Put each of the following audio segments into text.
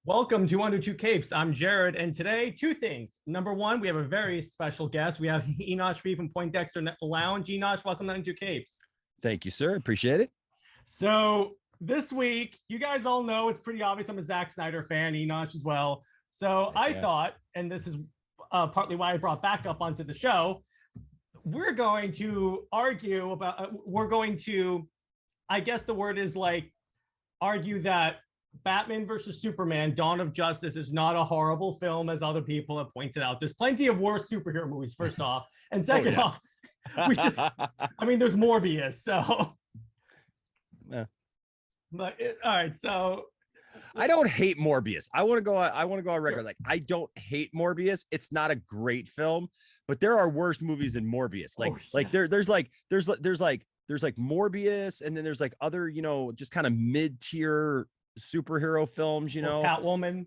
Welcome to Under Two Capes. I'm Jared, and today, two things. Number one, we have a very special guest. We have Enosh Fee from Poindexter Lounge. Enosh, welcome to Under Two Capes. Thank you, sir. Appreciate it. So this week, you guys all know it's pretty obvious I'm a Zack Snyder fan, Enosh as well. So I thought, and this is partly why I brought back up onto the show, we're going to argue about, I guess the word is like, argue that Batman versus Superman, Dawn of Justice is not a horrible film, as other people have pointed out. There's plenty of worse superhero movies, first off. And second off, there's Morbius. So, yeah. But all right. So I don't hate Morbius. I want to go on record. Like, I don't hate Morbius. It's not a great film, but there are worse movies than Morbius. There's like Morbius, and then there's like other, just kind of mid-tier superhero films, Catwoman.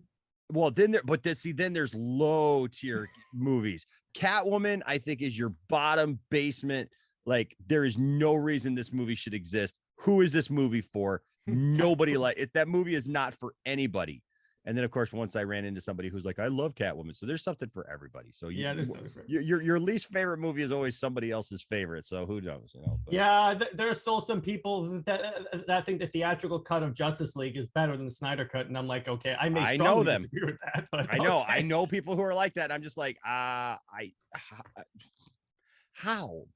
Well, then there's low tier movies. Catwoman, I think, is your bottom basement. Like, there is no reason this movie should exist. Who is this movie for? Nobody. Like it. That movie is not for anybody. And then, of course, once I ran into somebody who's like, I love Catwoman. So there's something for everybody. So your least favorite movie is always somebody else's favorite. So who knows? There are still some people that think the theatrical cut of Justice League is better than the Snyder cut. And I'm like, okay, I know them. Disagree with that, but I know people who are like that. I'm just like, how?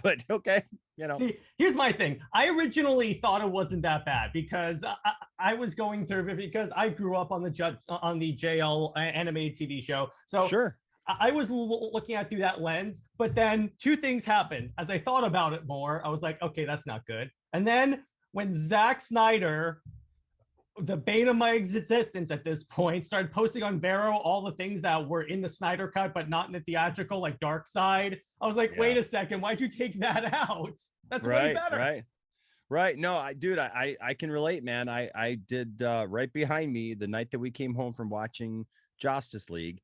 But okay. See, here's my thing. I originally thought it wasn't that bad because I was going through it because I grew up on the JL animated TV show. So sure, I was looking at through that lens. But then two things happened. As I thought about it more, I was like, okay, that's not good. And then when Zack Snyder, the bane of my existence at this point, started posting on Vero all the things that were in the Snyder cut but not in the theatrical, like Dark Side, I was like, wait a second, why'd you take that out? That's way better. Right. No, I can relate, man. I did right behind me the night that we came home from watching Justice League.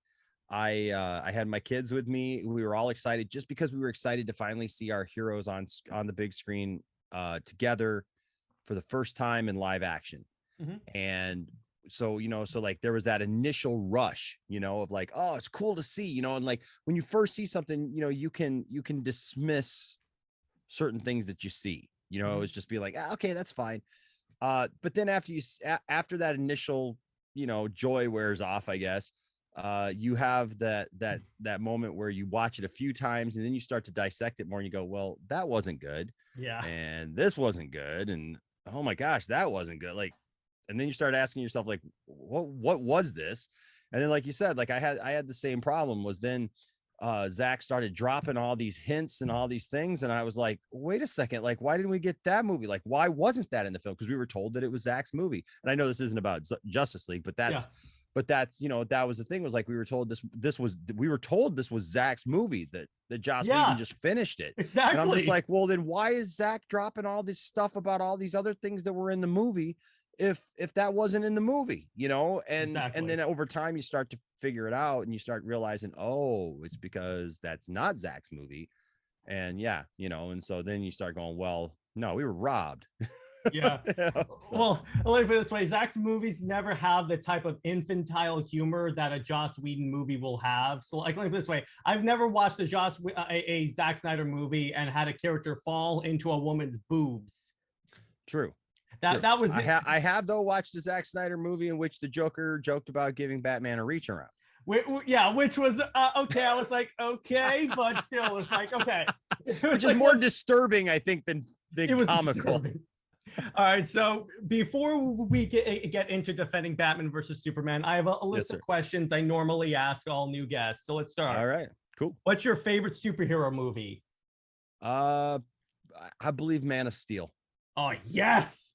I had my kids with me. We were all excited just because we were excited to finally see our heroes on the big screen together for the first time in live action. Mm-hmm. And so like there was that initial rush, of like, oh, it's cool to see, and like when you first see something, you can dismiss certain things that you see, it's just be like, okay, that's fine. But then after that initial, joy wears off, I guess, you have that moment where you watch it a few times and then you start to dissect it more and you go, well, that wasn't good. Yeah. And this wasn't good. And oh my gosh, that wasn't good. Like, and then you start asking yourself, like, what was this? And then, like you said, like I had the same problem. Was then Zach started dropping all these hints and all these things, and I was like, wait a second, like, why didn't we get that movie? Like, why wasn't that in the film? Because we were told that it was Zach's movie. And I know this isn't about Justice League, but that's that was the thing, was like we were told this was Zach's movie, that Joss Whedon just finished it. Exactly. And I'm just like, well, then why is Zach dropping all this stuff about all these other things that were in the movie if that wasn't in the movie, and then over time you start to figure it out and you start realizing, oh, it's because that's not Zach's movie. And and so then you start going, well, no, we were robbed. Yeah. Well, let me put it this way. Zach's movies never have the type of infantile humor that a Joss Whedon movie will have. So like, let me put it this way. I've never watched a Zack Snyder movie and had a character fall into a woman's boobs. True. That was I have though watched the Zack Snyder movie in which the Joker joked about giving Batman a reach around. Which was okay. I was like, okay, but still, it's like, okay. Which is more disturbing, I think, than comical. All right, so before we get into defending Batman versus Superman, I have a list of questions I normally ask all new guests. So let's start. All right, cool. What's your favorite superhero movie? I believe Man of Steel. Oh, yes.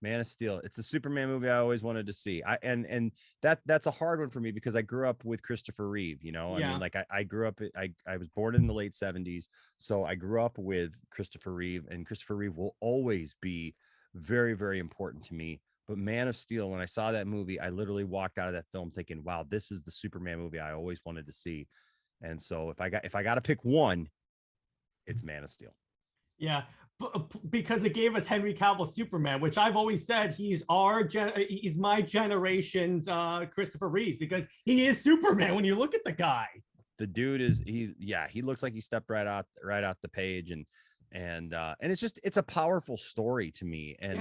Man of Steel. It's a Superman movie I always wanted to see. And that's a hard one for me because I grew up with Christopher Reeve, I mean, like I grew up, I was born in the late 70s. So I grew up with Christopher Reeve, and Christopher Reeve will always be very, very important to me. But Man of Steel, when I saw that movie, I literally walked out of that film thinking, wow, this is the Superman movie I always wanted to see. And so if I got to pick one, it's Man of Steel. Yeah. because it gave us Henry Cavill Superman, which I've always said he's he's my generation's Christopher Reeves, because he is Superman when you look at the guy. The dude is he looks like he stepped right out the page, and it's a powerful story to me. And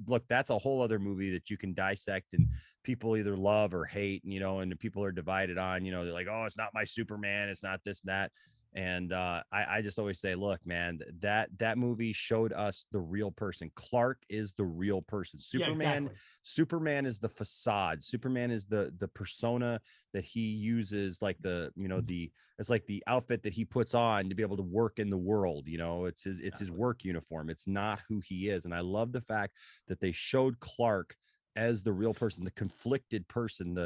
look, that's a whole other movie that you can dissect, and people either love or hate, and people are divided on, they're like, oh, it's not my Superman, it's not this, that. And I just always say, look, man, that movie showed us the real person. Clark is the real person. Superman is the facade. Superman is the persona that he uses, like it's like the outfit that he puts on to be able to work in the world. It's his work uniform. It's not who he is. And I love the fact that they showed Clark as the real person, the conflicted person,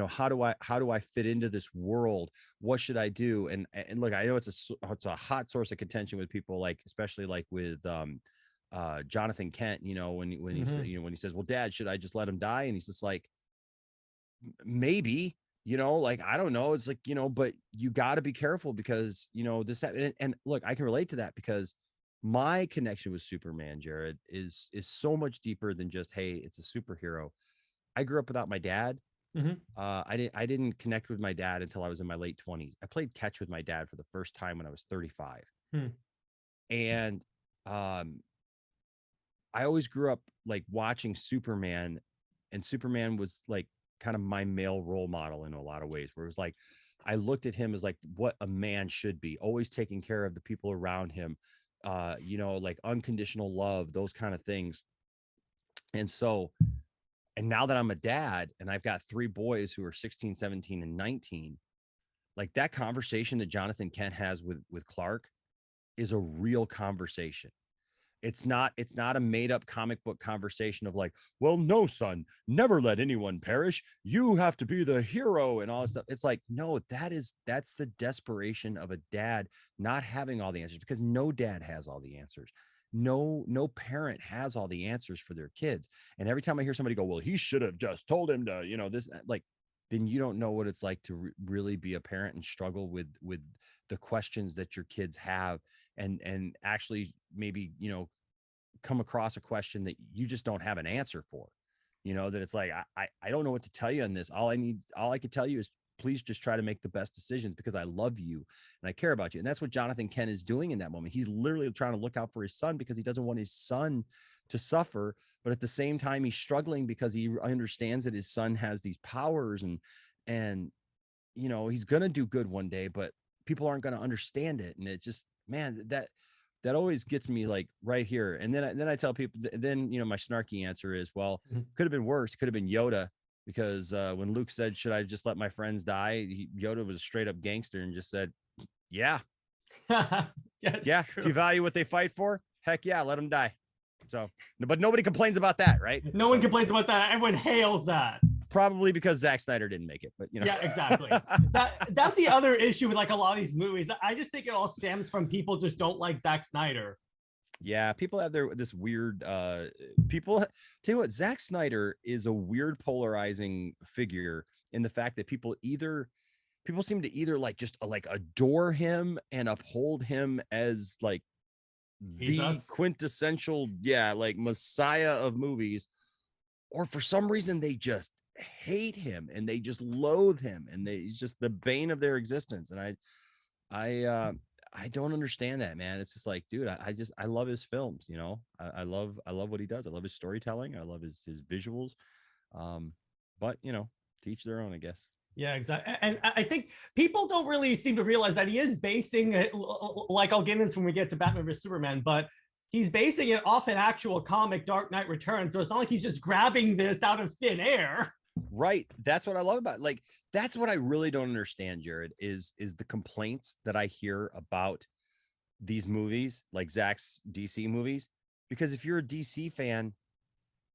how do I fit into this world? What should I do? And look, I know it's a hot source of contention with people, like, especially like with Jonathan Kent, when he says, well, Dad, should I just let him die? And he's just like, maybe, like, I don't know. It's like, but you got to be careful, because, this, and look, I can relate to that, because my connection with Superman, Jared, is so much deeper than just, hey, it's a superhero. I grew up without my dad. Mm-hmm. I didn't connect with my dad until I was in my late 20s. I played catch with my dad for the first time when I was 35. And I always grew up like watching Superman, and Superman was like kind of my male role model in a lot of ways, where it was like, I looked at him as like what a man should be, always taking care of the people around him, like unconditional love, those kind of things. And now that I'm a dad and I've got 3 boys who are 16, 17, and 19, like that conversation that Jonathan Kent has with Clark is a real conversation. It's not a made up comic book conversation of like, well, no, son, never let anyone perish. You have to be the hero and all this stuff. It's like, no, that's the desperation of a dad not having all the answers, because no dad has all the answers. No parent has all the answers for their kids. And every time I hear somebody go, well, he should have just told him to, this, like, then you don't know what it's like to really be a parent and struggle with the questions that your kids have, and actually maybe, come across a question that you just don't have an answer for, that it's like, I don't know what to tell you on this. All I could tell you is please just try to make the best decisions, because I love you and I care about you. And that's what Jonathan Kent is doing in that moment. He's literally trying to look out for his son, because he doesn't want his son to suffer. But at the same time, he's struggling because he understands that his son has these powers, and he's going to do good one day, but people aren't going to understand it. And it just, man, that always gets me like right here. And then I tell people, then, my snarky answer is, well, could have been worse. It could have been Yoda, because when Luke said, should I just let my friends die? Yoda was a straight up gangster and just said, yeah. Yeah. True. If you value what they fight for, heck yeah, let them die. So, but nobody complains about that, right? No one complains about that. Everyone hails that. Probably because Zack Snyder didn't make it, but Yeah, exactly. That's the other issue with like a lot of these movies. I just think it all stems from people just don't like Zack Snyder. Yeah, people have this weird people tell you what, Zack Snyder is a weird polarizing figure in the fact that people seem to either like just like adore him and uphold him as like Jesus, the quintessential, like Messiah of movies, or for some reason they just hate him and they just loathe him, and he's just the bane of their existence. And I don't understand that, man. It's just like, dude, I love his films, I love what he does. I love his storytelling. I love his visuals. But to each their own, I guess. Yeah, exactly. And I think people don't really seem to realize that he is basing it, like I'll get into this when we get to Batman vs Superman, but he's basing it off an actual comic, Dark Knight Returns. So it's not like he's just grabbing this out of thin air. Right. That's what I love about it. Like, that's what I really don't understand, Jared, is the complaints that I hear about these movies, like Zack's DC movies. Because if you're a DC fan,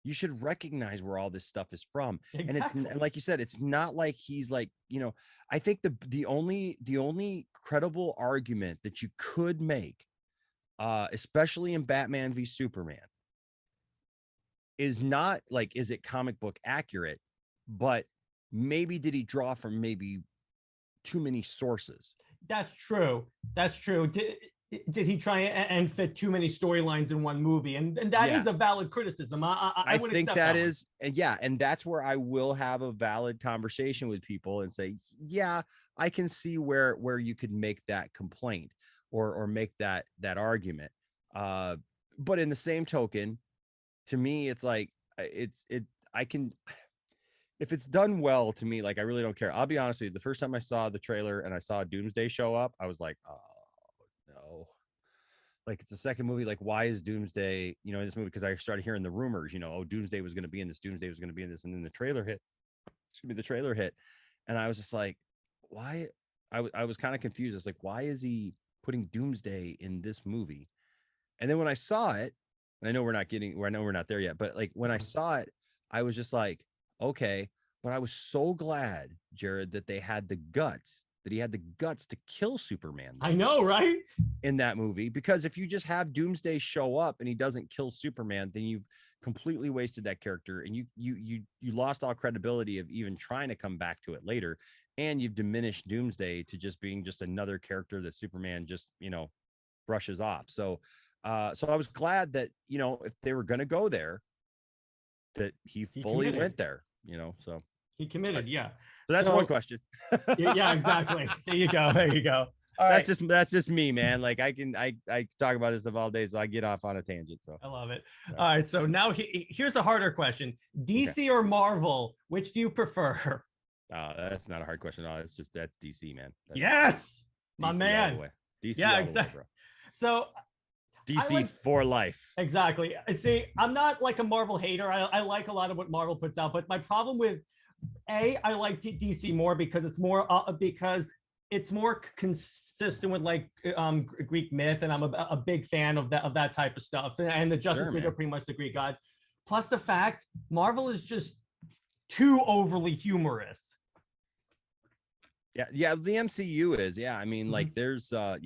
you should recognize where all this stuff is from. Exactly. And it's like you said, it's not like he's like, I think the only credible argument that you could make, especially in Batman v Superman, is not like, is it comic book accurate, but maybe did he draw from maybe too many sources? That's true. did he try and fit too many storylines in one movie? And that is a valid criticism. I would think accept that one. is, and that's where I will have a valid conversation with people and say, yeah, I can see where you could make that complaint or make that argument. But in the same token, to me, it's like I can, if it's done well, to me, like I really don't care. I'll be honest with you. The first time I saw the trailer and I saw Doomsday show up, I was like, oh no. Like it's the second movie. Like, why is Doomsday, in this movie? Because I started hearing the rumors, oh, Doomsday was going to be in this, Doomsday was going to be in this, and then the trailer hit. Excuse me, the trailer hit, and I was just like, why? I was kind of confused. It's like, why is he putting Doomsday in this movie? And then when I saw it, and I know we're not there yet, but like when I saw it, I was just like, okay. But I was so glad, Jared, that he had the guts to kill Superman. I know, right? In that movie, because if you just have Doomsday show up and he doesn't kill Superman, then you've completely wasted that character, and you lost all credibility of even trying to come back to it later, and you've diminished Doomsday to just being just another character that Superman just brushes off. So I was glad that if they were going to go there, that he fully committed. Went there. So he committed. Yeah. So that's one question. Yeah, exactly. There you go. All that's right. that's just me, man. Like I talk about this stuff all day, so I get off on a tangent. So I love it. All right. So now here's a harder question: DC or Marvel? Which do you prefer? That's not a hard question at all. It's just that's DC, man. Yes, DC my man. all the way. DC, yeah, exactly. So DC for life. Exactly. See, I'm not like a Marvel hater. I like a lot of what Marvel puts out, but my problem with I like DC more because it's more consistent with like Greek myth, and I'm a big fan of that type of stuff. And the Justice League are pretty much the Greek gods. Plus the fact Marvel is just too overly humorous. Yeah, the MCU is. Yeah, I mean, like there's a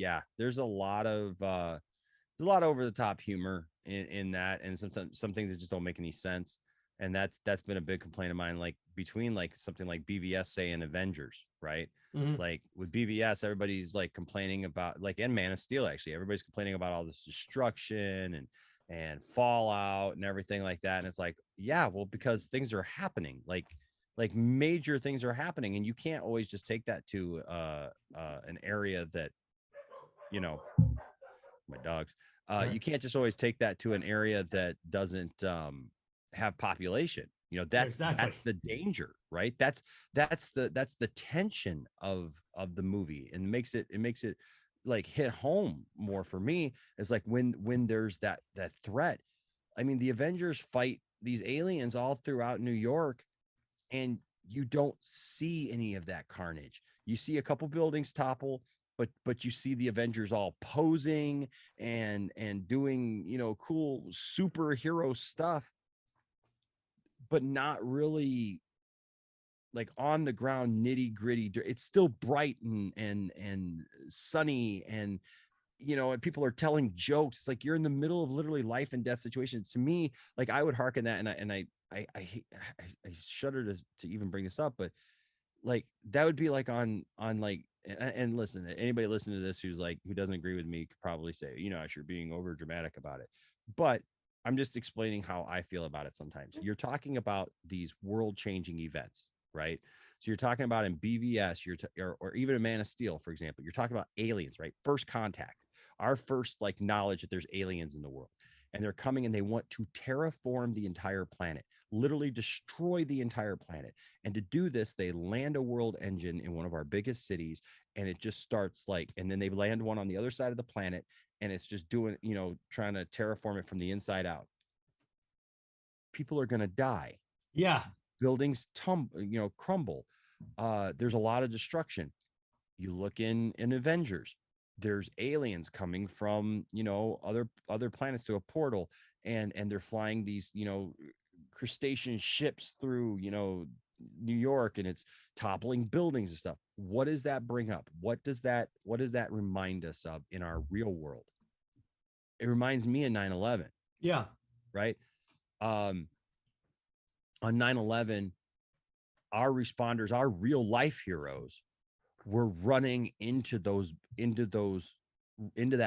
lot of over the top humor in that, and sometimes some things that just don't make any sense. And that's been a big complaint of mine, like between like something like BVS, say, and Avengers, right? Like with BVS, everybody's like complaining about, like, and Man of Steel, actually, everybody's complaining about all this destruction and fallout and everything like that. And it's like, yeah, well, because things are happening, like major things are happening, and you can't always just take that to an area that, my dogs, you can't just always take that to an area that doesn't have population. That's the danger, right? That's the tension of the movie, and makes it like hit home more for me. Is like when there's that threat. I mean, the Avengers fight these aliens all throughout New York, and you don't see any of that carnage. You see a couple buildings topple, but you see the Avengers all posing and doing cool superhero stuff, but not really like on the ground nitty gritty. It's still bright and sunny, and and people are telling jokes. It's like you're in the middle of literally life and death situations. To me, like I would hearken that, and I shudder to even bring this up, but like that would be like on like, and listen, anybody listening to this who doesn't agree with me could probably say, you're being over dramatic about it, but I'm just explaining how I feel about it. Sometimes you're talking about these world changing events, right? So you're talking about in BVS, or even in Man of Steel, for example, you're talking about aliens, right? First contact, our first like knowledge that there's aliens in the world, and they're coming and they want to terraform the entire planet, literally destroy the entire planet. And to do this, they land a world engine in one of our biggest cities, and it just starts like, and then they land one on the other side of the planet, and it's just doing, trying to terraform it from the inside out. People are going to die. Yeah. Buildings crumble. There's a lot of destruction. You look in Avengers, there's aliens coming from other planets through a portal, and they're flying these crustacean ships through New York, and it's toppling buildings and stuff. What does that bring up? What does that remind us of in our real world? It reminds me of 9/11. Yeah. Right. On 9/11, our responders, our real life heroes, were running into those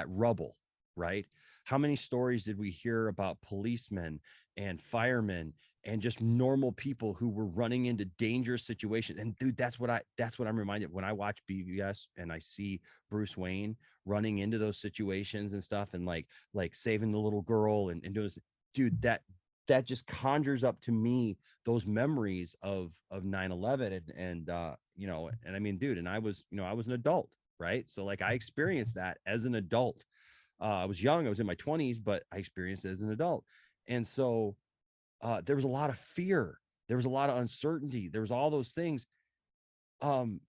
rubble, right? How many stories did we hear about policemen and firemen and just normal people who were running into dangerous situations? And dude, that's what I'm reminded when I watch BVS and I see Bruce Wayne running into those situations and stuff, and like saving the little girl and doing this. Dude, that just conjures up to me those memories of 9/11 and and I mean, dude, and I was an adult, right? So like I experienced that as an adult. I was young, I was in my 20s, but I experienced it as an adult. And so there was a lot of fear, there was a lot of uncertainty, there was all those things. um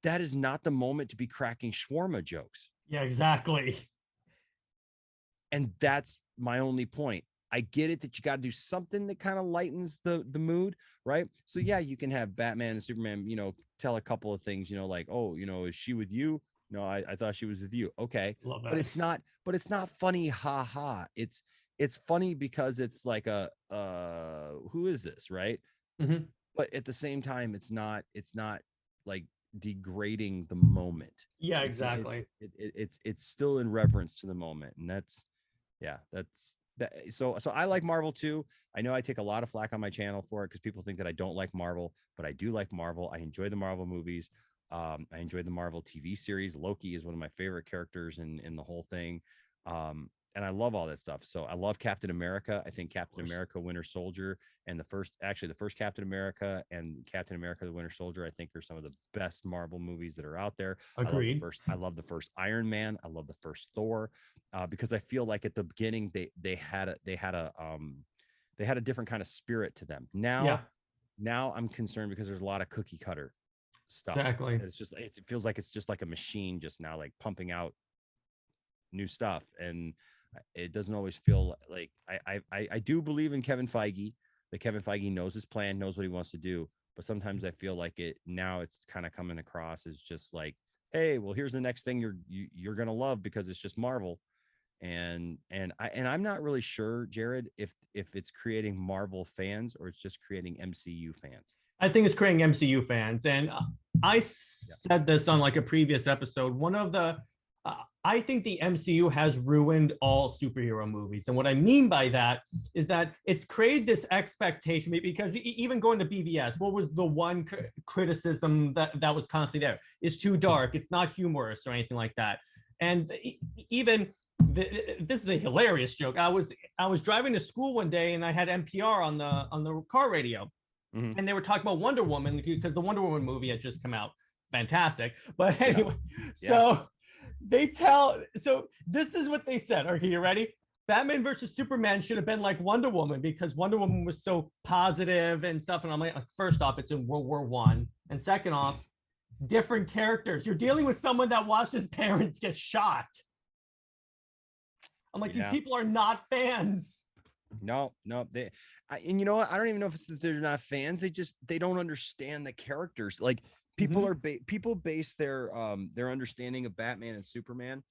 that is not the moment to be cracking shawarma jokes. Yeah, exactly. And that's my only point. I get it that you got to do something that kind of lightens the mood, right? So yeah, you can have Batman and Superman, tell a couple of things, like, oh, is she with you? No, I thought she was with you. Okay. Love But that. it's not funny, ha ha. It's funny because it's like who is this, right? Mm-hmm. But at the same time, it's not like degrading the moment. Yeah, It's exactly. it's still in reverence to the moment. And that's that. So I like Marvel too. I know I take a lot of flack on my channel for it because people think that I don't like Marvel, but I do like Marvel. I enjoy the Marvel movies. I enjoy the Marvel TV series. Loki is one of my favorite characters in the whole thing. And I love all that stuff. So I love Captain America. I think Captain America Winter Soldier and the first Captain America and Captain America the Winter Soldier, I think, are some of the best Marvel movies that are out there. Agreed. I love the first Iron Man. I love the first Thor, because I feel like at the beginning they had a different kind of spirit to them. Yeah, Now I'm concerned because there's a lot of cookie cutter stuff. exactly. It feels like it's just like a machine just now, like pumping out new stuff, and it doesn't always feel like I do believe in Kevin Feige, that Kevin Feige knows his plan, knows what he wants to do. But sometimes I feel like it's kind of coming across as just like, hey, well, here's the next thing you're gonna love because it's just Marvel. And I'm not really sure, Jared, if it's creating Marvel fans or it's just creating MCU fans. I think it's creating MCU fans. And I said this on like a previous episode. I think the MCU has ruined all superhero movies. And what I mean by that is that it's created this expectation, because even going to BVS, what was the one criticism that was constantly there? It's too dark. It's not humorous or anything like that. And even this is a hilarious joke. I was driving to school one day and I had NPR on the car radio. Mm-hmm. And they were talking about Wonder Woman because the Wonder Woman movie had just come out. Fantastic. But anyway, so this is what they said. Okay, you ready? Batman versus Superman should have been like Wonder Woman because Wonder Woman was so positive and stuff. And I'm like, first off, it's in World War I. And second off, different characters. You're dealing with someone that watched his parents get shot. I'm like, these people are not fans. No, and you know what? I don't even know if it's that they're not fans. They don't understand the characters. Like people people base their understanding of Batman and Superman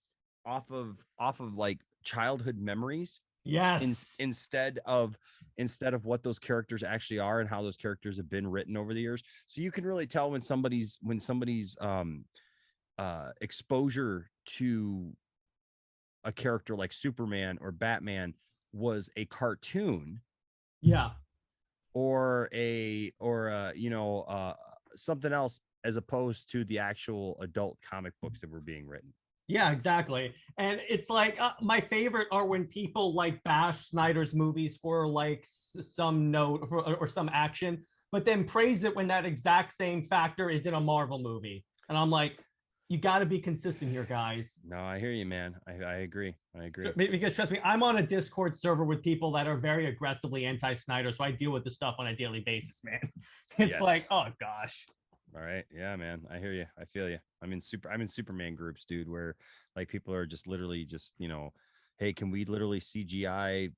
off of like childhood memories. Yes. Instead of what those characters actually are and how those characters have been written over the years. So you can really tell when somebody's exposure to a character like Superman or Batman was a cartoon, or something else, as opposed to the actual adult comic books that were being written. Yeah, exactly. And it's like my favorite are when people like bash Snyder's movies for like some note or some action, but then praise it when that exact same factor is in a Marvel movie. And I'm like, you got to be consistent here, guys. No, I hear you, man. I agree. Because trust me, I'm on a Discord server with people that are very aggressively anti-Snyder, so I deal with this stuff on a daily basis, man. It's like, oh gosh. All right, yeah, man. I hear you. I feel you. I'm in Superman groups, dude, where like people are just literally just hey, can we literally CGI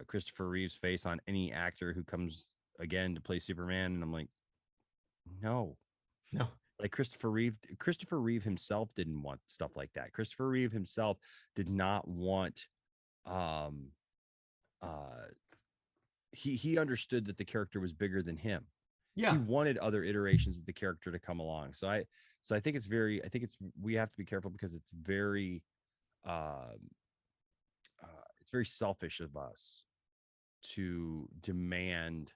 Christopher Reeve's face on any actor who comes again to play Superman? And I'm like, no. Like Christopher Reeve himself didn't want stuff like that. Christopher Reeve himself did not want he understood that the character was bigger than him. Yeah. He wanted other iterations of the character to come along. So I think we have to be careful because it's very, uh, it's very selfish of us to demand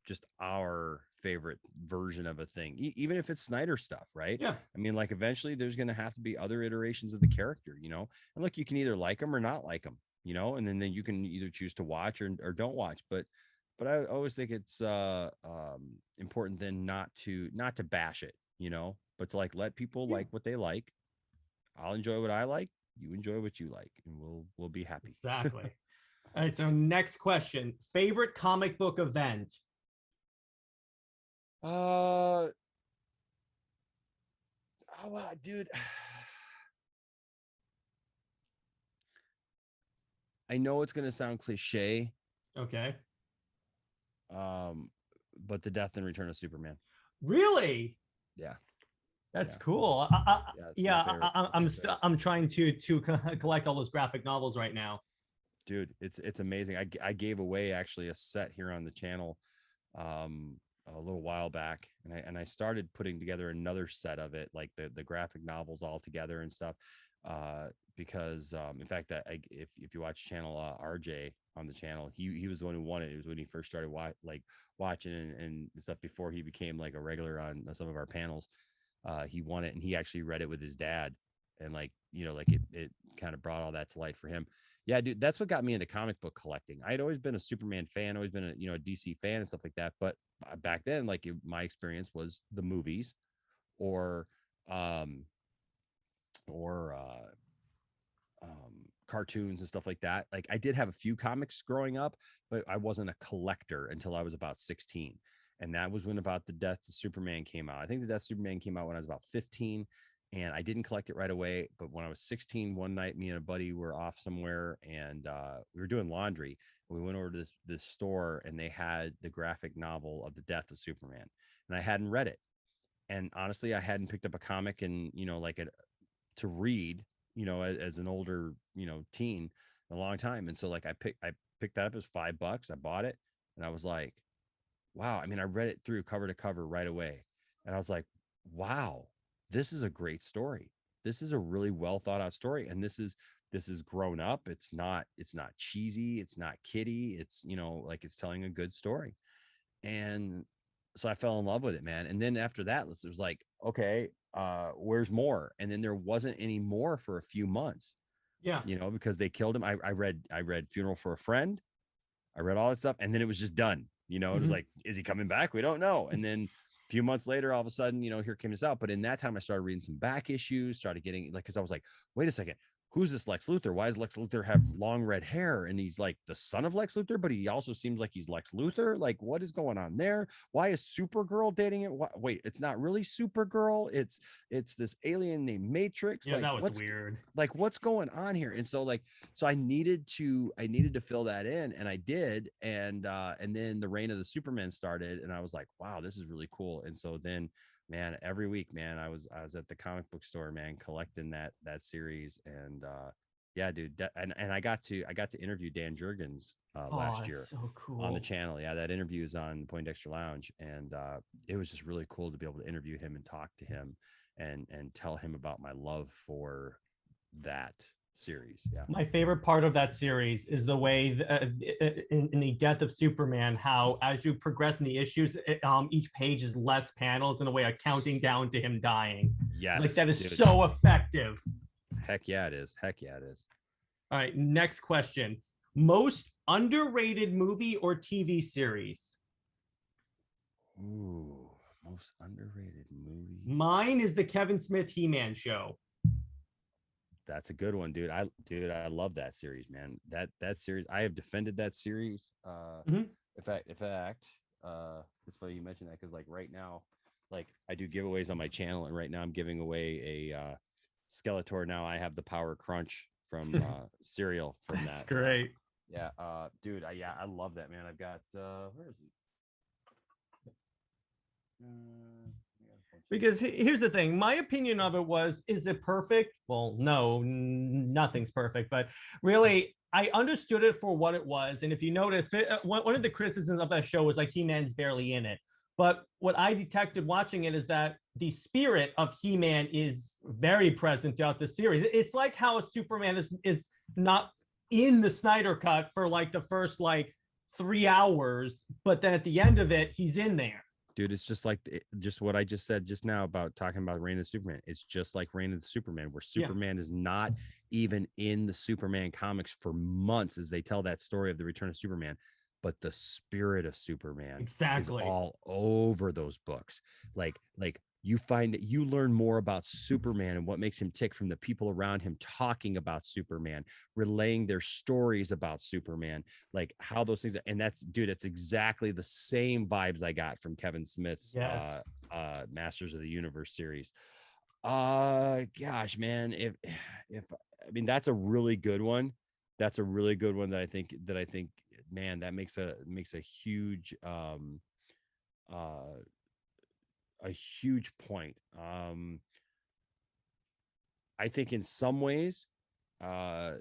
just our favorite version of a thing, even if it's Snyder stuff, right? Yeah. I mean, like eventually there's going to have to be other iterations of the character, and look, you can either like them or not like them, and then you can either choose to watch or don't watch. But I always think it's important then not to bash it, but to like let people like what they like. I'll enjoy what I like. You enjoy what you like, and we'll be happy. Exactly. All right. So next question: favorite comic book event? Oh, dude. I know it's gonna sound cliche, Okay. but the death and return of Superman. Really? Yeah. That's Yeah. cool. I'm trying to collect all those graphic novels right now. Dude, it's amazing. I gave away actually a set here on the channel a little while back, and I started putting together another set of it, like the graphic novels all together and stuff, because in fact, if you watch channel RJ on the channel, he was the one who won it. It was when he first started watching and stuff before he became like a regular on some of our panels. He won it, and he actually read it with his dad, and like it kind of brought all that to light for him. Yeah, dude, that's what got me into comic book collecting. I'd always been a Superman fan, always been a DC fan and stuff like that. But back then, like my experience was the movies, or um, or cartoons and stuff like that. Like I did have a few comics growing up, but I wasn't a collector until I was about 16. And that was when About the Death of Superman came out. I think the Death of Superman came out when I was about 15, and I didn't collect it right away. But when I was 16, one night, me and a buddy were off somewhere, and we were doing laundry. And we went over to this store, and they had the graphic novel of the Death of Superman, and I hadn't read it. And honestly, I hadn't picked up a comic and to read, as an older teen, in a long time. And so like I picked that up as $5. I bought it, and I was like, wow. I mean, I read it through cover to cover right away, and I was like, wow, this is a great story. This is a really well thought out story, and this is grown up. It's not cheesy. It's not kiddie. It's like it's telling a good story. And so I fell in love with it, man. And then after that, it was like, okay, where's more? And then there wasn't any more for a few months. Yeah. Because they killed him. I read Funeral for a Friend. I read all that stuff, and then it was just done. It was like, is he coming back? We don't know. And then a few months later, all of a sudden, here came this out. But in that time, I started reading some back issues, started getting because I was like, wait a second, who's this Lex Luthor? Why does Lex Luthor have long red hair? And he's like the son of Lex Luthor, but he also seems like he's Lex Luthor. Like, what is going on there? Why is Supergirl dating it? Wait, it's not really Supergirl. It's this alien named Matrix. Yeah, like, that was weird. Like, what's going on here? And so I needed to fill that in, and I did. And then the reign of the Superman started, and I was like, wow, this is really cool. And so then, man, every week, man, I was at the comic book store, man, collecting that series. And yeah, dude, and I got to interview Dan Jurgens last year, so cool, on the channel. Yeah, that interview is on Poindexter Lounge, and it was just really cool to be able to interview him and talk to him and tell him about my love for that series. Yeah, my favorite part of that series is the way in the Death of Superman, how as you progress in the issues, each page is less panels, in a way, counting down to him dying. Yes, like that is dude. So effective. Heck yeah, it is. All right, next question: most underrated movie or TV series? Ooh, most underrated movie. Mine is the Kevin Smith He-Man show. That's a good one, dude. I love that series, man. That series, I have defended that series. In fact, it's funny you mentioned that, because like right now, like I do giveaways on my channel, and right now I'm giving away a Skeletor. Now I have the Power Crunch from cereal from that. That's great. Yeah, dude, I love that, man. I've got where is he? Because here's the thing, my opinion of it was, is it perfect? Well, no, nothing's perfect, but really I understood it for what it was. And if you notice, one of the criticisms of that show was like He-Man's barely in it. But what I detected watching it is that the spirit of He-Man is very present throughout the series. It's like how a Superman is not in the Snyder cut for like the first like 3 hours, but then at the end of it, he's in there. Dude, it's just like just what I just said just now about talking about Reign of the Superman. It's just like Reign of the Superman, where Superman is not even in the Superman comics for months as they tell that story of the return of Superman. But the spirit of Superman is all over those books. Like you learn more about Superman and what makes him tick from the people around him talking about Superman, relaying their stories about Superman, like how those things. And that's exactly the same vibes I got from Kevin Smith's Masters of the Universe series. Gosh, man, if I mean, that's a really good one. That's a really good one that I think man, that makes a huge a huge point. I think in some ways, I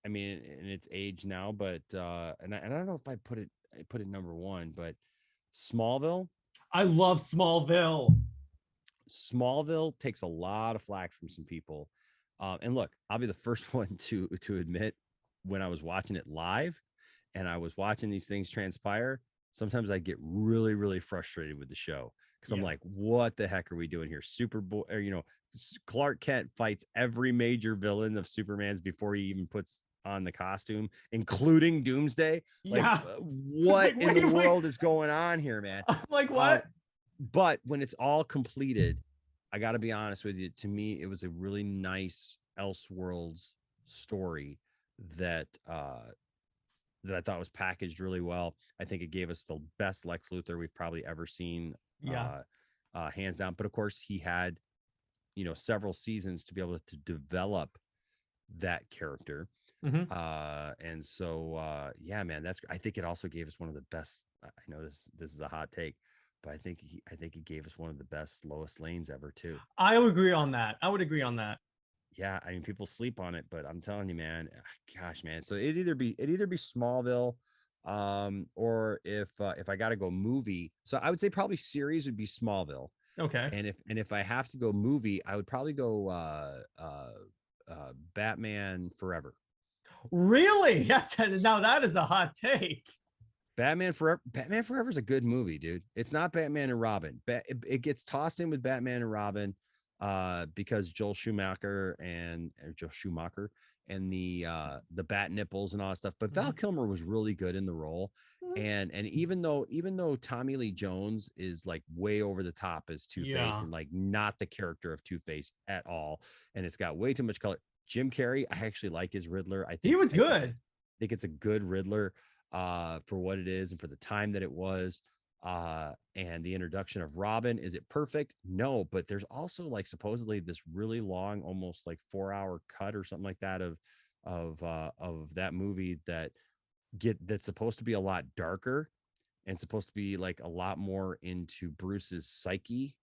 mean, in its age now, but and I don't know if I put it number one, but Smallville. I love Smallville. Smallville takes a lot of flack from some people. And look, I'll be the first one to admit, when I was watching it live and I was watching these things transpire, sometimes I get really, really frustrated with the show because I'm like, what the heck are we doing here? Superboy, or, Clark Kent fights every major villain of Superman's before he even puts on the costume, including Doomsday. What in the world is going on here, man? I'm like, what? But when it's all completed, I got to be honest with you. To me, it was a really nice Elseworlds story that I thought was packaged really well. I think it gave us the best Lex Luthor we've probably ever seen, hands down. But of course, he had, several seasons to be able to develop that character. And so, man, I think it also gave us one of the best. I know this is a hot take, but I think he gave us one of the best Lois Lanes ever too. I would agree on that. Yeah, I mean, people sleep on it, but I'm telling you, man, gosh, man. So it'd either be Smallville, or if I got to go movie, so I would say probably series would be Smallville. Okay. And if I have to go movie, I would probably go Batman Forever. Really? Now that is a hot take. Batman Forever is a good movie, dude. It's not Batman and Robin. It gets tossed in with Batman and Robin because Joel Schumacher and the bat nipples and all that stuff. But Val Kilmer was really good in the role. And even though Tommy Lee Jones is like way over the top as Two-Face and like not the character of Two-Face at all, and it's got way too much color. Jim Carrey, I actually like his Riddler. I think he was good. I think it's a good Riddler for what it is and for the time that it was. And the introduction of Robin, is it perfect? No, but there's also like supposedly this really long, almost like 4-hour cut or something like that of that movie that's supposed to be a lot darker and supposed to be like a lot more into Bruce's psyche,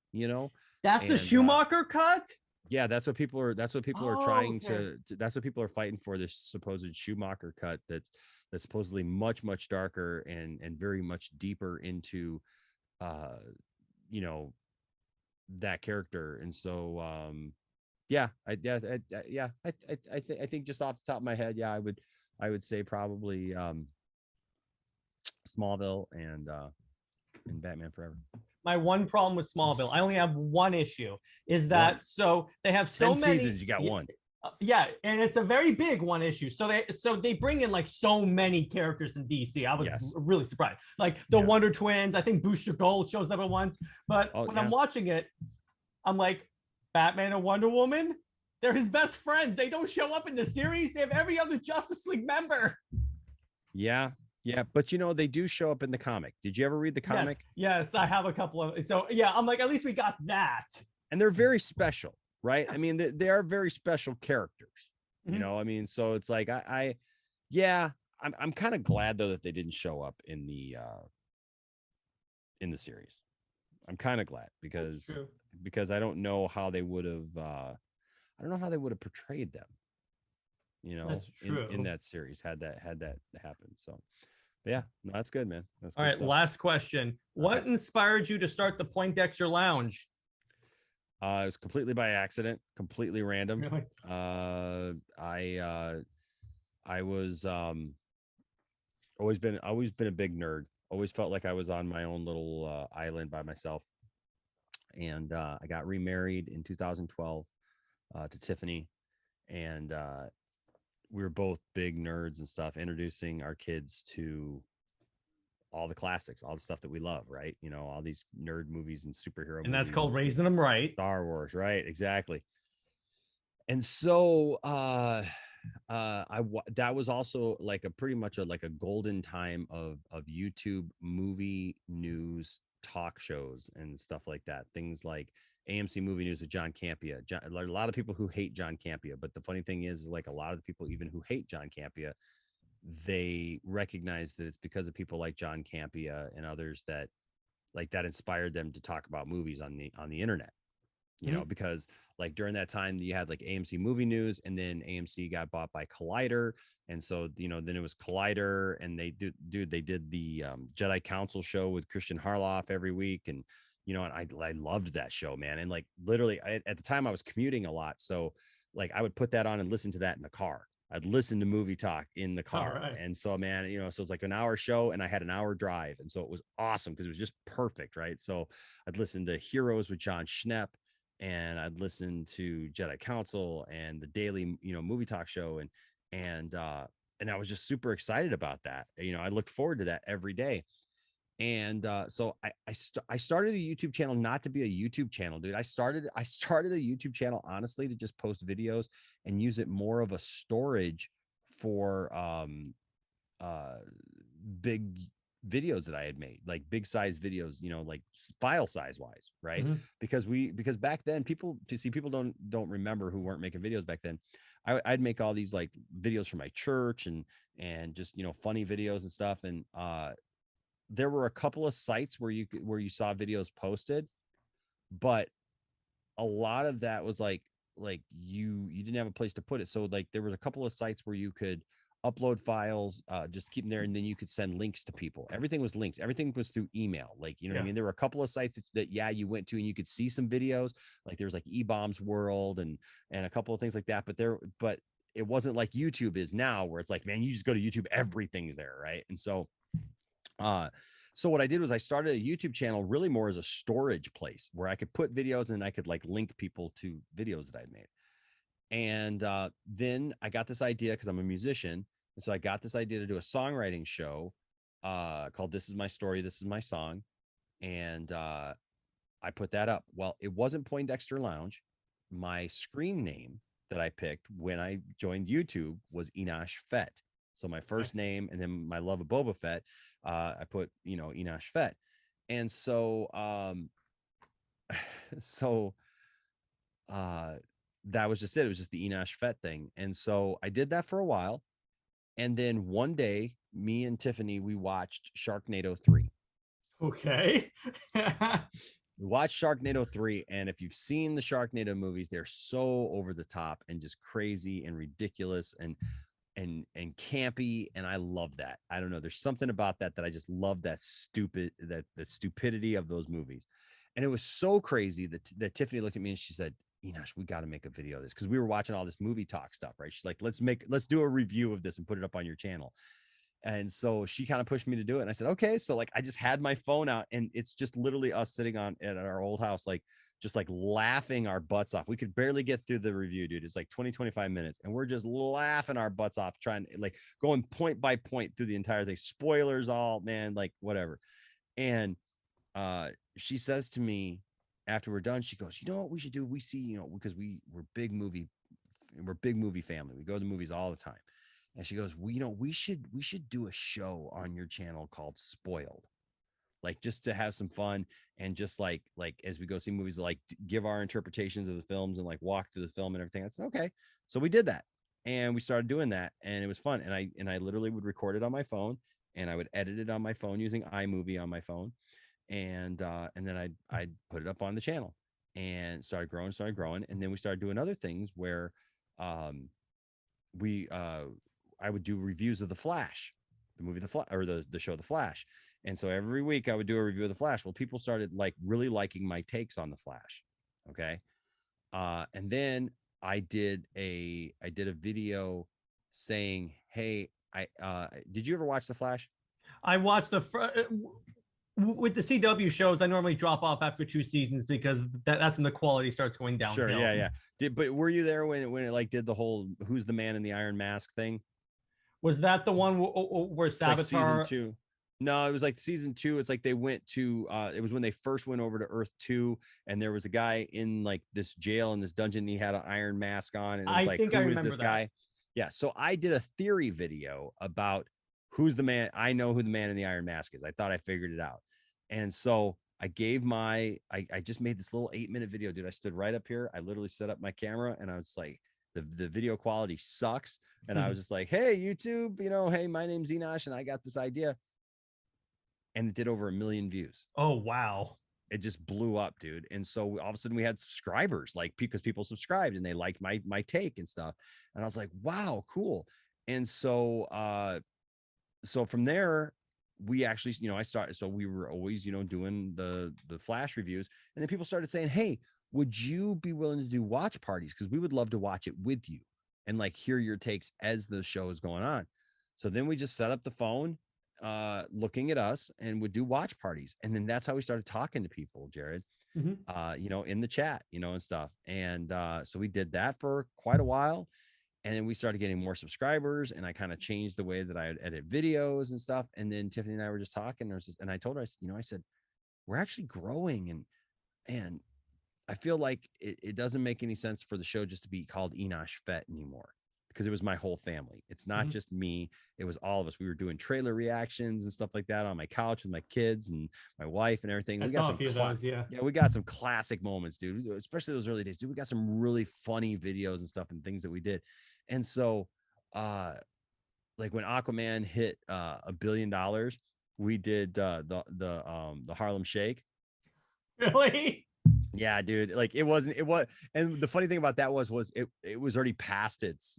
That's the Schumacher cut. Yeah, that's what people are trying to that's what people are fighting for, this supposed Schumacher cut that's supposedly much, much darker and very much deeper into that character. And so I think just off the top of my head, I would say probably Smallville and Batman Forever. My one problem with Smallville, I only have one issue, is that so they have so 10 many seasons, you got one. And it's a very big one issue. So they bring in like so many characters in DC. I was really surprised. Like the Wonder Twins, I think Booster Gold shows up at once. But when I'm watching it, I'm like, Batman and Wonder Woman, they're his best friends. They don't show up in the series. They have every other Justice League member. Yeah, but they do show up in the comic. Did you ever read the comic? Yes, I have a couple of. So I'm like, at least we got that. And they're very special, right? I mean, they are very special characters. I mean, so it's like I'm kind of glad though that they didn't show up in the series. I'm kind of glad because I don't know how they would have portrayed them. In that series had that happened. So Yeah, no, that's good, man. That's All good right, stuff. last question. What inspired you to start the Poindexter Lounge? It was completely by accident, completely random. Really? I was always been a big nerd. Always felt like I was on my own little island by myself. And I got remarried in 2012 to Tiffany, and we were both big nerds and stuff, introducing our kids to all the classics, all the stuff that we love, right? You know, all these nerd movies and superhero And that's movies, called raising them right. Star Wars, right? Exactly. And so that was also like a pretty much like a golden time of YouTube movie news talk shows and stuff like that. Things like AMC Movie News with John Campea. A lot of people who hate John Campea, but the funny thing is, like, a lot of the people even who hate John Campea, they recognize that it's because of people like John Campea and others that inspired them to talk about movies on the internet. You know, because like during that time you had like AMC Movie News, and then AMC got bought by Collider, and so then it was Collider, and they did the Jedi Council show with Christian Harloff every week, and and I loved that show, man. And like literally at the time I was commuting a lot, so like I would put that on and listen to that in the car. I'd listen to movie talk in the car. Right. And so, man, so it's like an hour show and I had an hour drive, and so it was awesome because it was just perfect, right? So I'd listen to Heroes with John Schnepp, and I'd listen to Jedi Council and the daily, movie talk show, and I was just super excited about that. I looked forward to that every day. And so I started a YouTube channel not to be a YouTube channel, dude. I started a YouTube channel honestly to just post videos and use it more of a storage for big videos that I had made, like big size videos, like file size wise, right? Because back then people don't remember, who weren't making videos back then. I'd make all these like videos for my church and just funny videos and stuff, and there were a couple of sites where you saw videos posted, but a lot of that was like you didn't have a place to put it. So like there was a couple of sites where you could upload files, just keep them there, and then you could send links to people. Everything was links. Everything was through email. Like, what I mean? There were a couple of sites that you went to and you could see some videos. Like there was like E-Bombs World and a couple of things like that. But it wasn't like YouTube is now, where it's like, man, you just go to YouTube, everything's there, right? And so so what I did was I started a YouTube channel really more as a storage place where I could put videos and I could like link people to videos that I'd made. And then I got this idea because I'm a musician. And so I got this idea to do a songwriting show called This Is My Story, This Is My Song. And I put that up. Well, it wasn't Poindexter Lounge. My screen name that I picked when I joined YouTube was Enosh Fee. So my first name and then my love of Boba Fett, I put, Enosh Fee. And so, that was just it. It was just the Enosh Fee thing. And so I did that for a while. And then one day, me and Tiffany, we watched Sharknado 3. Okay. We watched Sharknado 3. And if you've seen the Sharknado movies, they're so over the top and just crazy and ridiculous and campy, and I love that. I don't know, there's something about that I just love, that the stupidity of those movies. And it was so crazy that Tiffany looked at me and she said, Enosh, we got to make a video of this, because we were watching all this movie talk stuff, right? She's like, let's do a review of this and put it up on your channel. And so she kind of pushed me to do it, and I said, okay. So like I just had my phone out, and it's just literally us sitting at our old house, like just like laughing our butts off. We could barely get through the review, dude. It's like 25 minutes, and we're just laughing our butts off, trying, like, going point by point through the entire thing. Spoilers, all, man, like whatever. And she says to me after we're done, she goes, you know what we should do? We see, because we're big movie family. We go to the movies all the time. And she goes, we should do a show on your channel called Spoiled, like just to have some fun, and just like as we go see movies, like give our interpretations of the films and like walk through the film and everything. I said, okay. So we did that, and we started doing that, and it was fun. And I literally would record it on my phone, and I would edit it on my phone using iMovie on my phone, and then I'd put it up on the channel, and started growing, and then we started doing other things where I would do reviews of The Flash, the movie the show The Flash. And so every week I would do a review of The Flash. Well, people started like really liking my takes on The Flash. Okay. And then I did a video saying, hey, did you ever watch The Flash? I watched with the CW shows. I normally drop off after 2 seasons because that's when the quality starts going downhill. Sure, yeah. But were you there when it like did the whole "Who's the Man in the Iron Mask" thing? Was that the one where Savitar? Like season 2. No, it was like season 2. It's like they went to it was when they first went over to Earth 2, and there was a guy in like this jail in this dungeon, and he had an iron mask on, and it was like, who is this guy? Yeah. So I did a theory video about who's the man. I know who the man in the iron mask is. I thought I figured it out. And so I gave I just made this little 8-minute video, dude. I stood right up here. I literally set up my camera, and I was like, the video quality sucks. And I was just like, hey, YouTube, hey, my name's Enosh, and I got this idea. And it did over 1 million views. Oh, wow. It just blew up, dude. And so all of a sudden we had subscribers, like, because people subscribed and they liked my take and stuff. And I was like, wow, cool. And so from there, we actually, I started, so we were always, doing the Flash reviews. And then people started saying, hey, would you be willing to do watch parties? Because we would love to watch it with you and like hear your takes as the show is going on. So then we just set up the phone, looking at us, and would do watch parties. And then that's how we started talking to people, Jared, in the chat, and stuff. And so we did that for quite a while. And then we started getting more subscribers, and I kind of changed the way that I would edit videos and stuff. And then Tiffany and I were just talking, and I told her, I said, we're actually growing, and I feel like it doesn't make any sense for the show just to be called Enosh Fee anymore, because it was my whole family. It's not just me. It was all of us. We were doing trailer reactions and stuff like that on my couch with my kids and my wife and everything. We got some of those, yeah, we got some classic moments, dude, especially those early days, dude. We got some really funny videos and stuff and things that we did. And so, like when Aquaman hit $1 billion, we did the Harlem Shake. Really? Yeah, dude. Like it was, and the funny thing about that was it was already past its,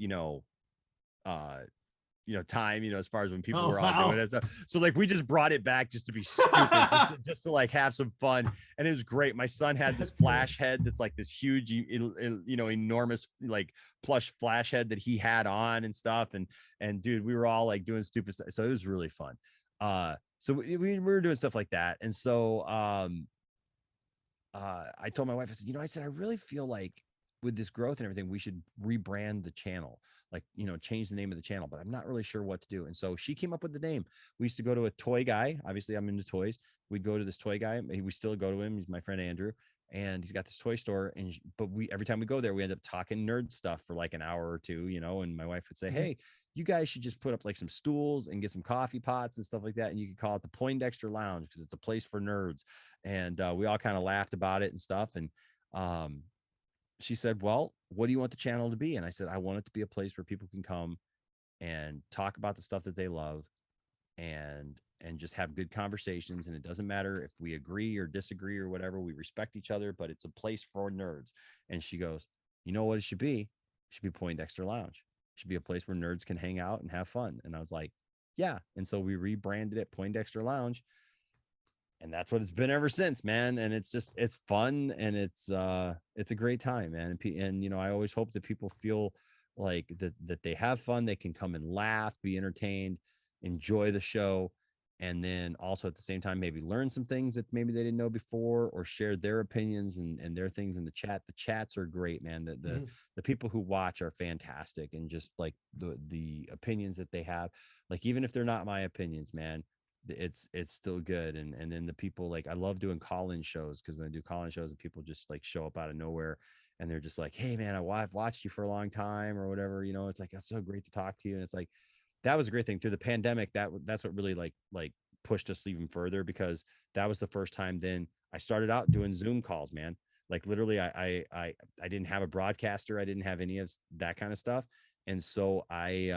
time, as far as when people were all doing it stuff. So like we just brought it back just to be stupid, just to like have some fun. And it was great. My son had this flash head that's like this huge, enormous like plush flash head that he had on and stuff. And dude, we were all like doing stupid stuff. So it was really fun. So we were doing stuff like that. And so I told my wife, I said, I really feel like with this growth and everything, we should rebrand the channel, like, change the name of the channel, but I'm not really sure what to do. And so she came up with the name. We used to go to a toy guy. Obviously I'm into toys. We'd go to this toy guy. We still go to him. He's my friend, Andrew, and he's got this toy store. But every time we go there, we end up talking nerd stuff for like an hour or two, and my wife would say, hey, you guys should just put up like some stools and get some coffee pots and stuff like that. And you could call it the Poindexter Lounge because it's a place for nerds. And we all kind of laughed about it and stuff. And she said, well, what do you want the channel to be? And I said, I want it to be a place where people can come and talk about the stuff that they love and just have good conversations. And it doesn't matter if we agree or disagree or whatever, we respect each other, but it's a place for nerds. And she goes, you know what it should be? It should be Poindexter Lounge. It should be a place where nerds can hang out and have fun. And I was like, yeah. And so we rebranded it Poindexter Lounge. And that's what it's been ever since, man. And it's fun, and it's a great time, man. And I always hope that people feel like that they have fun. They can come and laugh, be entertained, enjoy the show. And then also at the same time, maybe learn some things that maybe they didn't know before, or share their opinions and their things in the chat. The chats are great, man. The people who watch are fantastic. And just like the opinions that they have, like, even if they're not my opinions, man, it's still good. And then the people, like, I love doing call-in shows, because when I do call-in shows and people just like show up out of nowhere and they're just like, hey man, I've watched you for a long time or whatever, it's like, it's so great to talk to you. And it's like, that was a great thing through the pandemic. That's what really like pushed us even further, because that was the first time then I started out doing Zoom calls, man. Like literally I didn't have a broadcaster. I didn't have any of that kind of stuff. And so I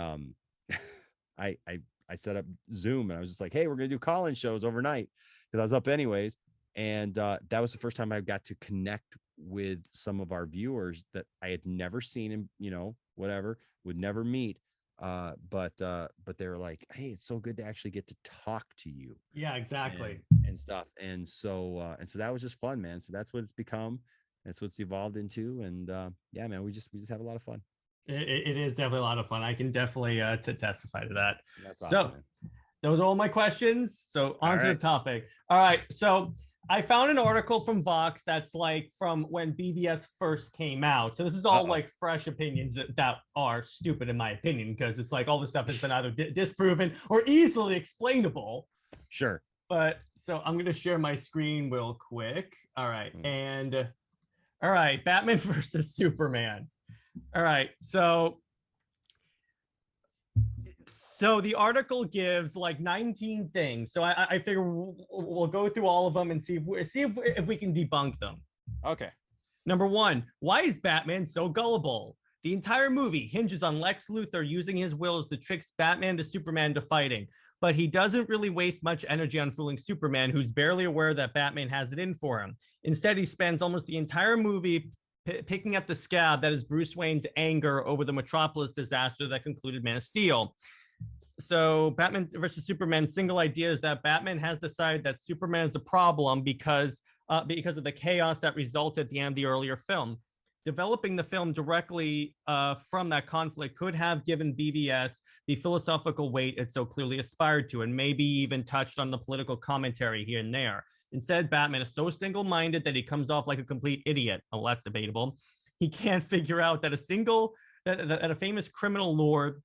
set up Zoom, and I was just like, hey, we're going to do call-in shows overnight, because I was up anyways. And that was the first time I got to connect with some of our viewers that I had never seen, and, whatever, would never meet. But they were like, hey, it's so good to actually get to talk to you. Yeah, exactly. And stuff. And so that was just fun, man. So that's what it's become. That's what's evolved into. And yeah, man, we just have a lot of fun. It is definitely a lot of fun. I can definitely to testify to that. That's So awesome, man. those are all my questions. So All on to the right. topic. All right. So I found an article from Vox that's like from when BVS first came out. So this is all like fresh opinions that are stupid in my opinion, because it's like all this stuff has been either disproven or easily explainable. Sure. But so I'm going to share my screen real quick. All right. And all right, Batman versus Superman. All right. So the article gives like 19 things. So I figure we'll go through all of them and see if we can debunk them. Okay. Number one, why is Batman so gullible? The entire movie hinges on Lex Luthor using his wills to trick Batman to Superman to fighting, but he doesn't really waste much energy on fooling Superman, who's barely aware that Batman has it in for him. Instead, he spends almost the entire movie picking at the scab that is Bruce Wayne's anger over the Metropolis disaster that concluded Man of Steel. So Batman versus Superman's single idea is that Batman has decided that Superman is a problem because of the chaos that resulted at the end of the earlier film. Developing the film directly from that conflict could have given BVS the philosophical weight it so clearly aspired to, and maybe even touched on the political commentary here and there. Instead, Batman is so single-minded that he comes off like a complete idiot. Oh, that's debatable. He can't figure out that a famous criminal lord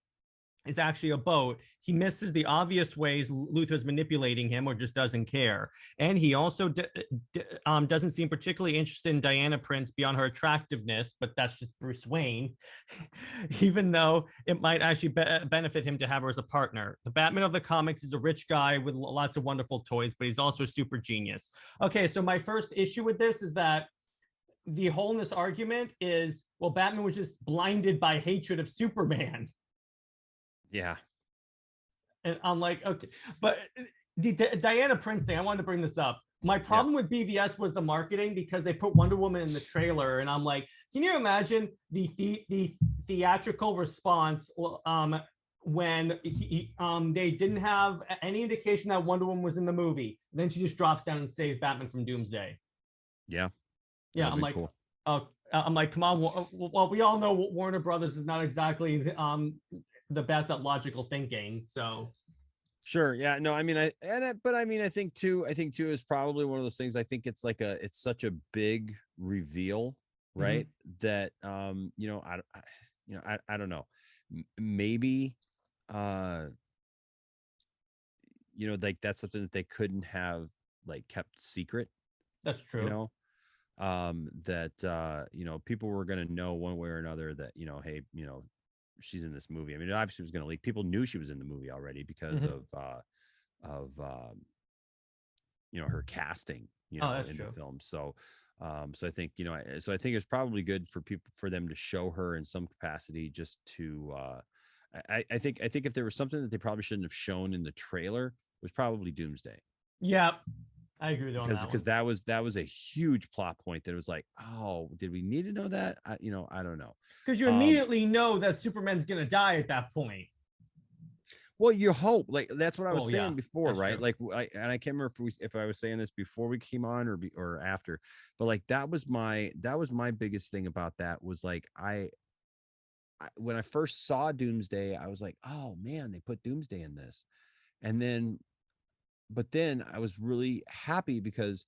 is actually a boat. He misses the obvious ways Luthor's manipulating him or just doesn't care. And he also doesn't seem particularly interested in Diana Prince beyond her attractiveness, but that's just Bruce Wayne, even though it might actually benefit him to have her as a partner. The Batman of the comics is a rich guy with lots of wonderful toys, but he's also a super genius. Okay, so my first issue with this is that the whole in this argument is, well, Batman was just blinded by hatred of Superman. Yeah. And I'm like, okay, but the Diana Prince thing, I wanted to bring this up. My problem with BVS was the marketing, because they put Wonder Woman in the trailer, and I'm like, can you imagine the theatrical response when they didn't have any indication that Wonder Woman was in the movie? And then she just drops down and saves Batman from Doomsday. Yeah. Yeah, I'm like, cool. I'm like, come on. Well, we all know Warner Brothers is not exactly the best at logical thinking. So sure. Yeah. No, I mean, I think too is probably one of those things. I think it's like it's such a big reveal, right? That I don't know. Maybe like that's something that they couldn't have like kept secret. That's true. That people were going to know one way or another that, hey, she's in this movie. I mean, obviously it was going to leak. People knew she was in the movie already because of her casting, in the film. So I think, so I think it's probably good for them to show her in some capacity, just to I think if there was something that they probably shouldn't have shown in the trailer, it was probably Doomsday. Yeah, I agree with you on that, because that was a huge plot point that it was like, oh, did we need to know that? I don't know. Because you immediately know that Superman's gonna die at that point. Well, you hope, like, that's what I was saying before, right? True. Like, and I can't remember if I was saying this before we came on or after, but like that was my biggest thing about that was like when I first saw Doomsday, I was like, oh man, they put Doomsday in this, but then I was really happy because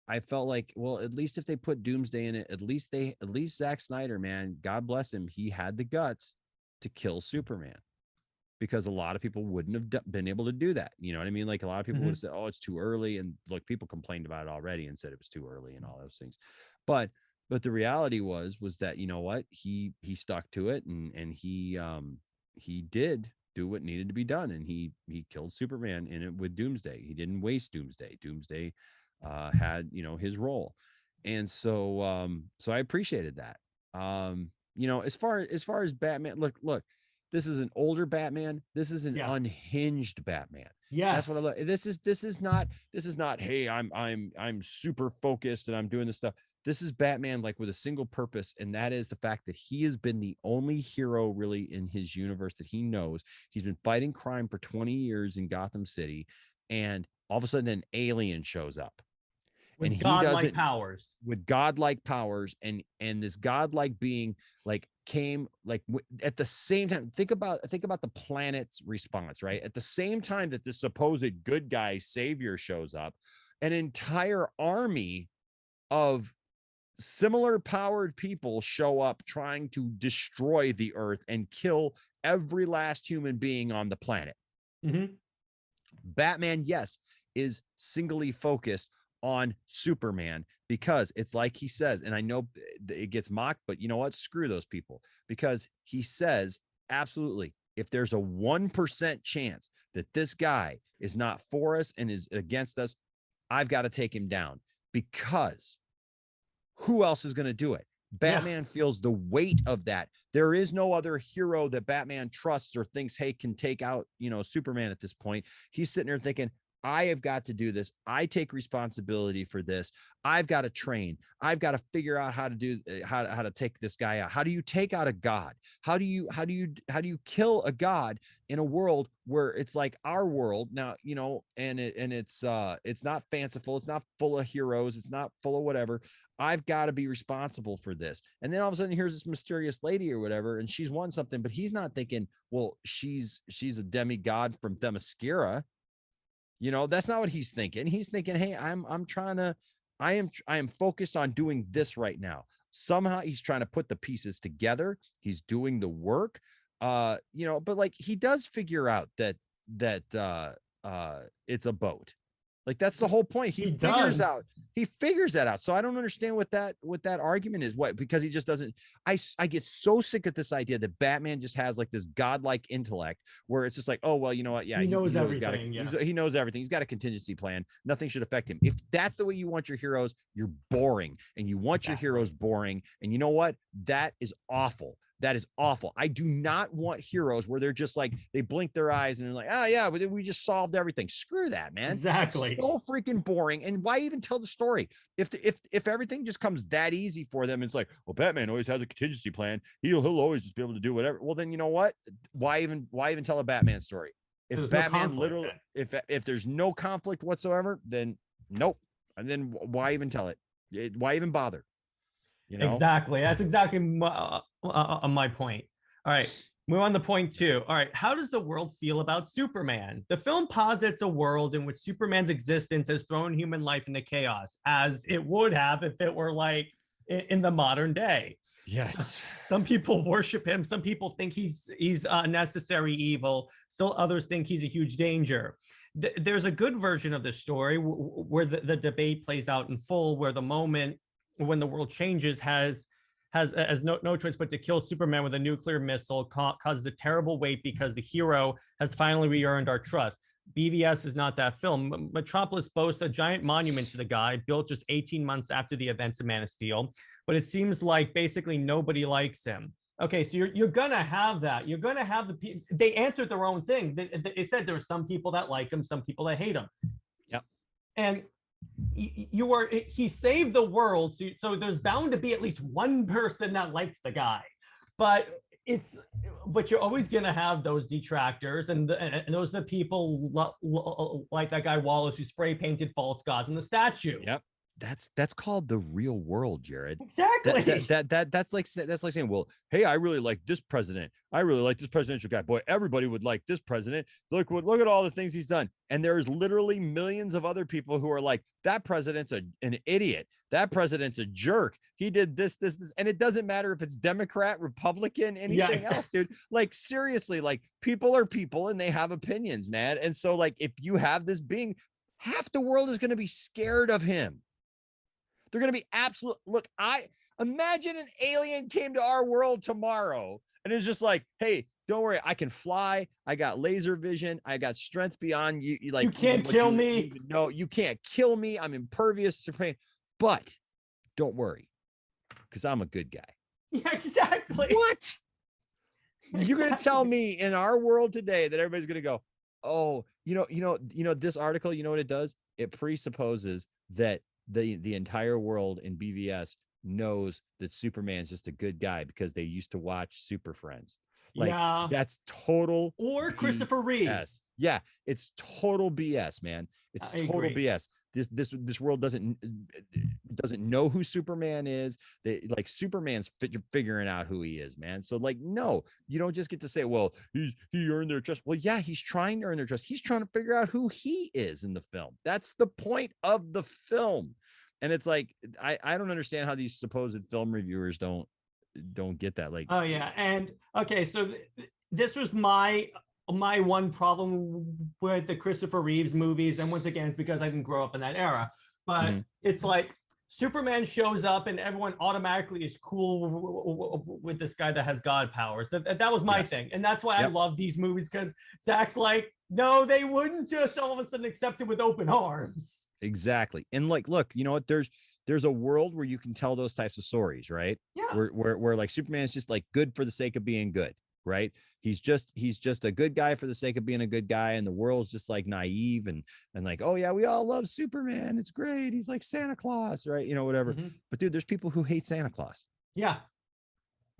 I felt like, well, at least if they put Doomsday in it, at least Zack Snyder, man, God bless him, he had the guts to kill Superman, because a lot of people wouldn't have been able to do that. You know what I mean? Like a lot of people would have said, oh, it's too early. And look, people complained about it already and said it was too early and all those things. But the reality was that, you know what, he stuck to it, and he did do what needed to be done, and he killed Superman in it with Doomsday. He didn't waste Doomsday. Doomsday had, his role. And so I appreciated that. As far as Batman, look, this is an older Batman. This is an unhinged Batman. Yes. That's what I love. This is not, hey, I'm super focused and I'm doing this stuff. This is Batman like with a single purpose, and that is the fact that he has been the only hero really in his universe that he knows. He's been fighting crime for 20 years in Gotham City, and all of a sudden an alien shows up. With And he godlike doesn't powers. with godlike powers, and this godlike being like came like at the same time. Think about the planet's response, right? At the same time that this supposed good guy savior shows up, an entire army of similar powered people show up trying to destroy the earth and kill every last human being on the planet. Mm-hmm. Batman, yes, is singly focused on Superman because it's like he says, and I know it gets mocked, but you know what? Screw those people, because he says, absolutely, if there's a 1% chance that this guy is not for us and is against us, I've got to take him down, because who else is going to do it? Batman feels the weight of that. There is no other hero that Batman trusts or thinks, hey, can take out, Superman at this point. He's sitting there thinking, I have got to do this. I take responsibility for this. I've got to train. I've got to figure out how to do how to take this guy out. How do you take out a god? How do you kill a god in a world where it's like our world now, and it's not fanciful. It's not full of heroes. It's not full of whatever. I've got to be responsible for this. And then all of a sudden here's this mysterious lady or whatever, and she's won something, but he's not thinking, well, she's a demigod from Themyscira. That's not what he's thinking. He's thinking, hey, I am focused on doing this right now. Somehow he's trying to put the pieces together. He's doing the work. But like he does figure out that it's a boat. Like that's the whole point. He figures that out. So I don't understand what that argument is. What? Because he just doesn't. I get so sick of this idea that Batman just has like this godlike intellect where it's just like, oh well, you know what? Yeah, he knows everything. He knows everything. He's got a contingency plan. Nothing should affect him. If that's the way you want your heroes, you're boring, and you want your heroes boring. And you know what? That is awful. That is awful. I do not want heroes where they're just like, they blink their eyes and they're like, oh yeah, but we just solved everything. Screw that, man. Exactly. It's so freaking boring. And why even tell the story? If everything just comes that easy for them, it's like, well, Batman always has a contingency plan. He'll always just be able to do whatever. Well, then you know what? Why even tell a Batman story? If there's Batman literally, if there's no conflict whatsoever, then nope. And then why even tell it? Why even bother? Exactly. That's exactly my point. All right. Move on to point 2. All right. How does the world feel about Superman? The film posits a world in which Superman's existence has thrown human life into chaos, as it would have if it were like in the modern day. Yes. Some people worship him. Some people think he's unnecessary evil. Still others think he's a huge danger. There's a good version of the story where the debate plays out in full, where the moment when the world changes has no choice but to kill Superman with a nuclear missile, causes a terrible weight because the hero has finally re-earned our trust. BVS is not that film. Metropolis boasts a giant monument to the guy built just 18 months after the events of Man of Steel, but it seems like basically nobody likes him. Okay, so you're gonna have that. You're gonna have they answered their own thing. They said there are some people that like him, some people that hate him. Yep. And he saved the world, so there's bound to be at least one person that likes the guy, but you're always going to have those detractors, and those are the people like that guy Wallace who spray painted false gods in the statue. Yep. That's called the real world, Jared. Exactly. That's like saying, well, hey, I really like this president. I really like this presidential guy. Boy, everybody would like this president. Look at all the things he's done. And there's literally millions of other people who are like, that president's an idiot. That president's a jerk. He did this, and it doesn't matter if it's Democrat, Republican, anything else, dude. Like seriously, like people are people and they have opinions, man. And so like if you have this being, half the world is going to be scared of him. They're going to be absolute. Look, I imagine an alien came to our world tomorrow and it's just like, hey, don't worry, I can fly. I got laser vision. I got strength beyond you. Like you can't kill me. No, you can't kill me. I'm impervious to pain. But don't worry, because I'm a good guy. Yeah, exactly. What? You're going to tell me in our world today that everybody's going to go, oh, this article, you know what it does? It presupposes that the entire world in BVS knows that Superman's just a good guy because they used to watch Super Friends. Like, Yeah. that's total Or BS. Christopher Reeves. Yeah, it's total BS, man. It's I total agree. BS. This world doesn't know who Superman is. They, like, Superman's figuring out who he is, man. So, like, no, you don't just get to say, well, he earned their trust. Well, yeah, he's trying to earn their trust. He's trying to figure out who he is in the film. That's the point of the film. And it's like, I don't understand how these supposed film reviewers don't get that. Like, Oh yeah, and okay, so this was my one problem with the Christopher Reeves movies, and once again, it's because I didn't grow up in that era. But it's like Superman shows up, and everyone automatically is cool with this guy that has God powers. That was my thing, and that's why I love these movies, because Zach's like, no, they wouldn't just all of a sudden accept it with open arms. Exactly. And like, look, you know what? There's a world where you can tell those types of stories, right? Yeah. Where like Superman is just like good for the sake of being good, right? He's just a good guy for the sake of being a good guy, and the world's just like naive and like, oh yeah, we all love Superman. It's great. He's like Santa Claus, right? You know, whatever. But dude, there's people who hate Santa Claus. Yeah.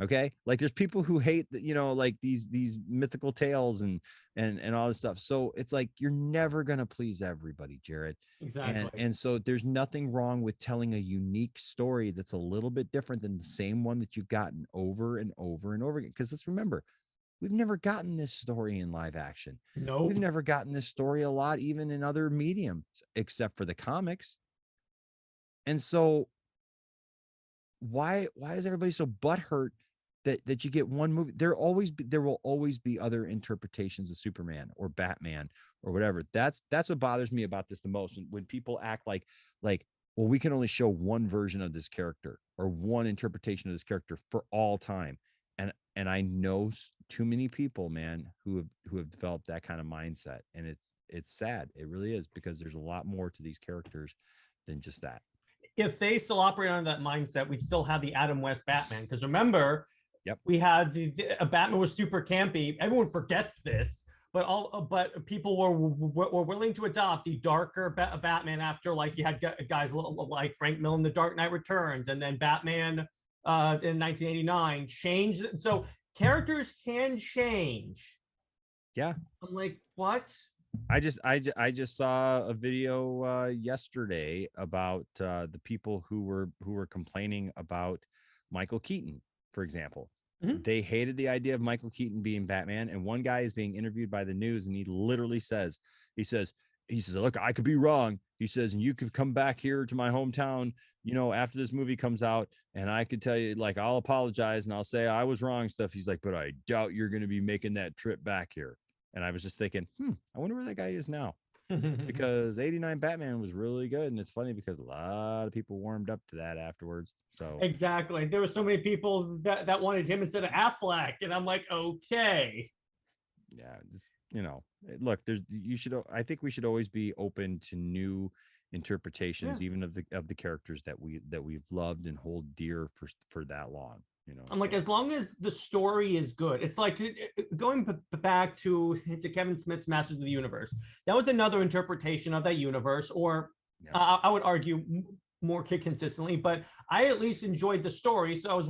Okay, like there's people who hate, you know, like these mythical tales and all this stuff. So it's like, you're never gonna please everybody, Jared. Exactly. And so there's nothing wrong with telling a unique story that's a little bit different than the same one that you've gotten over and over and over again. Because let's remember, we've never gotten this story in live action. No, We've never gotten this story a lot, even in other mediums, except for the comics. And so why is everybody so butthurt that you get one movie? There will always be other interpretations of Superman or Batman or whatever. That's what bothers me about this the most. When people act like, well, we can only show one version of this character or one interpretation of this character for all time. And I know too many people, man, who have developed that kind of mindset. And it's sad. It really is, because there's a lot more to these characters than just that. If they still operate under that mindset, we'd still have the Adam West Batman. Because remember, we had a Batman was super campy. Everyone forgets this, but people were willing to adopt the darker Batman after, like, you had guys like Frank Miller in The Dark Knight Returns, and then Batman in 1989 changed. So characters can change. Yeah, I'm like, what? I just saw a video yesterday about the people who were complaining about Michael Keaton, for example. They hated the idea of Michael Keaton being Batman. And one guy is being interviewed by the news, and he literally says, look, I could be wrong. He says, and you could come back here to my hometown, you know, after this movie comes out, and I could tell you, like, I'll apologize and I'll say I was wrong stuff. He's like, but I doubt you're going to be making that trip back here. And I was just thinking, I wonder where that guy is now. Because 89 Batman was really good. And it's funny because a lot of people warmed up to that afterwards. So exactly. There were so many people that wanted him instead of Affleck. And I'm like, okay. Yeah, just, you know, look, I think we should always be open to new interpretations, even of the characters that we've loved and hold dear for that long. You know, I'm like, as long as the story is good. It's like going back to Kevin Smith's Masters of the Universe. That was another interpretation of that universe, or I would argue more consistently, but I at least enjoyed the story. So I was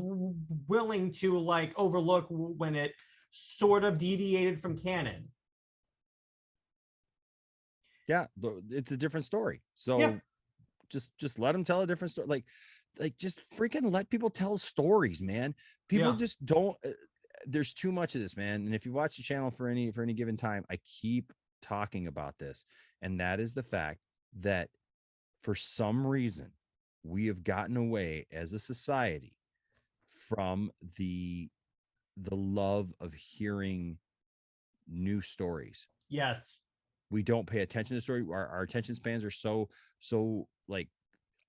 willing to, like, overlook when it sort of deviated from canon. Yeah, it's a different story. So just let them tell a different story. Like just freaking let people tell stories, man. People just don't. There's too much of this, man. And if you watch the channel for any given time, I keep talking about this, and that is the fact that for some reason we have gotten away as a society from the love of hearing new stories. Yes, we don't pay attention to the story. Our attention spans are so like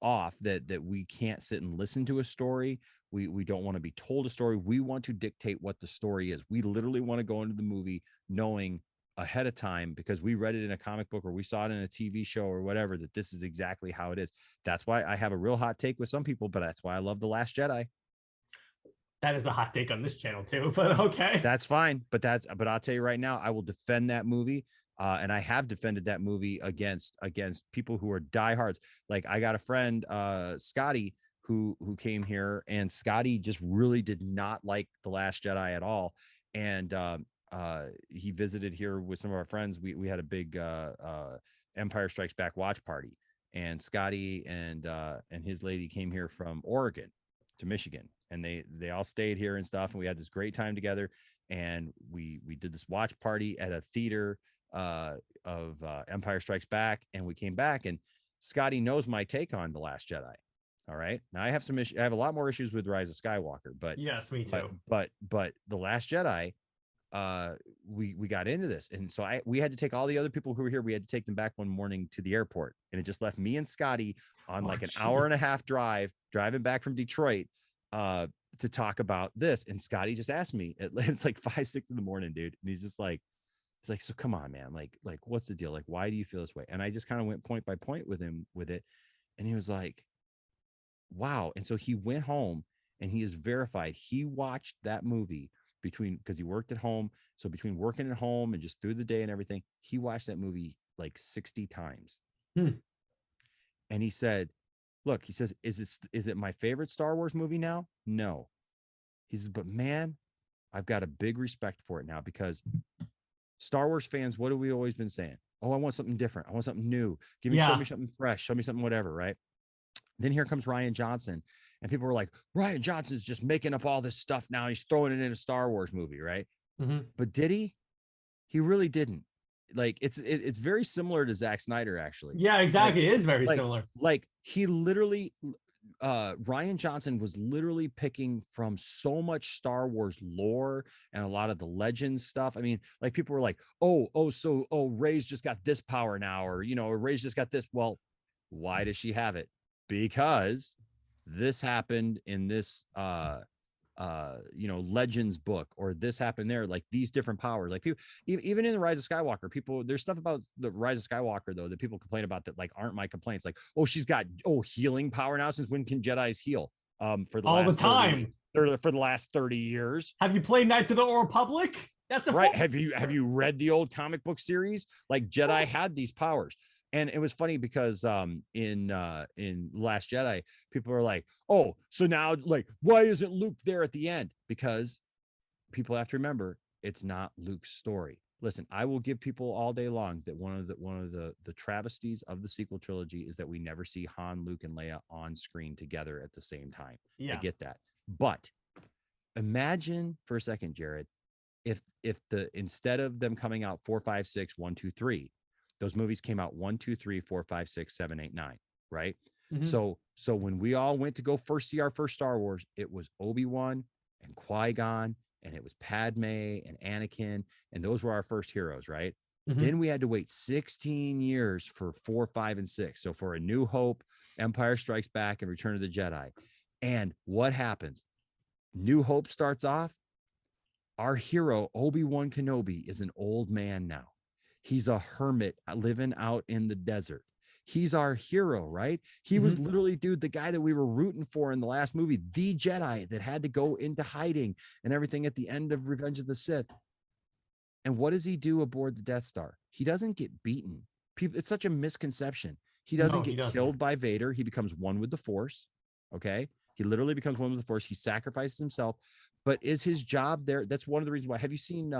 off that we can't sit and listen to a story. We don't want to be told a story. We want to dictate what the story is. We literally want to go into the movie knowing ahead of time, because we read it in a comic book or we saw it in a TV show or whatever, that this is exactly how it is. That's why I have a real hot take with some people, but that's why I love The Last Jedi. That is a hot take on this channel too, but okay. That's fine. But I'll tell you right now, I will defend that movie. And I have defended that movie against people who are diehards. Like I got a friend, Scotty, who came here, and Scotty just really did not like The Last Jedi at all. And he visited here with some of our friends. We had a big Empire Strikes Back watch party, and Scotty and his lady came here from Oregon to Michigan, and they all stayed here and stuff, and we had this great time together. And we did this watch party at a theater of Empire Strikes Back, and we came back, and Scotty knows my take on The Last Jedi. All right, now I have some issues. I have a lot more issues with Rise of Skywalker, but yes, me too. But The Last Jedi, we got into this, and so we had to take all the other people who were here. We had to take them back one morning to the airport, and it just left me and Scotty on like an hour and a half driving back from Detroit to talk about this. And Scotty just asked me, it's like 5, 6 in the morning, dude, and he's like, so come on, man, like what's the deal? Like, why do you feel this way? And I just kind of went point by point with him with it, and he was like, wow. And so he went home, and he is verified. He watched that movie because he worked at home. So between working at home and just through the day and everything, he watched that movie like 60 times. And he said, look, he says, is it my favorite Star Wars movie now? No. He says, but man, I've got a big respect for it now, because Star Wars fans, what have we always been saying? Oh, I want something different. I want something new. Show me something fresh. Show me something, whatever. Right. Then here comes Rian Johnson, and people were like, Rian Johnson's just making up all this stuff now. He's throwing it in a Star Wars movie. Right. But did he? He really didn't. Like it's very similar to Zack Snyder, actually. Yeah, exactly. It is very similar. Like he literally, Rian Johnson was literally picking from so much Star Wars lore and a lot of the Legends stuff. I mean, like people were like, so Rey's just got this power now, or Rey's just got this. Well, why does she have it? Because this happened in this Legends book, or this happened there, like these different powers. Like people, even in the Rise of Skywalker, there's stuff about the Rise of Skywalker though that people complain about that like aren't my complaints. Like, she's got healing power now. Since when can Jedis heal? For the all last the time. For the last 30 years. Have you played Knights of the Old Republic? That's right. Have you read the old comic book series? Like Jedi had these powers. And it was funny because in Last Jedi, people are like, so now, like, why isn't Luke there at the end? Because people have to remember, it's not Luke's story. Listen, I will give people all day long that one of the travesties of the sequel trilogy is that we never see Han, Luke, and Leia on screen together at the same time. Yeah. I get that. But imagine for a second, Jared, if instead of them coming out 4, 5, 6, 1, 2, 3, those movies came out 1, 2, 3, 4, 5, 6, 7, 8, 9, right? So when we all went to go see our first Star Wars, it was Obi-Wan and Qui-Gon, and it was Padme and Anakin, and those were our first heroes, right? Then we had to wait 16 years for 4, 5, and 6. So for A New Hope, Empire Strikes Back, and Return of the Jedi. And what happens? New Hope starts off. Our hero, Obi-Wan Kenobi, is an old man now. He's a hermit living out in the desert. He's our hero, right? He was literally, dude, the guy that we were rooting for in the last movie, the Jedi that had to go into hiding and everything at the end of Revenge of the Sith. And what does he do aboard the Death Star? He doesn't get beaten. It's such a misconception. He doesn't get killed by Vader. He becomes one with the Force. Okay. He literally becomes one with the Force. He sacrifices himself. But is his job there? That's one of the reasons why. Have you seen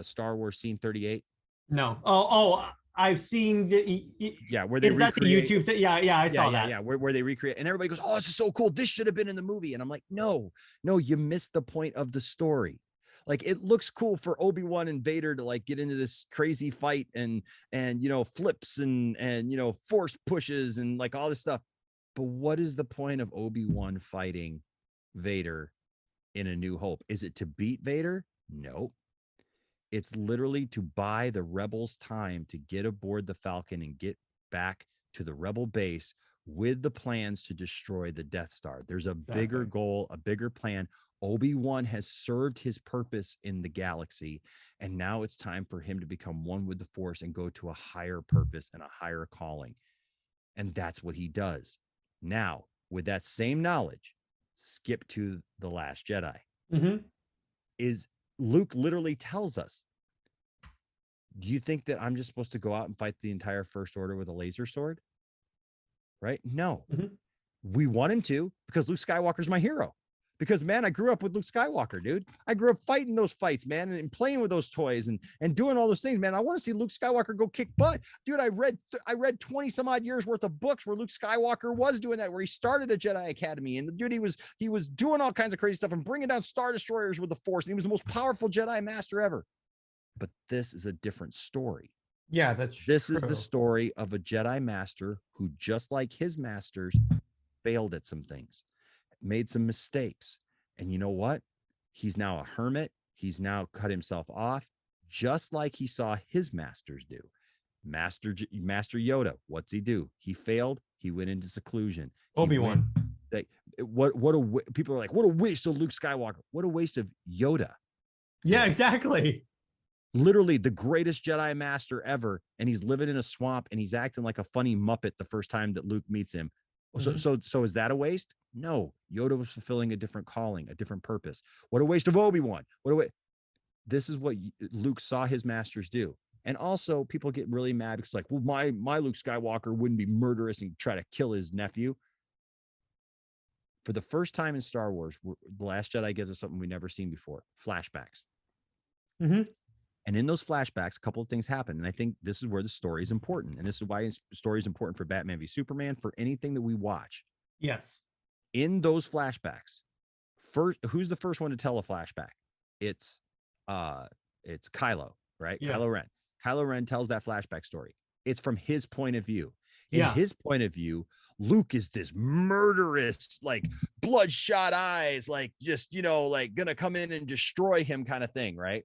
Star Wars Scene 38? No. I've seen where they recreate. That the YouTube thing? Yeah, I saw that. Yeah, where they recreate, and everybody goes, this is so cool. This should have been in the movie. And I'm like, no, you missed the point of the story. Like, it looks cool for Obi-Wan and Vader to like get into this crazy fight and flips and force pushes and like all this stuff. But what is the point of Obi-Wan fighting Vader in A New Hope? Is it to beat Vader? No. It's literally to buy the rebels time to get aboard the Falcon and get back to the rebel base with the plans to destroy the Death Star. There's a bigger goal, a bigger plan. Obi-Wan has served his purpose in the galaxy, and now it's time for him to become one with the Force and go to a higher purpose and a higher calling. And that's what he does. Now, with that same knowledge, skip to The Last Jedi. Luke literally tells us, Do you think that I'm just supposed to go out and fight the entire First Order with a laser sword? Right? No. Mhm. We want him to because Luke Skywalker's my hero. Because man, I grew up with Luke Skywalker, dude. I grew up fighting those fights, man, and playing with those toys and doing all those things, man. I want to see Luke Skywalker go kick butt, dude. I read 20 some odd years worth of books where Luke Skywalker was doing that, where he started a Jedi Academy, and the dude he was doing all kinds of crazy stuff and bringing down Star Destroyers with the Force. And he was the most powerful Jedi Master ever. But this is a different story. Yeah, that's This true. is the story of a Jedi Master who, just like his masters, failed at some things, made some mistakes. And you know what? He's now a hermit. He's now cut himself off, just like he saw his masters do. Master Yoda, what's he do? He failed. He went into seclusion. Obi-Wan. Like, people are like, what a waste of Luke Skywalker. What a waste of Yoda. Yeah, exactly. Literally the greatest Jedi Master ever. And he's living in a swamp and he's acting like a funny Muppet the first time that Luke meets him. So is that a waste? No, Yoda was fulfilling a different calling, a different purpose. What a waste of Obi-Wan. This is what Luke saw his masters do. And also people get really mad because like, well, my Luke Skywalker wouldn't be murderous and try to kill his nephew. For the first time in Star Wars, The Last Jedi gives us something we've never seen before: flashbacks. Mm-hmm. And in those flashbacks, a couple of things happen. And I think this is where the story is important. And this is why the story is important for Batman v Superman, for anything that we watch. Yes. In those flashbacks, first, who's the first one to tell a flashback? It's Kylo, right? Yeah. Kylo Ren. Kylo Ren tells that flashback story. It's from his point of view. In Yeah. his point of view, Luke is this murderous, like bloodshot eyes, like just, like gonna come in and destroy him kind of thing, right?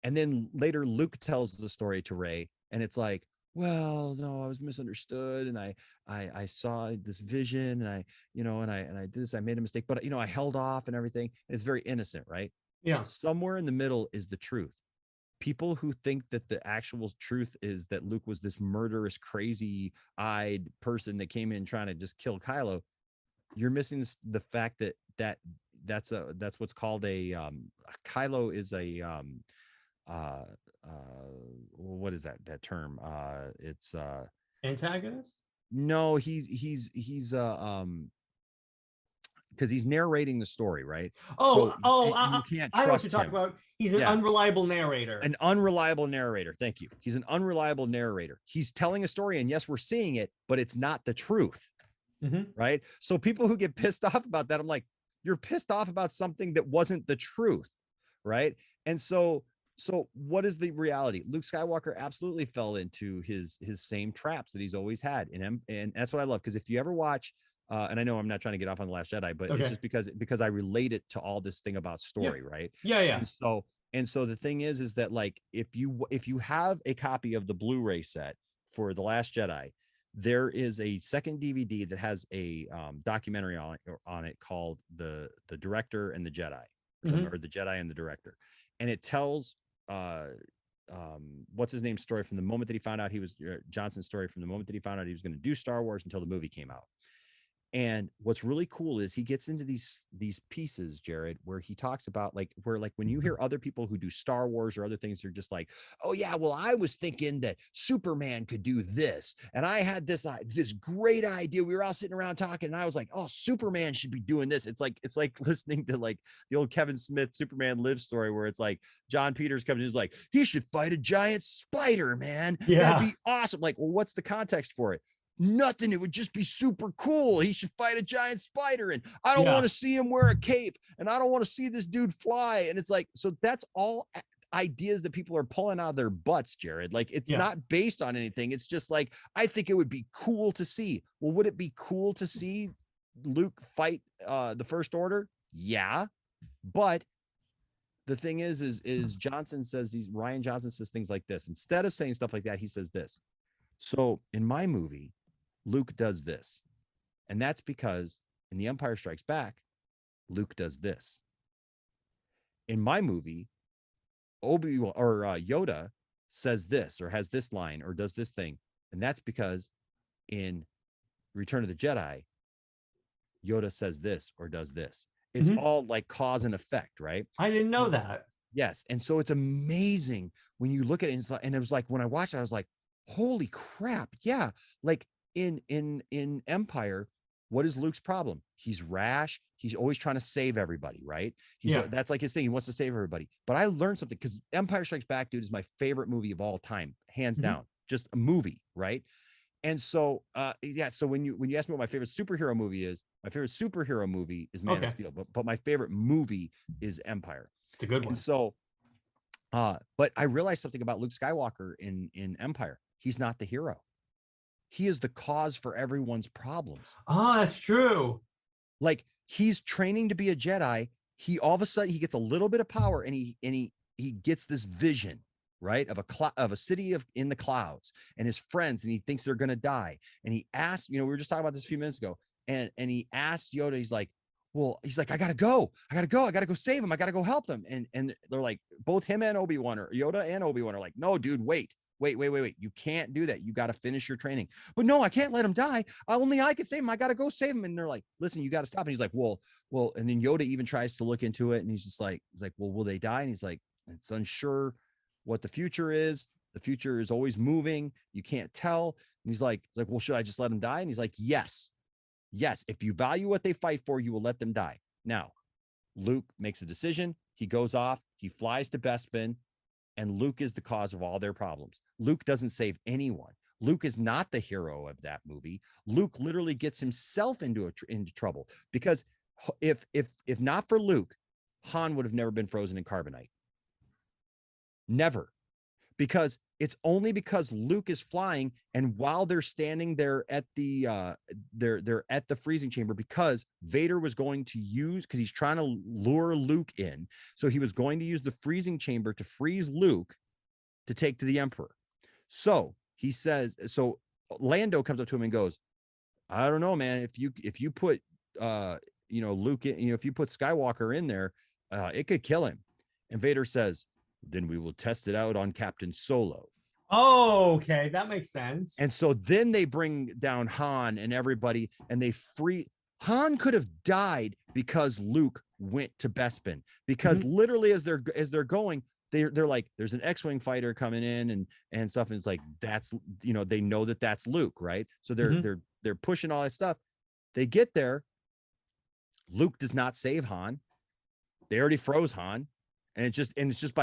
And then later Luke tells the story to Rey, and it's like, well, no, I was misunderstood, and I saw this vision, and I did this, I made a mistake, but I held off and everything. And it's very innocent, right? Yeah. Somewhere in the middle is the truth. People who think that the actual truth is that Luke was this murderous, crazy-eyed person that came in trying to just kill Kylo, you're missing the fact that's what's called a Kylo is a what is that term? It's antagonist. No, he's because he's narrating the story, right? You can't I know what trust you're talking him. about. He's an unreliable narrator. An unreliable narrator. Thank you. He's an unreliable narrator. He's telling a story, and yes, we're seeing it, but it's not the truth. Mm-hmm. Right? So people who get pissed off about that, I'm like, you're pissed off about something that wasn't the truth, right? And so what is the reality? Luke Skywalker absolutely fell into his same traps that he's always had. And that's what I love. Because if you ever watch, and I know I'm not trying to get off on The Last Jedi, but it's just because I relate it to all this thing about story, right? Yeah. And so the thing is that like, if you have a copy of the Blu-ray set for The Last Jedi, there is a second DVD that has a documentary on it called the Director and the Jedi, or the Jedi and the Director. And it tells what's his name's story from the moment that he found out he was Johnson's story from the moment that he found out he was going to do Star Wars until the movie came out. And what's really cool is he gets into these pieces, Jared, where he talks about like when you hear other people who do Star Wars or other things, they're just like, oh yeah, well, I was thinking that Superman could do this, and I had this great idea. We were all sitting around talking, and I was like, oh, Superman should be doing this. It's like listening to like the old Kevin Smith Superman Live story, where it's like John Peters comes in, is like, he should fight a giant spider, man. Yeah. That'd be awesome. Like, well, what's the context for it? Nothing. It would just be super cool. He should fight a giant spider, and I don't want to see him wear a cape, and I don't want to see this dude fly. And it's like, so that's all ideas that people are pulling out of their butts, Jared. Like, it's not based on anything. It's just like, I think it would be cool to see. Well, would it be cool to see Luke fight the First Order? Yeah, but the thing is Ryan Johnson says things like this. Instead of saying stuff like that, he says this. So in my movie, Luke does this. And that's because in The Empire Strikes Back, Luke does this. In my movie, Obi-Wan or Yoda says this, or has this line, or does this thing. And that's because in Return of the Jedi, Yoda says this or does this. It's all like cause and effect, right? I didn't know that. Yes. And so it's amazing when you look at it. And, and it was like, when I watched it, I was like, holy crap. Yeah. Like in Empire, what is Luke's problem? He's rash. He's always trying to save everybody, right? That's like his thing. He wants to save everybody. But I learned something, because Empire Strikes Back, dude, is my favorite movie of all time, hands down. Just a movie, right? And so so when you ask me what my favorite superhero movie is, my favorite superhero movie is Man of Steel, but my favorite movie is Empire. It's a good one. And so but I realized something about Luke Skywalker in Empire. He's not the hero. He is the cause for everyone's problems. Oh, that's true. Like, he's training to be a Jedi. He all of a sudden he gets a little bit of power, and he gets this vision, right, of a city in the clouds and his friends, and he thinks they're gonna die. And he asked, we were just talking about this a few minutes ago, and he asked Yoda, he's like, I gotta go save him, I gotta go help them. And they're like, both him and Obi-Wan, or Yoda and Obi-Wan, are like, no, dude, wait, you can't do that. You got to finish your training. But no, I can't let him die. Only I can save him. I got to go save him. And they're like, listen, you got to stop. And he's like, well, and then Yoda even tries to look into it, and he's like, well, will they die? And he's like, it's unsure what the future is. The future is always moving. You can't tell. And he's like, well, should I just let him die? And he's like, yes. If you value what they fight for, you will let them die. Now, Luke makes a decision. He goes off. He flies to Bespin. And Luke is the cause of all their problems. Luke doesn't save anyone. Luke is not the hero of that movie. Luke literally gets himself into trouble, because if not for Luke, Han would have never been frozen in carbonite. Never. Because it's only because Luke is flying, and while they're standing there at the they're at the freezing chamber, because Vader was going to use, because he's trying to lure Luke in, so he was going to use the freezing chamber to freeze Luke to take to the Emperor. So he says, so Lando comes up to him and goes, I don't know, man, if you put Luke in, if you put Skywalker in there, it could kill him. And Vader says, then we will test it out on Captain Solo. Oh, okay, that makes sense. And so then they bring down Han and everybody, and they free. Han could have died because Luke went to Bespin, because literally as they're going, they're like, there's an X-Wing fighter coming in and stuff, and it's like, that's, they know that's Luke, right? So they're pushing all that stuff. They get there. Luke does not save Han. They already froze Han. And it's just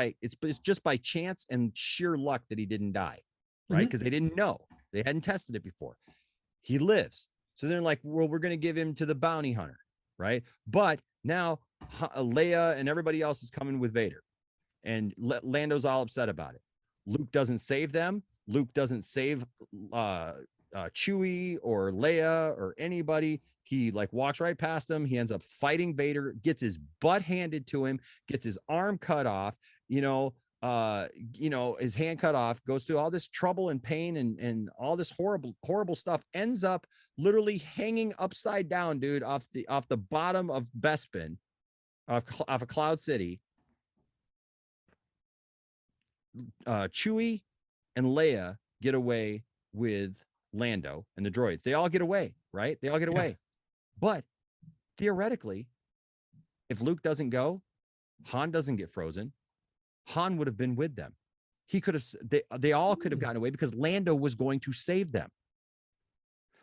by chance and sheer luck that he didn't die, right? Because they didn't know. They hadn't tested it before. He lives. So they're like, well, we're going to give him to the bounty hunter, right? But now Leia and everybody else is coming with Vader. And Lando's all upset about it. Luke doesn't save them. Luke doesn't save Chewie or Leia or anybody. He like walks right past him. He ends up fighting Vader, gets his butt handed to him, gets his arm cut off, his hand cut off, goes through all this trouble and pain and all this horrible stuff, ends up literally hanging upside down, dude, off the bottom of Bespin, off a Cloud City. Chewie and Leia get away with Lando and the droids. They all get away, right? They all get away. But theoretically, if Luke doesn't go, Han doesn't get frozen, Han would have been with them. He could have, they all could have gotten away, because Lando was going to save them.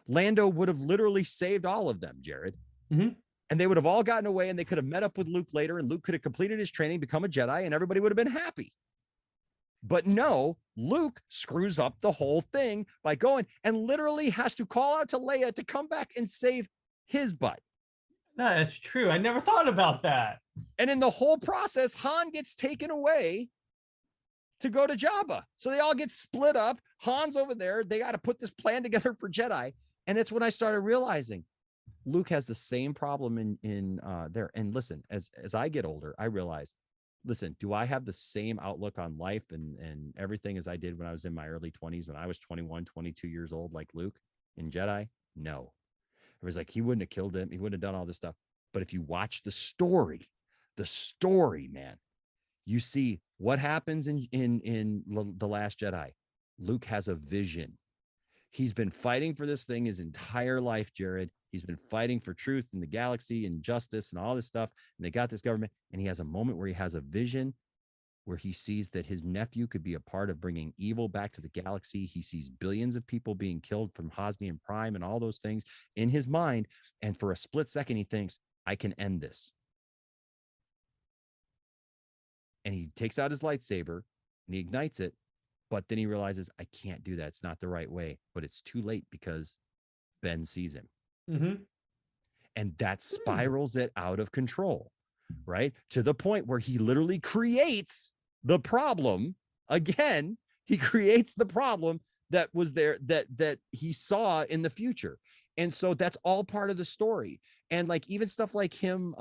Lando would have literally saved all of them, Jared. And they would have all gotten away, and they could have met up with Luke later, and Luke could have completed his training, become a Jedi, and everybody would have been happy. But no, Luke screws up the whole thing by going and literally has to call out to Leia to come back and save his butt. That's true. I never thought about that. And in the whole process, Han gets taken away to go to Jabba. So they all get split up. Han's over there. They got to put this plan together for Jedi. And it's when I started realizing Luke has the same problem in there. And listen, as I get older, I realize, listen, do I have the same outlook on life and everything as I did when I was in my early 20s, when I was 21, 22 years old, like Luke in Jedi? No. It was like, he wouldn't have killed him. He wouldn't have done all this stuff. But if you watch the story, man, you see what happens in The Last Jedi. Luke has a vision. He's been fighting for this thing his entire life, Jared. He's been fighting for truth in the galaxy and justice and all this stuff. And they got this government. And he has a moment where he has a vision. where he sees that his nephew could be a part of bringing evil back to the galaxy. He sees billions of people being killed from Hosnian Prime and all those things in his mind. And for a split second, he thinks, I can end this. And he takes out his lightsaber and he ignites it. But then he realizes, I can't do that. It's not the right way. But it's too late because Ben sees him. Mm-hmm. And that spirals it out of control, right? To the point where he literally creates the problem again. He creates the problem that was there, that he saw in the future. And so that's all part of the story. And like, even stuff like him,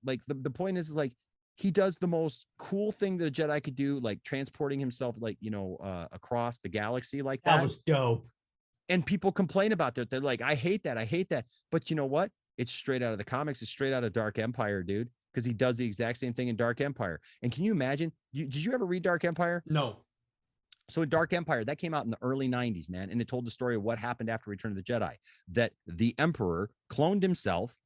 like the point is like, he does the most cool thing that a Jedi could do, like transporting himself, like, you know, across the galaxy like that. That was dope. And people complain about that. They're like, I hate that. I hate that. But you know what? It's straight out of the comics. It's straight out of Dark Empire, dude, because he does the exact same thing in Dark Empire. And can you imagine? Did you ever read Dark Empire? No. So Dark Empire, that came out in the early 90s, man. And it told the story of what happened after Return of the Jedi, that the Emperor cloned himself.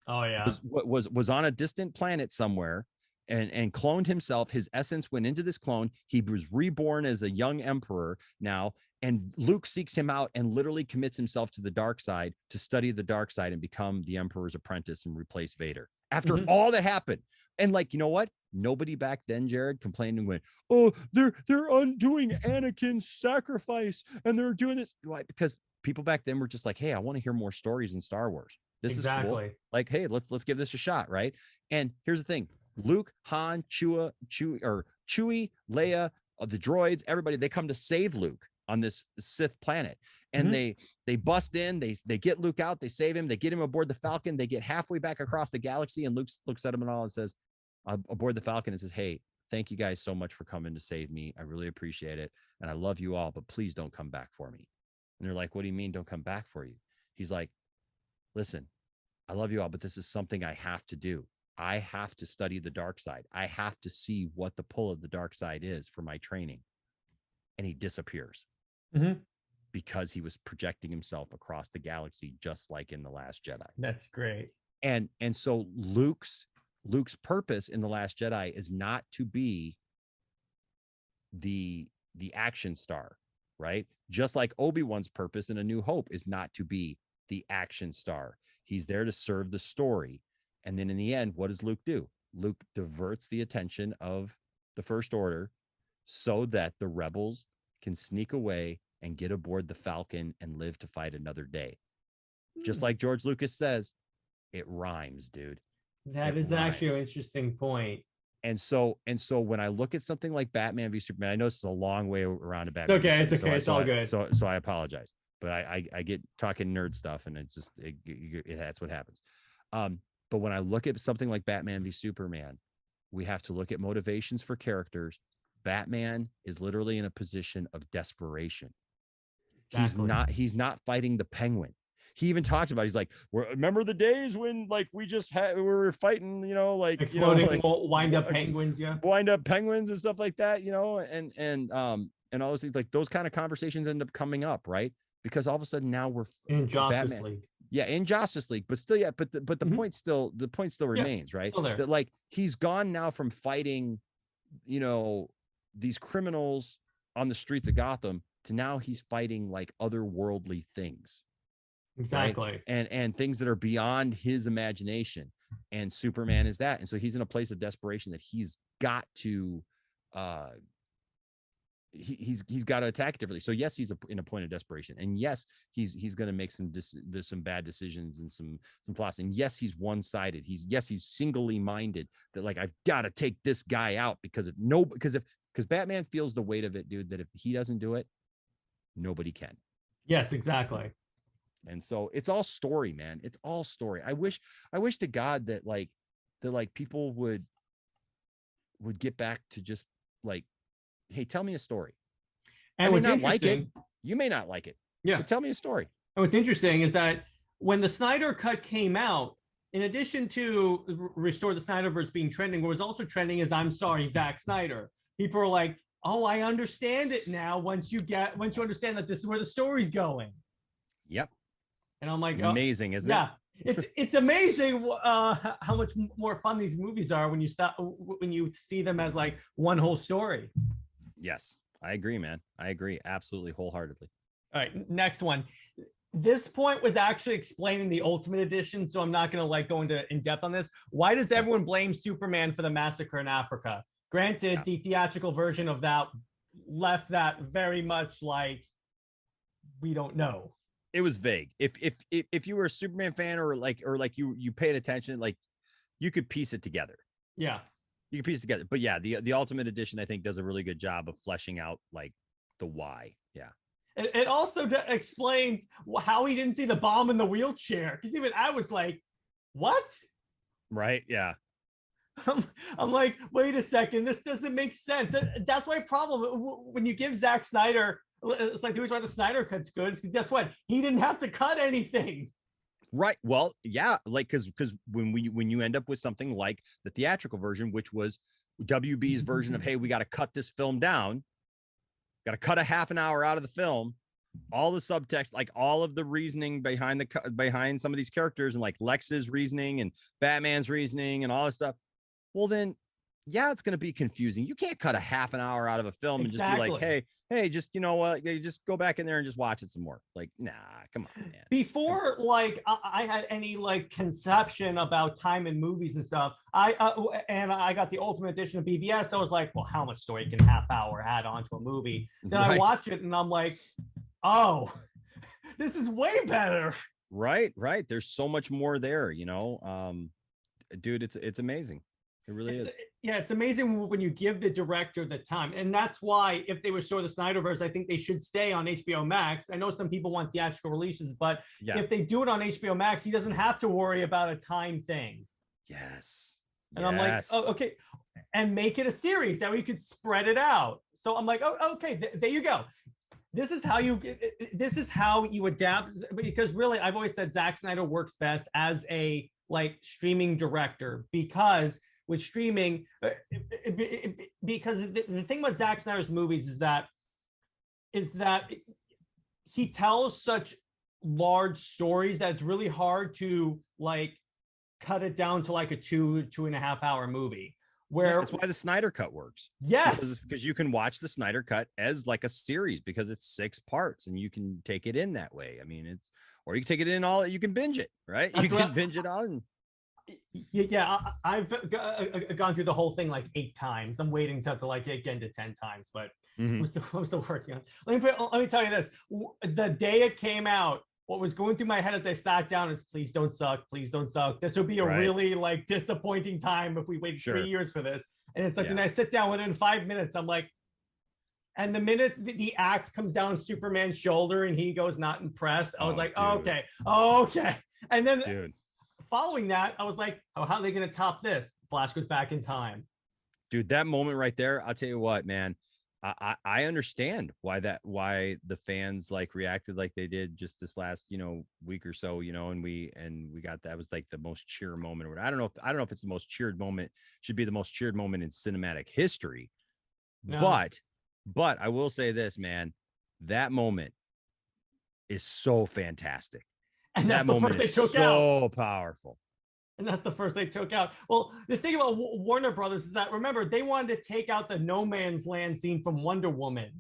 Oh, yeah. Was on a distant planet somewhere and cloned himself. His essence went into this clone. He was reborn as a young emperor now. And Luke seeks him out and literally commits himself to the dark side to study the dark side and become the Emperor's apprentice and replace Vader after all that happened. And like, you know what? Nobody back then, Jared, complained and went, oh, they're undoing Anakin's sacrifice and they're doing this. Why? Because people back then were just like, hey, I want to hear more stories in Star Wars. This is cool. Like, hey, let's give this a shot, right? And here's the thing: Luke, Han, Chewie, Leia, the droids, everybody, they come to save Luke on this Sith planet. And they bust in, they get Luke out, they save him, they get him aboard the Falcon, they get halfway back across the galaxy, and Luke looks at him and all and says, aboard the Falcon, and says, hey, thank you guys so much for coming to save me. I really appreciate it. And I love you all, but please don't come back for me. And they're like, what do you mean don't come back for you? He's like, listen, I love you all, but this is something I have to do. I have to study the dark side. I have to see what the pull of the dark side is for my training. And he disappears because he was projecting himself across the galaxy, just like in The Last Jedi. That's great. And so Luke's purpose in The Last Jedi is not to be the action star, right? Just like Obi-Wan's purpose in A New Hope is not to be the action star. He's there to serve the story. And then in the end, what does Luke do? Luke diverts the attention of the First Order so that the rebels can sneak away and get aboard the Falcon and live to fight another day. Just like George Lucas says, it rhymes, dude. That is actually an interesting point. And so when I look at something like Batman v Superman, I know it's a long way around to Batman. It's okay. It's all good. So I apologize, but I get talking nerd stuff, and it's just that's what happens. But when I look at something like Batman v Superman, we have to look at motivations for characters. Batman is literally in a position of desperation. Exactly. He's not fighting the Penguin. He even talks about, he's like, remember the days when like we were fighting, exploding, wind up penguins and stuff like that, and all those things. Like those kind of conversations end up coming up, right? Because all of a sudden now we're in Justice League. Yeah, in Justice League, but still, but the point still remains, right? Still there. That like he's gone now from fighting, these criminals on the streets of Gotham to now he's fighting like otherworldly things. Exactly. Right? And things that are beyond his imagination. And Superman is that. And so he's in a place of desperation that he's got to he's got to attack differently. So yes, he's in a point of desperation, and yes, he's going to make some bad decisions and some plots, and yes, he's one-sided. He's singly minded, that like, I've got to take this guy out because Batman feels the weight of it, dude, that if he doesn't do it, nobody can. Yes, exactly. And so it's all story, man. It's all story. I wish to God that people would get back to just like, hey, tell me a story. And what's interesting, you may not like it. Yeah. But tell me a story. And what's interesting is that when the Snyder Cut came out, in addition to Restore the Snyderverse being trending, what was also trending is I'm sorry, Zack Snyder. People are like, oh, I understand it now. Once you understand that this is where the story's going. Yep. And I'm like, amazing, isn't it? Yeah. It's amazing how much more fun these movies are when you see them as like one whole story. Yes, I agree, man. I agree absolutely wholeheartedly. All right, next one. This point was actually explaining the Ultimate Edition, so I'm not going to like go into in depth on this. Why does everyone blame Superman for the massacre in Africa? Granted, the theatrical version of that left that very much like we don't know. It was vague. If you were a Superman fan or like you paid attention, like you could piece it together. Yeah, you can piece it together. But yeah, the Ultimate Edition I think does a really good job of fleshing out like the why. Yeah. It also explains how he didn't see the bomb in the wheelchair. Because even I was like, what? Right. Yeah. I'm like, wait a second. This doesn't make sense. That's my problem. When you give Zack Snyder, it's like the reason why the Snyder cut's good is because guess what? He didn't have to cut anything. Right. Well, yeah, like because when you end up with something like the theatrical version, which was WB's version of, hey, we got to cut this film down. Got to cut a half an hour out of the film, all the subtext, like all of the reasoning behind some of these characters and like Lex's reasoning and Batman's reasoning and all this stuff. Well, then, yeah, it's going to be confusing. You can't cut a half an hour out of a film and just be like, hey, just, you know what, just go back in there and just watch it some more. Like, nah, come on, man. Before, like, I had any like conception about time in movies and stuff, I got the Ultimate Edition of BVS. I was like, well, how much story can half hour add onto a movie? Then I watched it and I'm like, oh, this is way better. Right. There's so much more there, you know. Dude, it's amazing. It really is. Yeah, it's amazing when you give the director the time. And that's why if they would show the Snyderverse, I think they should stay on HBO Max. I know some people want theatrical releases, but if they do it on HBO Max, he doesn't have to worry about a time thing. Yes. And I'm like, oh, okay. And make it a series. That way you could spread it out. So I'm like, oh, okay, there you go. This is how you adapt. Because really, I've always said Zack Snyder works best as a like streaming director because with streaming, because the thing about Zack Snyder's movies is that he tells such large stories that it's really hard to like cut it down to like a 2.5 hour movie. Where that's why the Snyder cut works. Yes, because you can watch the Snyder cut as like a series because it's 6 parts and you can take it in that way. I mean, or you can take it in all. You can binge it, right? You can binge it on. Yeah, I've gone through the whole thing like 8 times. I'm waiting to like get into 10 times, but I'm still working on it. Let me tell you this. The day it came out, what was going through my head as I sat down is please don't suck. This would be a really like disappointing time if we waited 3 years for this. And it's like, then I sit down within 5 minutes. I'm like, and the minutes the axe comes down Superman's shoulder and he goes not impressed. I was like, okay. And then following that, I was like, oh, how are they going to top this? Flash goes back in time. Dude, that moment right there, I'll tell you what, man, I understand why the fans like reacted like they did just this last, week or so, and we got, that was like the most cheer moment. I don't know if it's the most cheered moment, should be the most cheered moment in cinematic history. No. But I will say this, man, that moment is so fantastic. And that's the first they took out. So powerful. And that's the first they took out. Well, the thing about Warner Brothers is that, remember, they wanted to take out the no man's land scene from Wonder Woman.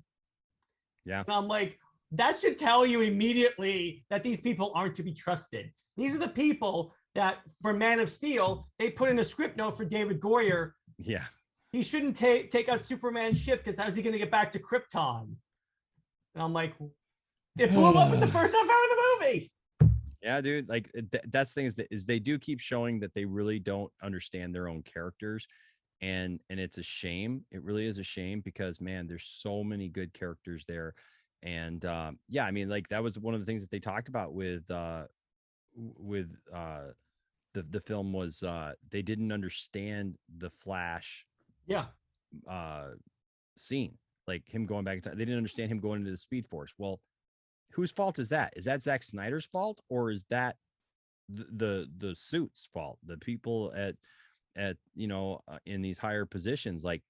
Yeah. And I'm like, that should tell you immediately that these people aren't to be trusted. These are the people that, for Man of Steel, they put in a script note for David Goyer. Yeah. He shouldn't take out Superman's ship because how's he going to get back to Krypton? And I'm like, it blew him up in the first half hour of the movie. Yeah, dude. Like that's the thing is they do keep showing that they really don't understand their own characters, and it's a shame. It really is a shame because, man, there's so many good characters there, and yeah, I mean, like that was one of the things that they talked about with the film was they didn't understand the Flash scene, like him going back in time. They didn't understand him going into the Speed Force. Well, whose fault is that? Is that Zack Snyder's fault, or is that the suit's fault? The people at in these higher positions, like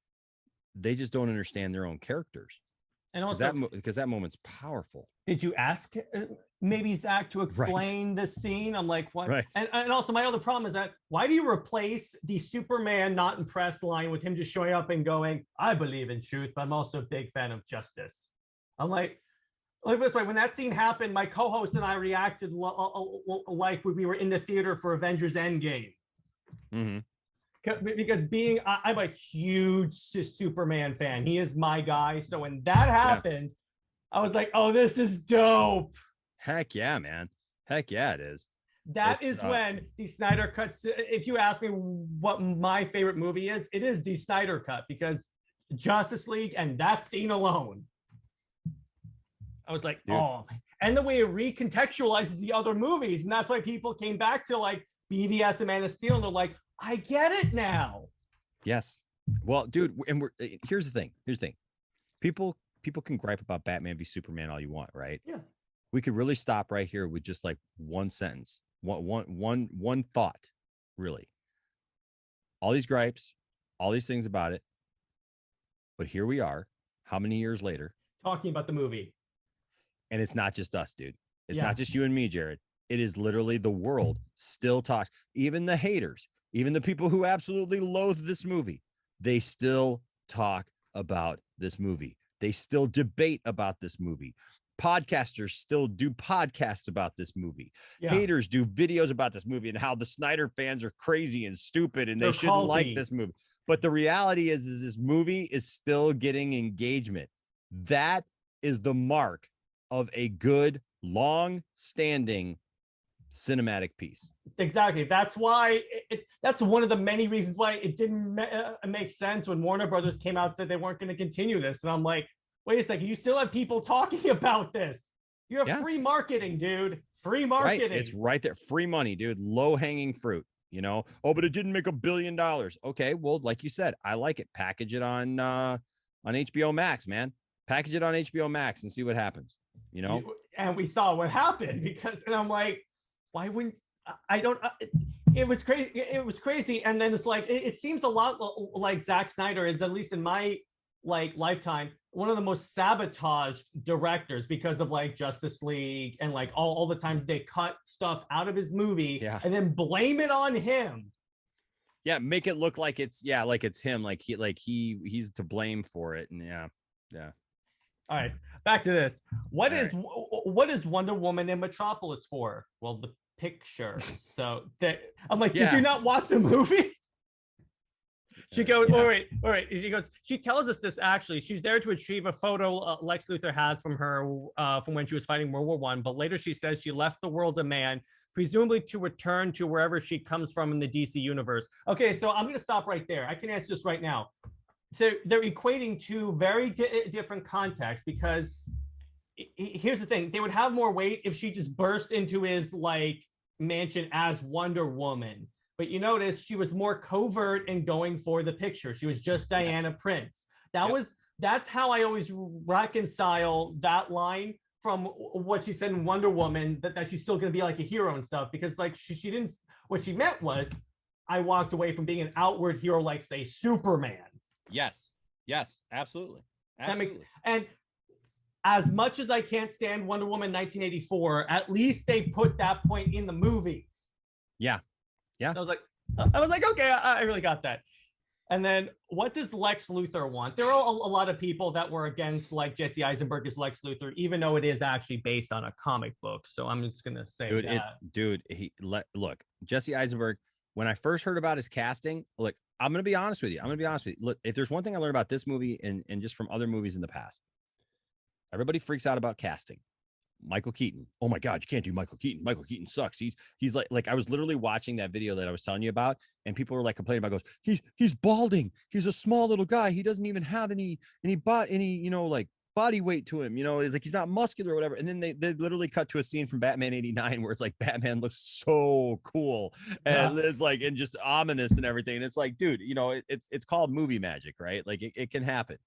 they just don't understand their own characters. And also, because that moment's powerful. did you ask maybe Zach to explain the scene? I'm like, what? Right. And also, my other problem is that why do you replace the Superman not impressed line with him just showing up and going, I believe in truth, but I'm also a big fan of justice? I'm like this way, when that scene happened, my co-host and I reacted like we were in the theater for Avengers Endgame. Mm-hmm. Because I'm a huge Superman fan. He is my guy. So when that happened, I was like, oh, this is dope. Heck yeah, man. Heck yeah, it is. That is when the Snyder cuts. If you ask me what my favorite movie is, it is the Snyder cut, because Justice League and that scene alone, I was like, dude. Oh, and the way it recontextualizes the other movies. And that's why people came back to like BVS and Man of Steel, and they're like, I get it now. Yes. Well, dude, and here's the thing. People can gripe about Batman v Superman all you want, right? Yeah. We could really stop right here with just like one sentence, one thought, really. All these gripes, all these things about it. But here we are, how many years later? Talking about the movie. And it's not just us, dude. It's not just you and me, Jared. It is literally the world still talks. Even the haters, even the people who absolutely loathe this movie, they still talk about this movie. They still debate about this movie. Podcasters still do podcasts about this movie. Yeah. Haters do videos about this movie and how the Snyder fans are crazy and stupid and they shouldn't like this movie. But the reality is this movie is still getting engagement. That is the mark of a good, long-standing cinematic piece. Exactly. That's why that's one of the many reasons why it didn't make sense when Warner Brothers came out and said they weren't going to continue this. And I'm like, wait a second, you still have people talking about this. You have free marketing, dude. Free marketing. Right. It's right there. Free money, dude. Low-hanging fruit, you know? Oh, but it didn't make $1 billion. Okay, well, like you said, I like it. Package it on HBO Max, man. Package it on HBO Max and see what happens, you know? And we saw what happened and I'm like, why wouldn't I don't it was crazy. It was crazy. And then it's like it seems a lot like Zack Snyder is, at least in my like lifetime, one of the most sabotaged directors because of like Justice League and like all the times they cut stuff out of his movie and then blame it on him. Yeah, make it look like it's him, like he's to blame for it. And yeah. All right, back to this. What is Wonder Woman in Metropolis for? Well, the picture. So I'm like, did you not watch the movie? She goes, all right. She goes, she tells us this actually. She's there to retrieve a photo Lex Luthor has from her from when she was fighting World War I. But later she says she left the world of man, presumably to return to wherever she comes from in the DC universe. Okay, so I'm going to stop right there. I can answer this right now. So they're equating two very different contexts, because here's the thing. They would have more weight if she just burst into his like mansion as Wonder Woman. But you notice she was more covert in going for the picture. She was just Diana Prince. That's how I always reconcile that line from what she said in Wonder Woman, that she's still going to be like a hero and stuff, because like she didn't, what she meant was, I walked away from being an outward hero like, say, Superman. Yes, absolutely. That makes, and as much as I can't stand Wonder Woman 1984, at least they put that point in the movie. Yeah. I was like, okay, I really got that. And then what does Lex Luthor want? There are a lot of people that were against like Jesse Eisenberg as Lex Luthor, even though it is actually based on a comic book. So I'm just gonna say, look, Jesse Eisenberg. When I first heard about his casting, look, I'm gonna be honest with you. Look, if there's one thing I learned about this movie and just from other movies in the past, everybody freaks out about casting. Michael Keaton. Oh my God, you can't do Michael Keaton. Michael Keaton sucks. He's like I was literally watching that video that I was telling you about, and people were like complaining about, he's balding. He's a small little guy. He doesn't even have any like body weight to him, like he's not muscular or whatever. And then they literally cut to a scene from Batman 89 where it's like Batman looks so cool and it's like, and just ominous and everything. And it's like, dude, it's called movie magic, right? Like it can happen.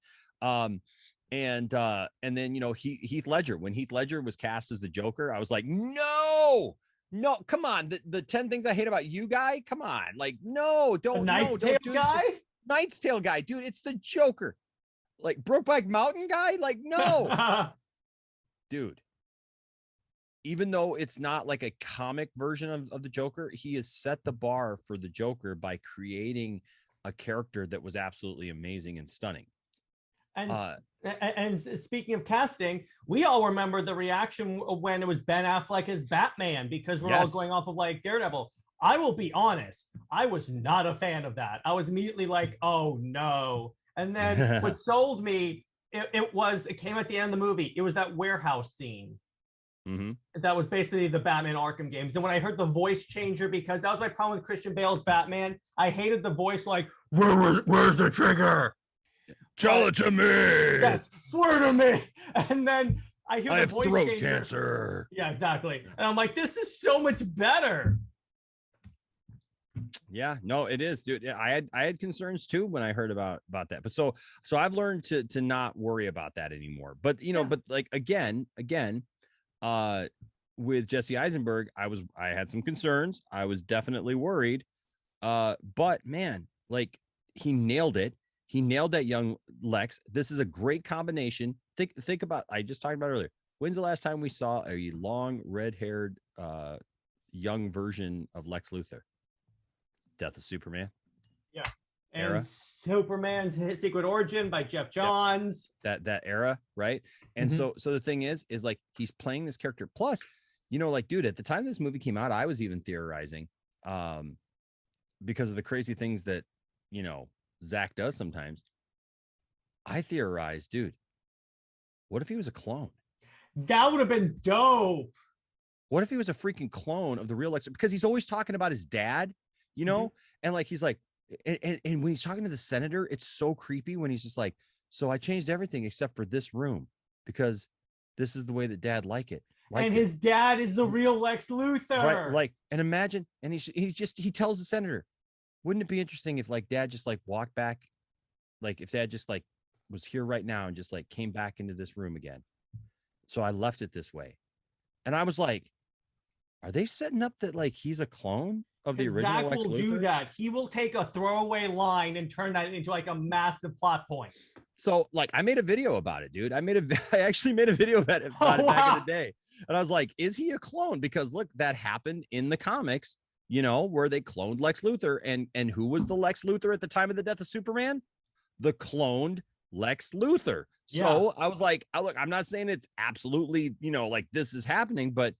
And then Heath Ledger, when Heath Ledger was cast as the Joker, I was like, no, come on, the 10 things I hate about you guy, come on, like, no, don't, Knight's Tale guy, Knight's Tale guy, dude, it's the Joker. Like Brokeback Mountain guy? Like, no. Dude. Even though it's not like a comic version of the Joker, he has set the bar for the Joker by creating a character that was absolutely amazing and stunning. And speaking of casting, we all remember the reaction when it was Ben Affleck as Batman, because we're all going off of like Daredevil. I will be honest, I was not a fan of that. I was immediately like, oh no. And then what sold me, it came at the end of the movie. It was that warehouse scene. Mm-hmm. That was basically the Batman Arkham games. And when I heard the voice changer, because that was my problem with Christian Bale's Batman, I hated the voice like, where's the trigger? Tell it to me. Yes, swear to me. And then I hear the voice throat changer. Cancer. Yeah, exactly. And I'm like, this is so much better. Yeah, no, it is, dude. I had concerns too when I heard about that. But so I've learned to not worry about that anymore. But but like again, with Jesse Eisenberg, I had some concerns. I was definitely worried. But man, like he nailed it. He nailed that young Lex. This is a great combination. Think about, I just talked about earlier. When's the last time we saw a long red-haired young version of Lex Luthor? Death of Superman. Yeah. And Superman's Secret Origin by Jeff Johns. That era, right? And so the thing is like he's playing this character. Plus, like, dude, at the time this movie came out, I was even theorizing because of the crazy things that Zach does sometimes. I theorized, dude, what if he was a clone? That would have been dope. What if he was a freaking clone of the real Lex? Because he's always talking about his dad, and like he's like, and when he's talking to the senator, it's so creepy when he's just like, so I changed everything except for this room because this is the way that dad liked it. His dad is the real Lex Luthor. Right, like, and imagine, and he tells the senator, wouldn't it be interesting if like dad just like walked back, like if dad just like was here right now and just like came back into this room again. So I left it this way. And I was like, are they setting up that like he's a clone of the original Zach Lex will Luthor? do that. He will take a throwaway line and turn that into like a massive plot point. So like I made a video about it, dude. I actually made a video about it back in the day. And I was like, is he a clone? Because look, that happened in the comics, where they cloned Lex Luthor. And who was the Lex Luthor at the time of the death of Superman? The cloned Lex Luthor. So I was like, look, I'm not saying it's absolutely, like this is happening, but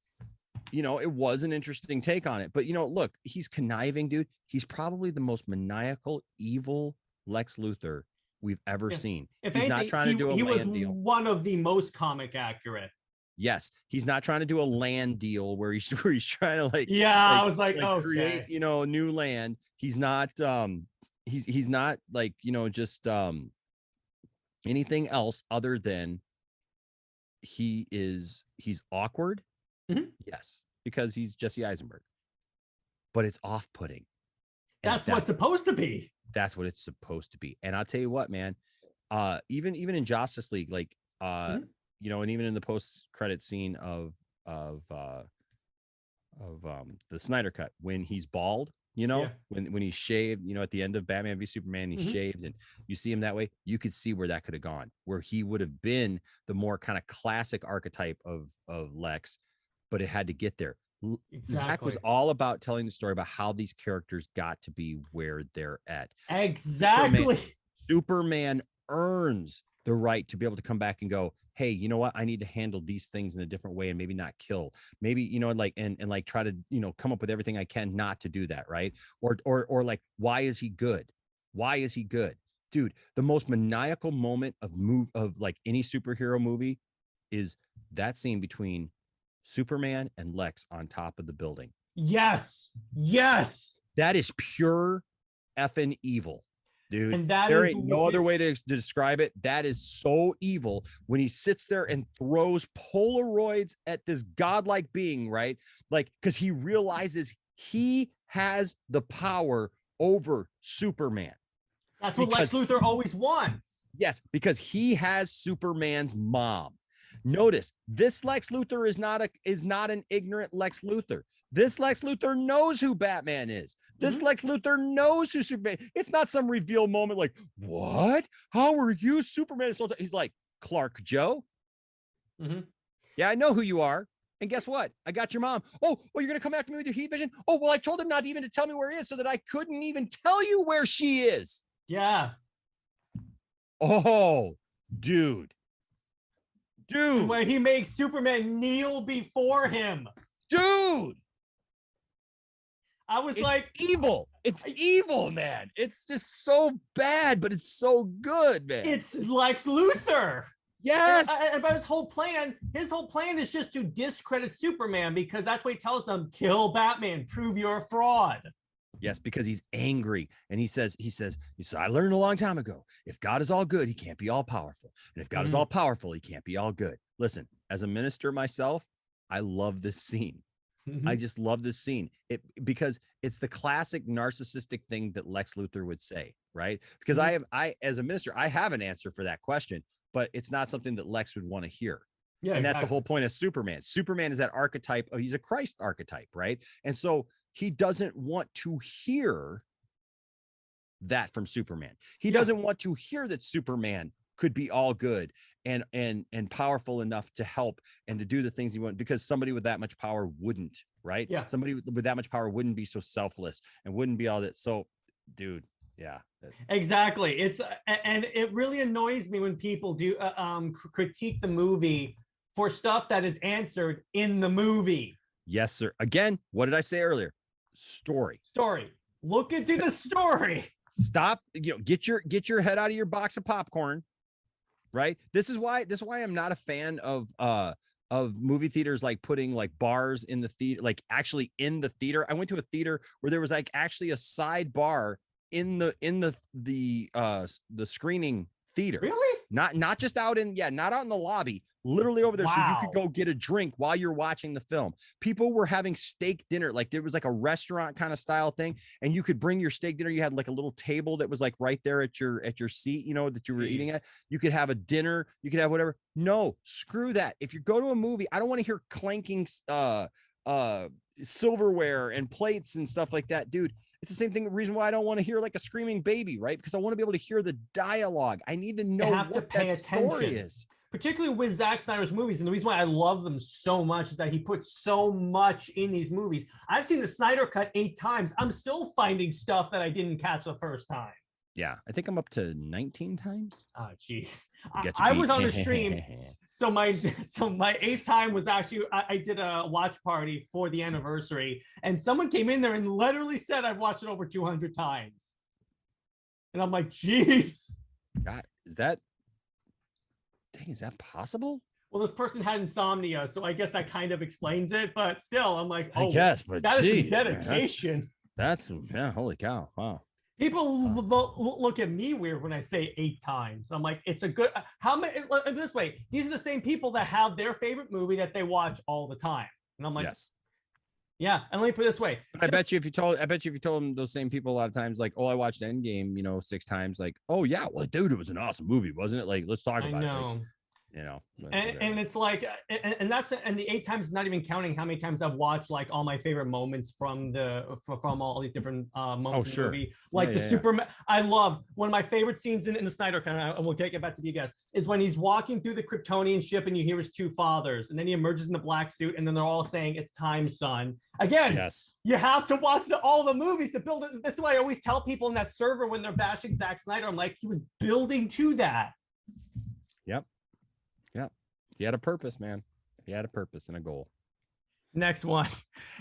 it was an interesting take on it. But look, he's conniving, dude. He's probably the most maniacal, evil Lex Luthor we've ever seen. He's not trying to do a land deal. He was one of the most comic accurate. Yes, he's not trying to do a land deal where he's trying to like I was like okay. Create new land. He's not he's not like just anything else other than he's awkward. Yes, because he's Jesse Eisenberg, but it's off-putting. That's what's supposed to be. That's what it's supposed to be. And I'll tell you what, man, even in Justice League, like and even in the post-credit scene of the Snyder cut, when he's bald, when he's shaved, at the end of Batman v Superman, he's shaved, and you see him that way, you could see where that could have gone, where he would have been the more kind of classic archetype of Lex, but it had to get there. Exactly. Zach was all about telling the story about how these characters got to be where they're at. Exactly. Superman earns the right to be able to come back and go, hey, you know what? I need to handle these things in a different way and maybe not kill. Maybe, like, and like try to, come up with everything I can not to do that, right? Or like, why is he good? Why is he good? Dude, the most maniacal moment of like any superhero movie is that scene between Superman and Lex on top of the building. Yes. That is pure effing evil, dude. And there ain't no other way to describe it. That is so evil when he sits there and throws Polaroids at this godlike being, right? Like, because he realizes he has the power over Superman. That's what Lex Luthor always wants. Yes, because he has Superman's mom. Notice this Lex Luthor is not an ignorant Lex Luthor. This Lex Luthor knows who Batman is. This Lex Luthor knows who Superman. It's not some reveal moment like, what? How are you Superman? He's like, Clark Joe. Yeah, I know who you are. And guess what? I got your mom. Oh, well, you're going to come after me with your heat vision? Oh, well, I told him not even to tell me where he is so that I couldn't even tell you where she is. Yeah. Oh, dude. And when he makes Superman kneel before him. Dude. I was like, evil. It's evil, man. It's just so bad, but it's so good, man. It's Lex Luthor. Yes. And by his whole plan is just to discredit Superman because that's what he tells them: kill Batman, prove you're a fraud. Yes, because he's angry. And he says, I learned a long time ago, if God is all good, he can't be all powerful. And if God is all powerful, he can't be all good. Listen, as a minister myself, I love this scene. I just love this scene because it's the classic narcissistic thing that Lex Luthor would say, right? Because I, as a minister, I have an answer for that question, but it's not something that Lex would want to hear. Yeah, and that's the whole point of Superman. Superman is that archetype he's a Christ archetype, right? And so he doesn't want to hear that from Superman. He doesn't want to hear that Superman could be all good and powerful enough to help and to do the things he wants, because somebody with that much power wouldn't, right? Yeah. Somebody with that much power wouldn't be so selfless and wouldn't be all that. So, dude, yeah. Exactly. It's and it really annoys me when people do critique the movie for stuff that is answered in the movie. Yes, sir. Again, what did I say earlier? Story. Look into the story. Stop. Get your head out of your box of popcorn. Right. This is why I'm not a fan of movie theaters, like putting like bars in the theater, like actually in the theater. I went to a theater where there was like actually a side bar in the screening theater. Really? Not just out in, not out in the lobby, literally over there. Wow. So you could go get a drink while you're watching the film. People were having steak dinner. Like there was like a restaurant kind of style thing. And you could bring your steak dinner. You had like a little table that was like right there at your seat, that you were eating at. You could have a dinner. You could have whatever. No, screw that. If you go to a movie, I don't want to hear clanking silverware and plates and stuff like that, dude. It's the same thing. Reason why I don't want to hear like a screaming baby, right? Because I want to be able to hear the dialogue. I need to know what that story is. Particularly with Zack Snyder's movies. And the reason why I love them so much is that he puts so much in these movies. I've seen the Snyder Cut 8 times. I'm still finding stuff that I didn't catch the first time. Yeah, I think I'm up to 19 times. Oh, geez. I was on the stream. So my 8th time was actually, I did a watch party for the anniversary. And someone came in there and literally said, I've watched it over 200 times. And I'm like, geez. God, is that possible? Well, this person had insomnia, so I guess that kind of explains it. But still, I'm like, I guess, but that is some dedication. That's holy cow! Wow. People look at me weird when I say 8 times. I'm like, it's a good. How many? This way, these are the same people that have their favorite movie that they watch all the time, and I'm like, yes. Yeah, and let me put it this way. But I bet you if you told them, those same people a lot of times, like, oh, I watched Endgame, 6 times, like, oh yeah, well, dude, it was an awesome movie, wasn't it? Like, let's talk about it. Like, and it's like, and the 8 times is not even counting how many times I've watched like all my favorite moments from all these different moments in the movie. Like Superman. I love one of my favorite scenes in the Snyder Cut, and we'll get back to you guys, is when he's walking through the Kryptonian ship and you hear his 2 fathers, and then he emerges in the black suit, and then they're all saying, "It's time, son." Again, you have to watch all the movies to build it. This is why I always tell people in that server when they're bashing Zack Snyder, I'm like, he was building to that. Yep. He had a purpose, man. He had a purpose and a goal. Next one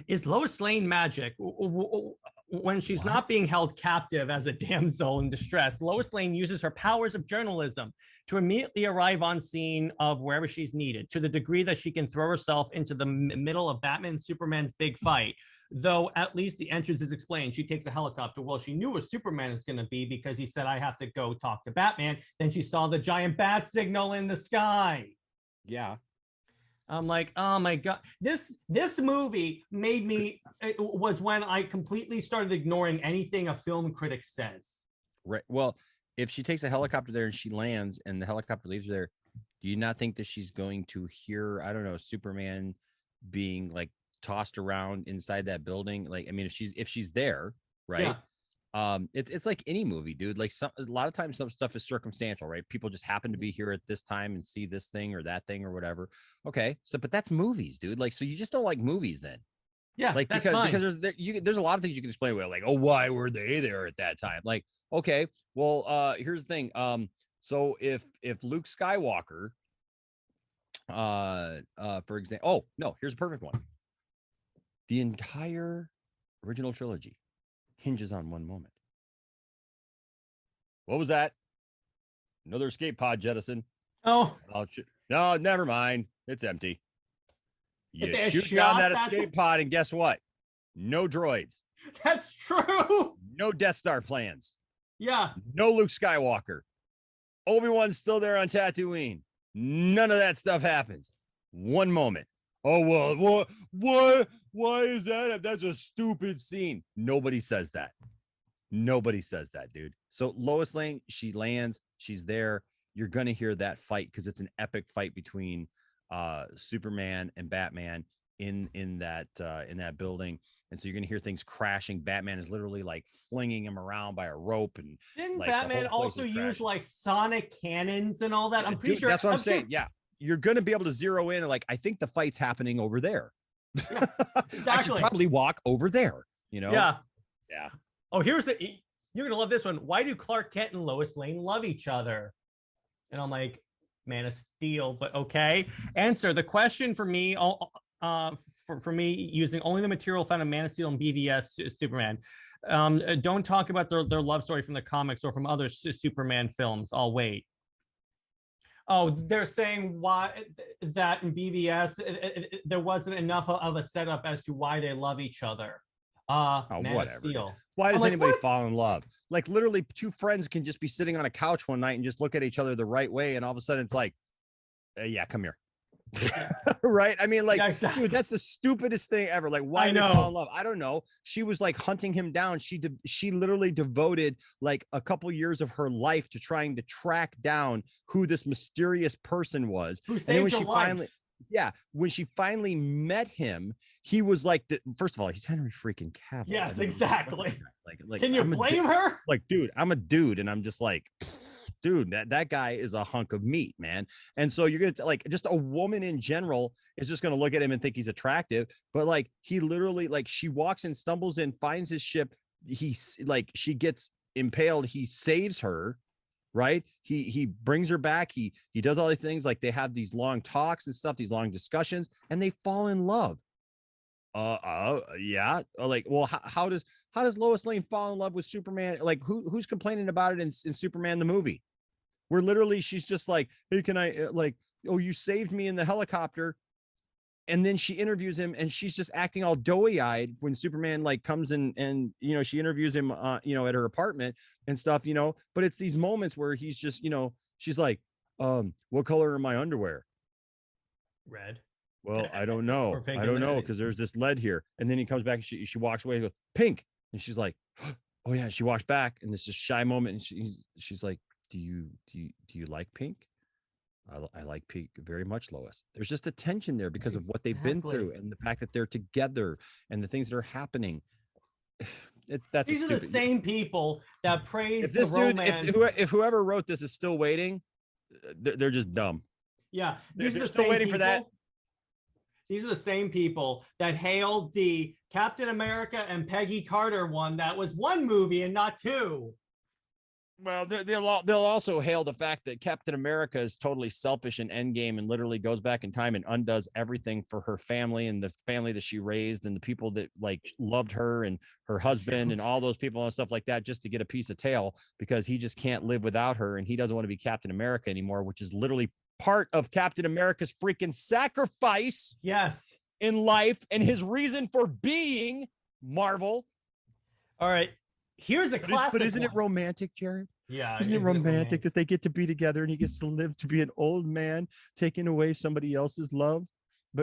is Lois Lane magic. When she's not being held captive as a damsel in distress, Lois Lane uses her powers of journalism to immediately arrive on scene of wherever she's needed, to the degree that she can throw herself into the middle of Batman and Superman's big fight. Though at least the entrance is explained. She takes a helicopter. Well, she knew where Superman is going to be because he said, I have to go talk to Batman. Then she saw the giant bat signal in the sky. Yeah. I'm like, oh my God, this movie made me, it was when I completely started ignoring anything a film critic says. Right. Well, if she takes a helicopter there and she lands and the helicopter leaves her there, Do you not think that she's going to hear, I don't know, Superman being like tossed around inside that building? Like, I mean, if she's there, right? It's like any movie, dude. Like a lot of times some stuff is circumstantial, right? People just happen to be here at this time and see this thing or that thing or whatever. Okay, so but that's movies, dude. Like, so you just don't like movies then? Yeah, like that's because fine. because there's a lot of things you can explain away, like, oh, why were they there at that time? Like, okay, well, here's the thing. So if Luke Skywalker, for example, oh no, here's a perfect one. The entire original trilogy hinges on one moment. What was that? Another escape pod jettison. Oh, no, never mind. It's empty. You They shoot down that escape pod, and guess what? No droids. That's true. No Death Star plans. Yeah. No Luke Skywalker. Obi-Wan's still there on Tatooine. None of that stuff happens. One moment. Oh, well, what? Why is that? That's a stupid scene. Nobody says that. Nobody says that, dude. So Lois Lane, she lands. She's there. You're going to hear that fight because it's an epic fight between Superman and Batman in that building. And so you're going to hear things crashing. Batman is literally like flinging him around by a rope. And didn't like, Batman also use like sonic cannons and all that? I'm pretty sure. That's what I'm saying. Yeah. You're going to be able to zero in and like, I think the fight's happening over there. Yeah, exactly. I should probably walk over there, you know? Yeah. Yeah. Oh, you're going to love this one. Why do Clark Kent and Lois Lane love each other? And I'm like, Man of Steel, but okay. Answer the question for me, for me, using only the material found in Man of Steel and BVS Superman. Don't talk about their love story from the comics or from other Superman films. I'll wait. Oh, they're saying why that in BVS there wasn't enough of a setup as to why they love each other. Man of Steel. Why does anybody fall in love? Like literally two friends can just be sitting on a couch one night and just look at each other the right way. And all of a sudden it's like, yeah, come here. Right? I mean, like, yeah, exactly. Dude, that's the stupidest thing ever. Like, why did they fall in love? I don't know. She was like hunting him down. She literally devoted like a couple years of her life to trying to track down who this mysterious person was. Who saved her life. When she finally met him, he was like, first of all, he's Henry freaking Cavill. Yes, exactly. Like, can you blame her? Like, dude, I'm a dude, and I'm just like, dude, that guy is a hunk of meat, man. And so you're gonna like, just a woman in general is just gonna look at him and think he's attractive, but like, he literally, like, she walks and stumbles in, finds his ship. He's like, she gets impaled. He saves her. Right. He brings her back. He does all these things. Like, they have these long talks and stuff, these long discussions, and they fall in love. Yeah. Like, well, how does Lois Lane fall in love with Superman? Like, who's complaining about it in Superman the movie? Where literally she's just like, hey, can I like, oh, you saved me in the helicopter. And then she interviews him and she's just acting all doughy-eyed when Superman like comes in and, you know, she interviews him, you know, at her apartment and stuff, you know, but it's these moments where he's just, you know, she's like, what color are my underwear? Red. Well, I don't know. I don't know. Cause there's this lead here. And then he comes back and she walks away and goes, pink. And she's like, oh yeah. She walks back and it's just shy moment. And she's like, do you like pink? I like pink very much, Lois. There's just a tension there because of what they've been through and the fact that they're together and the things that are happening. These are the same people that praise this the romance. If whoever wrote this is still waiting, they're just dumb. Yeah, they're still waiting for that. These are the same people that hailed the Captain America and Peggy Carter one that was one movie and not two. Well, they'll also hail the fact that Captain America is totally selfish in Endgame and literally goes back in time and undoes everything for her family and the family that she raised and the people that like loved her and her husband and all those people and stuff like that, just to get a piece of tail because he just can't live without her and he doesn't want to be Captain America anymore, which is literally part of Captain America's freaking sacrifice. Yes. In life and his reason for being Marvel. All right. Here's a classic. But isn't it romantic, Jared? Yeah. Isn't it romantic that they get to be together and he gets to live to be an old man, taking away somebody else's love?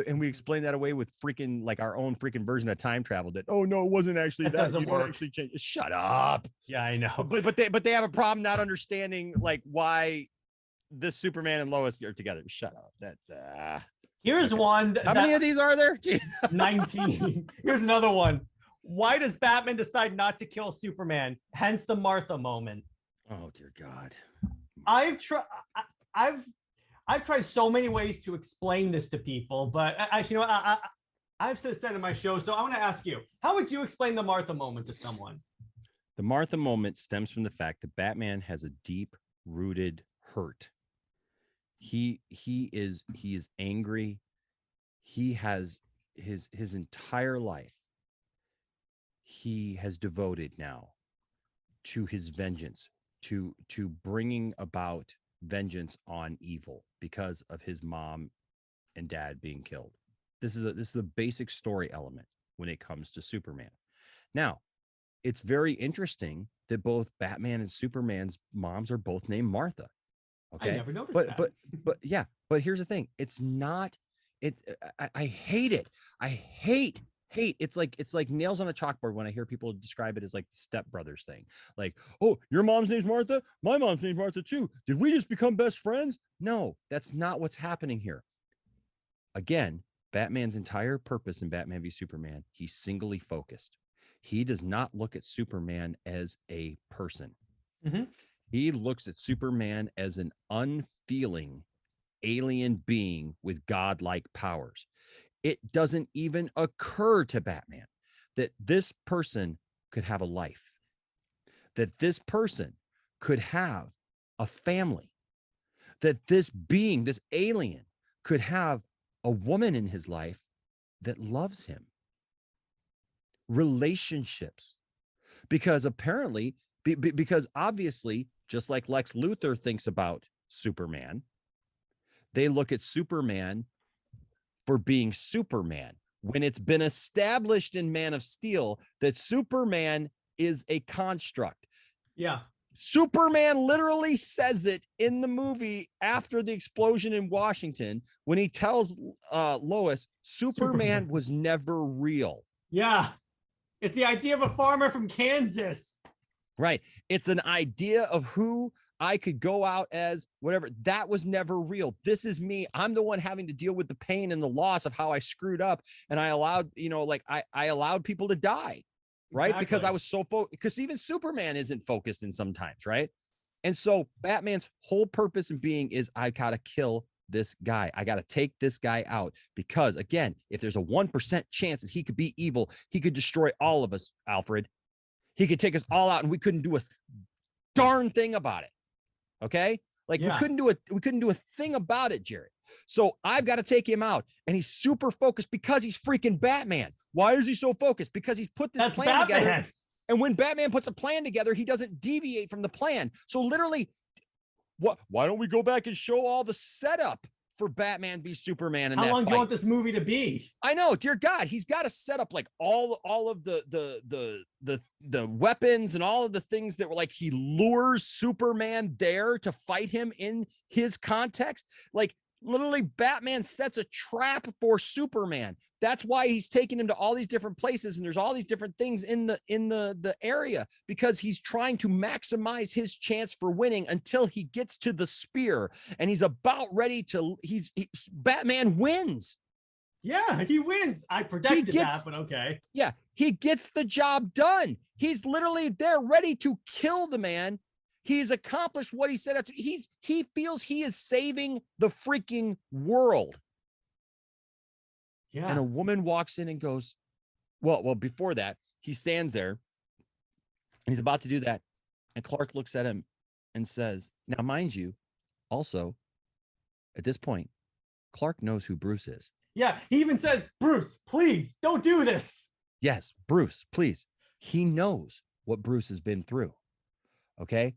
And we explain that away with freaking like our own freaking version of time travel that, oh no, it wasn't actually that. Doesn't you work. don't actually change. Shut up. Yeah, I know. But they have a problem not understanding like why this Superman and Lois are together. Shut up. Here's one. How many of these are there? 19. Here's another one. Why does Batman decide not to kill Superman? Hence the Martha moment. Oh dear God. I've tried so many ways to explain this to people, but actually, you know, I've said in my show, so I want to ask you, how would you explain the Martha moment to someone? The Martha moment stems from the fact that Batman has a deep-rooted hurt. He is angry. He has his entire life. He has devoted now to his vengeance, to bringing about vengeance on evil because of his mom and dad being killed. This is a basic story element when it comes to Superman. Now, it's very interesting that both Batman and Superman's moms are both named Martha. Okay. I never noticed that. But yeah, but here's the thing. It's not, I hate it. I hate. It's like nails on a chalkboard when I hear people describe it as like the Step Brothers thing. Like, oh, your mom's name's Martha. My mom's name's Martha too. Did we just become best friends? No, that's not what's happening here. Again, Batman's entire purpose in Batman v Superman, he's singly focused. He does not look at Superman as a person. Mm-hmm. He looks at Superman as an unfeeling alien being with godlike powers. It doesn't even occur to Batman that this person could have a life, that this person could have a family, that this being, this alien, could have a woman in his life that loves him. Relationships. Because apparently, because obviously, just like Lex Luthor thinks about Superman, they look at Superman for being Superman, when it's been established in Man of Steel that Superman is a construct. Yeah. Superman literally says it in the movie after the explosion in Washington when he tells Lois, Superman was never real. Yeah. It's the idea of a farmer from Kansas. Right. It's an idea of who I could go out as, whatever. That was never real. This is me. I'm the one having to deal with the pain and the loss of how I screwed up. And I allowed, I allowed people to die. Right. Exactly. Because I was so focused, because even Superman isn't focused in sometimes. Right. And so Batman's whole purpose in being is I got to kill this guy. I got to take this guy out because, again, if there's a 1% chance that he could be evil, he could destroy all of us, Alfred. He could take us all out and we couldn't do a darn thing about it. Okay. Like we couldn't do a thing about it, Jared. So I've got to take him out, and he's super focused because he's freaking Batman. Why is he so focused? Because he's put this plan together. And when Batman puts a plan together, he doesn't deviate from the plan. So literally, why don't we go back and show all the setup for Batman v Superman? And how long do you want this movie to be? I know, dear God, he's got to set up like all of the weapons and all of the things that were like he lures Superman there to fight him in his context. Like literally, Batman sets a trap for Superman. That's why he's taking him to all these different places, and there's all these different things in the area, because he's trying to maximize his chance for winning until he gets to the spear, and he's about ready to. Batman wins. Yeah, he wins. I predicted that, but okay. Yeah, he gets the job done. He's literally there, ready to kill the man. He's accomplished what he set out to. He feels he is saving the freaking world. Yeah. And a woman walks in and goes, well, before that, he stands there and he's about to do that. And Clark looks at him and says, now, mind you, also, at this point, Clark knows who Bruce is. Yeah. He even says, Bruce, please don't do this. Yes, Bruce, please. He knows what Bruce has been through. Okay.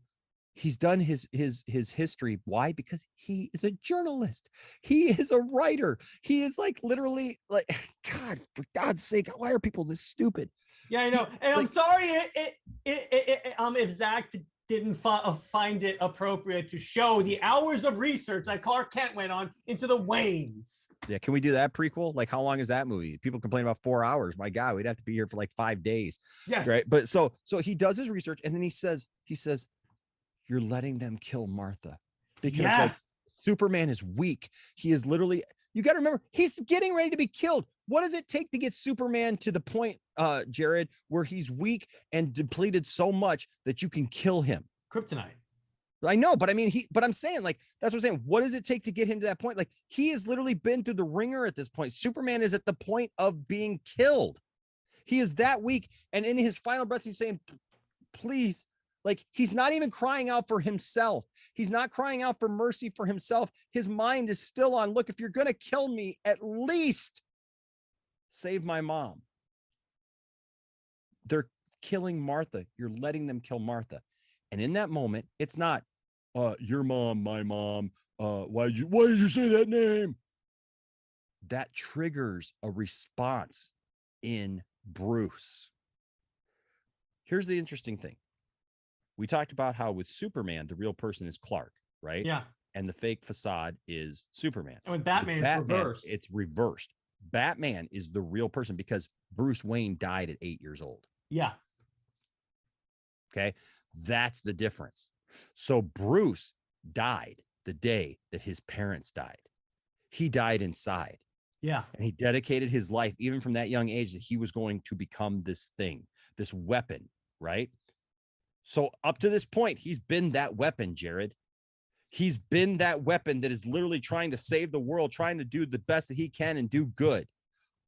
He's done his history. Why? Because he is a journalist. He is a writer. He is like literally like, God, for God's sake, why are people this stupid? Yeah, I know. And I'm sorry if Zach didn't find it appropriate to show the hours of research that Clark Kent went on into the Waynes. Yeah, can we do that prequel? Like, how long is that movie? People complain about 4 hours. My God, we'd have to be here for like 5 days. Yes. Right. But so he does his research, and then he says, you're letting them kill Martha. because like Superman is weak. He is literally, you got to remember, he's getting ready to be killed. What does it take to get Superman to the point, Jared, where he's weak and depleted so much that you can kill him? Kryptonite. I know, but I mean, I'm saying, like, that's what I'm saying. What does it take to get him to that point? Like, he has literally been through the ringer at this point. Superman is at the point of being killed. He is that weak. And in his final breaths, he's saying, please, like, he's not even crying out for himself. He's not crying out for mercy for himself. His mind is still on, look, if you're going to kill me, at least save my mom. They're killing Martha. You're letting them kill Martha. And in that moment, it's not, your mom, my mom, why did you say that name? That triggers a response in Bruce. Here's the interesting thing. We talked about how with Superman, the real person is Clark, right? Yeah. And the fake facade is Superman. And with Batman, it's reversed. It's reversed. Batman is the real person because Bruce Wayne died at 8 years old. Yeah. Okay. That's the difference. So Bruce died the day that his parents died. He died inside. Yeah. And he dedicated his life, even from that young age, that he was going to become this thing, this weapon, right? So up to this point, he's been that weapon, Jared. He's been that weapon that is literally trying to save the world, trying to do the best that he can and do good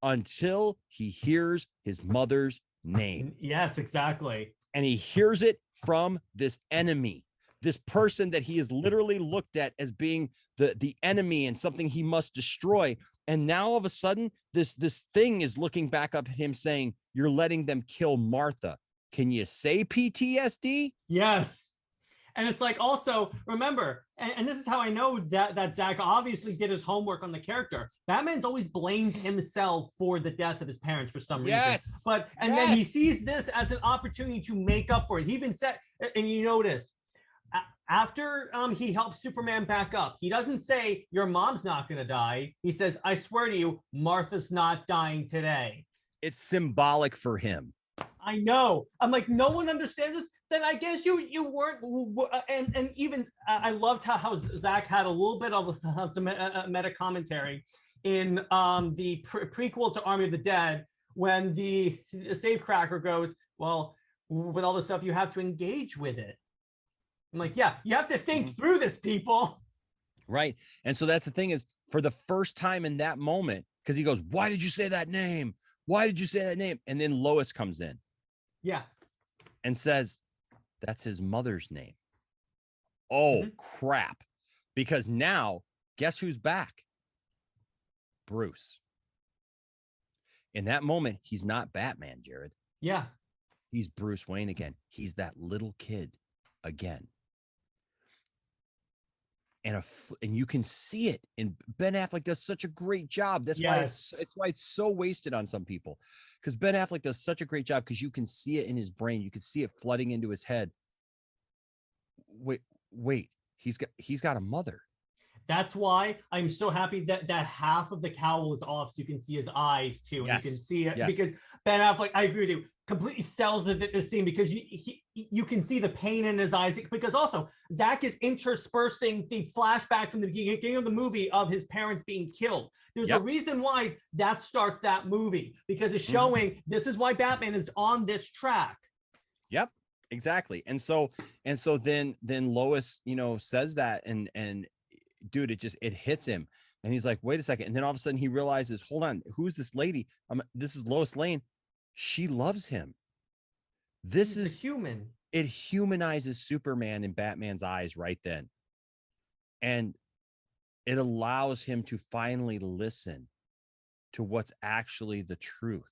until he hears his mother's name. Yes, exactly. And he hears it from this enemy, this person that he has literally looked at as being the enemy and something he must destroy. And now all of a sudden, this thing is looking back up at him saying, you're letting them kill Martha. Can you say PTSD? Yes. And it's like, also remember, and this is how I know that Zach obviously did his homework on the character. Batman's always blamed himself for the death of his parents for some reason. But then he sees this as an opportunity to make up for it. He even said, and you notice, after he helps Superman back up, he doesn't say your mom's not going to die. He says, I swear to you, Martha's not dying today. It's symbolic for him. I know. I'm like, no one understands this. Then I guess you weren't. And even I loved how Zach had a little bit of some meta commentary in the prequel to Army of the Dead when the Safecracker goes, well, with all the stuff, you have to engage with it. I'm like, yeah, you have to think through this, people. Right. And so that's the thing is, for the first time in that moment, because he goes, why did you say that name? Why did you say that name? And then Lois comes in. Yeah. And says, that's his mother's name. Oh, crap. Because now, guess who's back? Bruce. In that moment, he's not Batman, Jared. Yeah. He's Bruce Wayne again. He's that little kid again. And you can see it. And Ben Affleck does such a great job. That's why it's so wasted on some people. Because Ben Affleck does such a great job because you can see it in his brain. You can see it flooding into his head. Wait, he's got a mother. That's why I'm so happy that half of the cowl is off, so you can see his eyes too, and you can see it because Ben Affleck, I agree with you, completely sells this scene because you can see the pain in his eyes. Because also Zach is interspersing the flashback from the beginning of the movie of his parents being killed. There's a reason why that starts that movie, because it's showing this is why Batman is on this track. Yep. Exactly. And so then Lois, says that and dude, it hits him and he's like, wait a second. And then all of a sudden he realizes, hold on, who's this lady? This is Lois Lane. She loves him. This is human. It humanizes Superman in Batman's eyes right then. And it allows him to finally listen to what's actually the truth.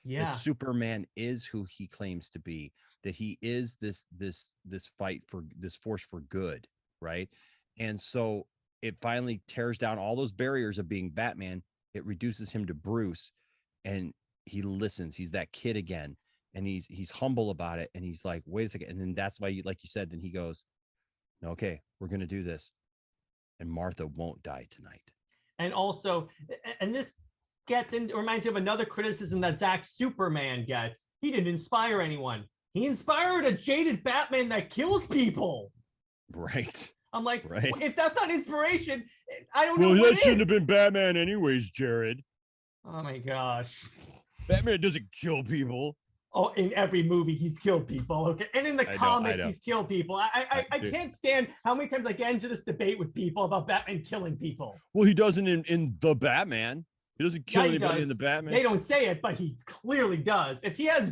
Yeah. That Superman is who he claims to be, that he is this fight for this force for good. Right. And so it finally tears down all those barriers of being Batman. It reduces him to Bruce, and he listens. He's that kid again, and he's humble about it. And he's like, wait a second. And then that's why, like you said, then he goes, okay, we're going to do this. And Martha won't die tonight. And also, and this reminds me of another criticism that Zack Superman gets. He didn't inspire anyone. He inspired a jaded Batman that kills people. Right. I'm like, Right. if that's not inspiration, I don't know Well, what that shouldn't is. have been Batman anyways, Jared. Oh my gosh. Batman doesn't kill people. Oh, in every movie he's killed people. Okay, and in the I comics know. he's killed people. I Dude. can't stand how many times I get into this debate with people about Batman killing people. Well, he doesn't in the Batman. He doesn't kill anybody in the Batman. They don't say it, but he clearly does. If he has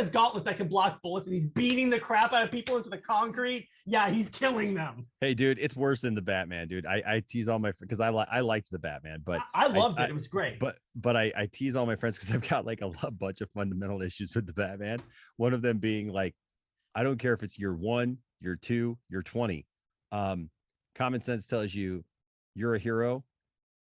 gauntlets that can block bullets and he's beating the crap out of people into the concrete, yeah, he's killing them. Hey, dude, it's worse than the Batman, dude. I tease all my friends because I liked the Batman, but I loved it. It was great. But I tease all my friends because I've got like a bunch of fundamental issues with the Batman. One of them being like, I don't care if it's year 1, year 2, year 20. Common sense tells you you're a hero.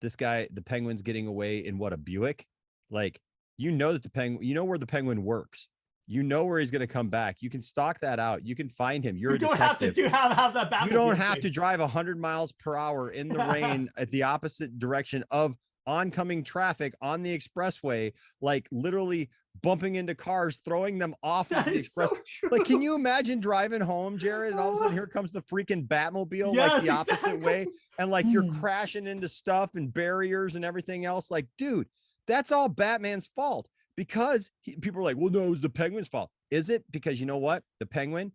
This guy, the Penguin's getting away in what, a Buick? Like, you know that the Penguin, you know where the Penguin works. You know where he's going to come back. You can stalk that out. You can find him. You're a detective. You don't have to have that Batman. You don't have to drive 100 miles per hour in the rain at the opposite direction of oncoming traffic on the expressway, like literally bumping into cars, throwing them off of the express. So like, can you imagine driving home, Jared, and all of a sudden here comes the freaking Batmobile, like the opposite way, and like you're crashing into stuff and barriers and everything else. Like, dude, that's all Batman's fault, because people are like, well, no, it was the Penguin's fault. Is it? Because you know what? The Penguin,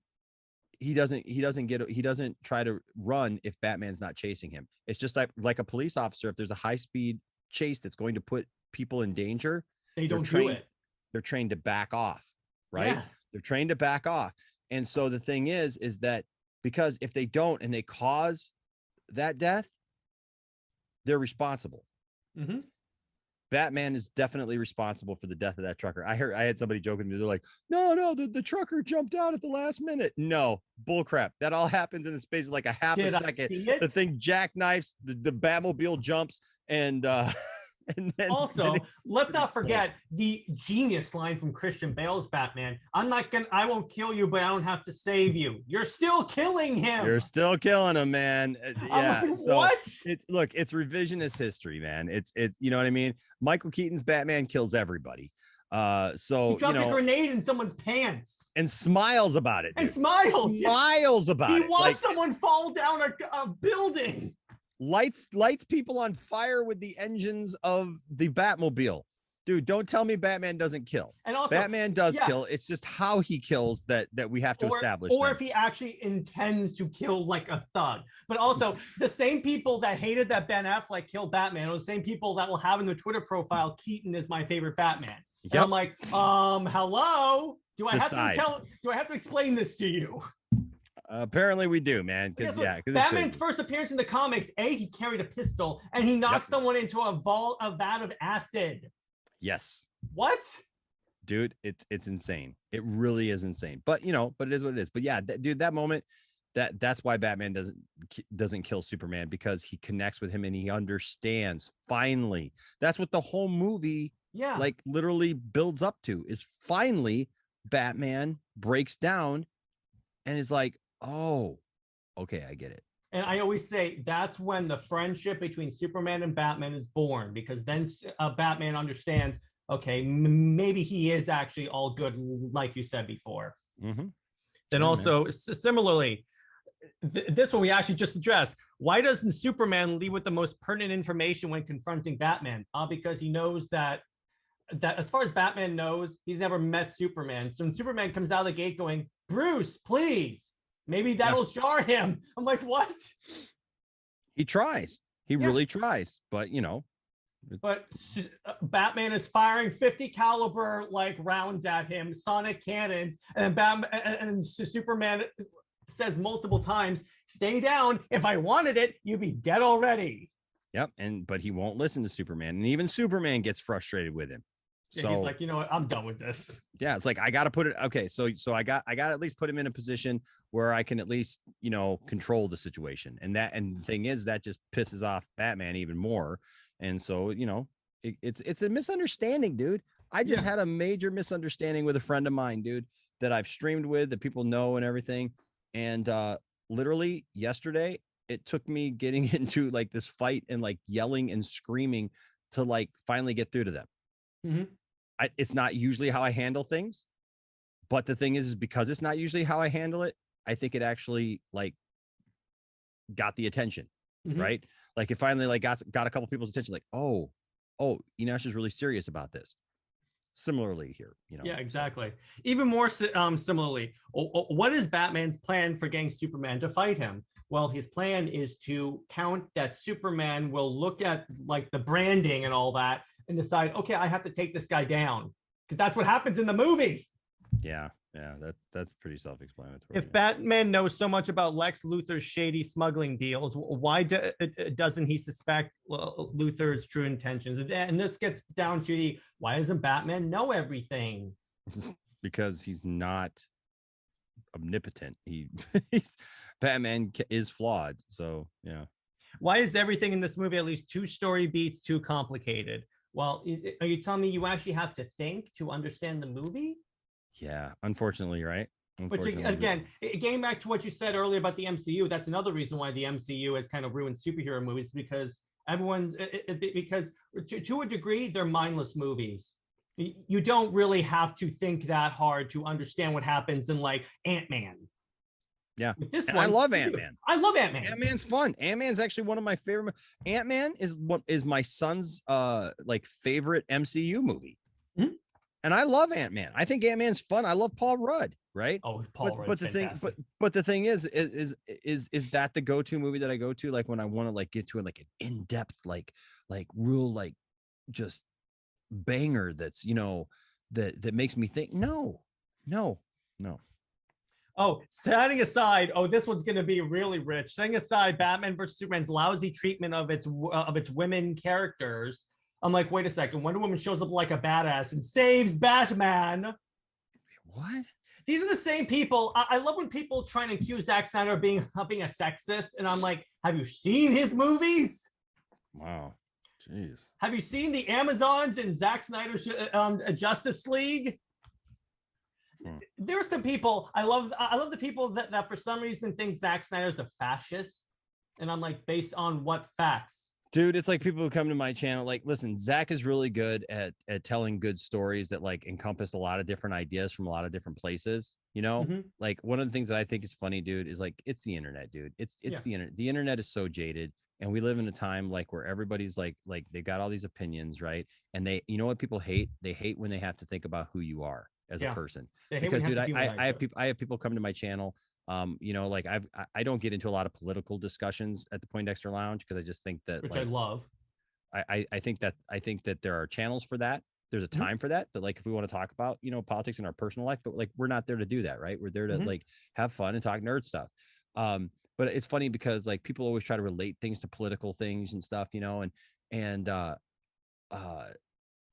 he doesn't try to run if Batman's not chasing him. It's just like a police officer. If there's a high speed chase that's going to put people in danger, they don't do it. They're trained to back off, right? Yeah. They're trained to back off. And so the thing is that because if they don't and they cause that death, they're responsible. Mm-hmm. Batman is definitely responsible for the death of that trucker. I had somebody joking to me. They're like, no, the trucker jumped out at the last minute. No, bullcrap. That all happens in the space of like a half a second. The thing jackknifes, the Batmobile jumps, and then also let's not forget the genius line from Christian Bale's Batman. I won't kill you, but I don't have to save you. You're still killing him. You're still killing him, man. Yeah. Like, so what? It's revisionist history, man. It's you know what I mean? Michael Keaton's Batman kills everybody. So he dropped a grenade in someone's pants and smiles about it. Dude. And smiles about it. He watched someone fall down a building. Lights people on fire with the engines of the Batmobile. Dude, don't tell me Batman doesn't kill. And also, Batman does kill. It's just how he kills that we have to establish. Or if he actually intends to kill like a thug. But also, the same people that hated that Ben Affleck killed Batman are the same people that will have in their Twitter profile, Keaton is my favorite Batman. Yep. And I'm like, hello? Do I have to explain this to you? Apparently we do, man. Because Batman's first appearance in the comics, he carried a pistol and he knocked someone into a vat of acid. Yes. What? Dude, it's insane. It really is insane. But but it is what it is. But yeah, dude, that moment, that's why Batman doesn't kill Superman, because he connects with him and he understands. Finally, that's what the whole movie, like literally builds up to, is finally Batman breaks down and is like, oh, okay, I get it. And I always say that's when the friendship between Superman and Batman is born, because then Batman understands, okay, maybe he is actually all good, like you said before. Mm-hmm. Then also, similarly, this one we actually just addressed. Why doesn't Superman lead with the most pertinent information when confronting Batman? Because he knows that as far as Batman knows, he's never met Superman. So when Superman comes out of the gate going, Bruce, please, maybe that'll jar him. I'm like, what? He tries. He really tries. But, But Batman is firing 50 caliber like rounds at him, sonic cannons, and and Superman says multiple times, stay down. If I wanted it, you'd be dead already. Yep. But he won't listen to Superman. And even Superman gets frustrated with him. So he's like, you know what? I'm done with this. Yeah, it's like, I got to put it. Okay, so I got to at least put him in a position where I can at least, control the situation. And the thing is, that just pisses off Batman even more. And so, it's a misunderstanding, dude. I just had a major misunderstanding with a friend of mine, dude, that I've streamed with, that people know and everything. And literally yesterday, it took me getting into like this fight and like yelling and screaming to like finally get through to them. Mm-hmm. It's not usually how I handle things, but the thing is because it's not usually how I handle it, I think it actually like got the attention, Mhm. right? Like it finally like got a couple people's attention. Like, oh, Enosh is really serious about this. Similarly here, Yeah, exactly. Even more similarly, what is Batman's plan for getting Superman to fight him? Well, his plan is to count that Superman will look at like the branding and all that and decide, okay, I have to take this guy down, because that's what happens in the movie. Yeah, that's pretty self-explanatory. If Batman knows so much about Lex Luthor's shady smuggling deals, why doesn't he suspect Luthor's true intentions? And this gets down to the, why doesn't Batman know everything? Because he's not omnipotent. He's Batman is flawed. So yeah. Why is everything in this movie at least 2 story beats too complicated? Well, are you telling me you actually have to think to understand the movie? Yeah, unfortunately, right? Which again, getting back to what you said earlier about the MCU, that's another reason why the MCU has kind of ruined superhero movies, because because to a degree they're mindless movies. You don't really have to think that hard to understand what happens in like Ant-Man. Yeah, this one, I love Ant-Man. I love Ant-Man. Ant-Man's fun. Ant-Man's actually one of my favorite. Ant-Man is what is my son's like favorite MCU movie. Mm-hmm. And I love Ant-Man. I think Ant-Man's fun. I love Paul Rudd, right? Oh, Paul Rudd. But the fantastic. but the thing is that the go-to movie that I go to, like when I want to like get to it, like an in-depth, like real, like just banger that's, you know, that makes me think, no. Oh, setting aside, this one's going to be really rich. Setting aside Batman versus Superman's lousy treatment of its women characters, I'm like, wait a second. Wonder Woman shows up like a badass and saves Batman. What? These are the same people. I love when people try and accuse Zack Snyder of being a sexist, and I'm like, have you seen his movies? Wow. Jeez. Have you seen the Amazons in Zack Snyder's Justice League? There are some people I love the people that for some reason think Zack Snyder's a fascist, and I'm like, based on what facts? Dude, it's like people who come to my channel, like, listen, Zach is really good at telling good stories that like encompass a lot of different ideas from a lot of different places. You know, like one of the things that I think is funny, dude, is like, it's the internet, dude. It's the internet. The internet is so jaded. And we live in a time like where everybody's like they got all these opinions, right? And they, you know what people hate? They hate when they have to think about who you are as a person. Because dude, I have people come to my channel. You know, like I don't get into a lot of political discussions at the Poindexter Lounge, because I just think that, which like, I love. I think that there are channels for that. There's a time for that like if we want to talk about, you know, politics in our personal life, but like we're not there to do that, right? We're there to like have fun and talk nerd stuff. But it's funny because like people always try to relate things to political things and stuff, you know, and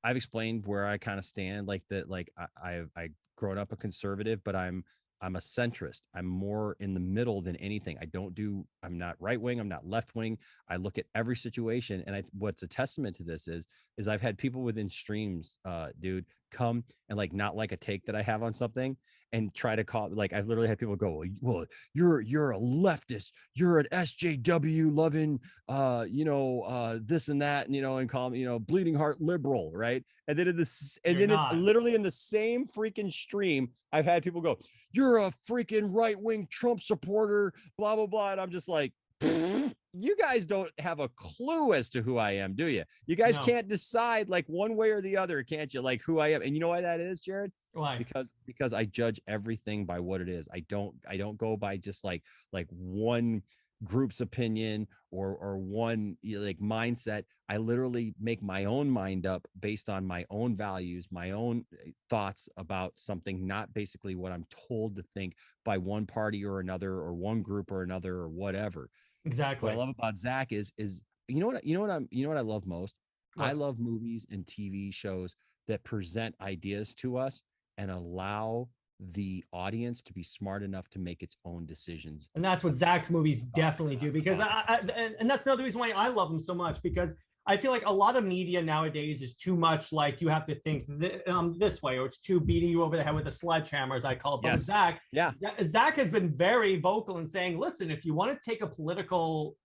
I've explained where I kind of stand, like that, like I've grown up a conservative, but I'm a centrist. I'm more in the middle than anything. I'm not right wing. I'm not left wing. I look at every situation. And what's a testament to this is I've had people within streams, dude, come and like not like a take that I have on something and try to call, like I've literally had people go, well, you're a leftist, you're an SJW loving, you know, this and that, and, you know, and call me, you know, bleeding heart liberal, right? And then literally in the same freaking stream, I've had people go, you're a freaking right-wing Trump supporter, blah, blah, blah. And I'm just like, you guys don't have a clue as to who I am, do you? You guys can't decide like one way or the other, can't you? Like who I am. And you know why that is, Jared? Why? Because I judge everything by what it is. I don't go by just like one group's opinion or one like mindset. I literally make my own mind up based on my own values, my own thoughts about something, not basically what I'm told to think by one party or another, or one group or another, or whatever. Exactly. What I love about Zach is you know what I love most? What? I love movies and TV shows that present ideas to us and allow the audience to be smart enough to make its own decisions. And that's what Zach's movies definitely do, because and that's another reason why I love them so much, because I feel like a lot of media nowadays is too much like you have to think this way, or it's too beating you over the head with a sledgehammer, as I call it. But Zach has been very vocal in saying, listen, if you want to take a political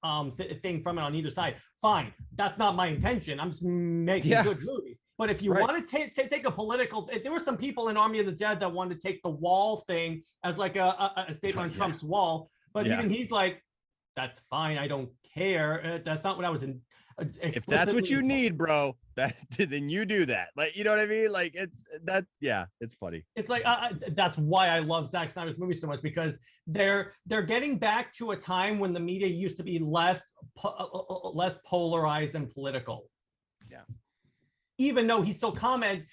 thing from it on either side, fine. That's not my intention. I'm just making good movies. But if you want to take a political, there were some people in Army of the Dead that wanted to take the wall thing as like a statement on Trump's wall. But even he's like, that's fine. I don't care. That's not what I was in. If that's what you need, bro, then you do that. Like, you know what I mean? Like, it's that. Yeah, it's funny. It's like that's why I love Zack Snyder's movies so much, because they're getting back to a time when the media used to be less polarized and political. Yeah. Even though he still comments,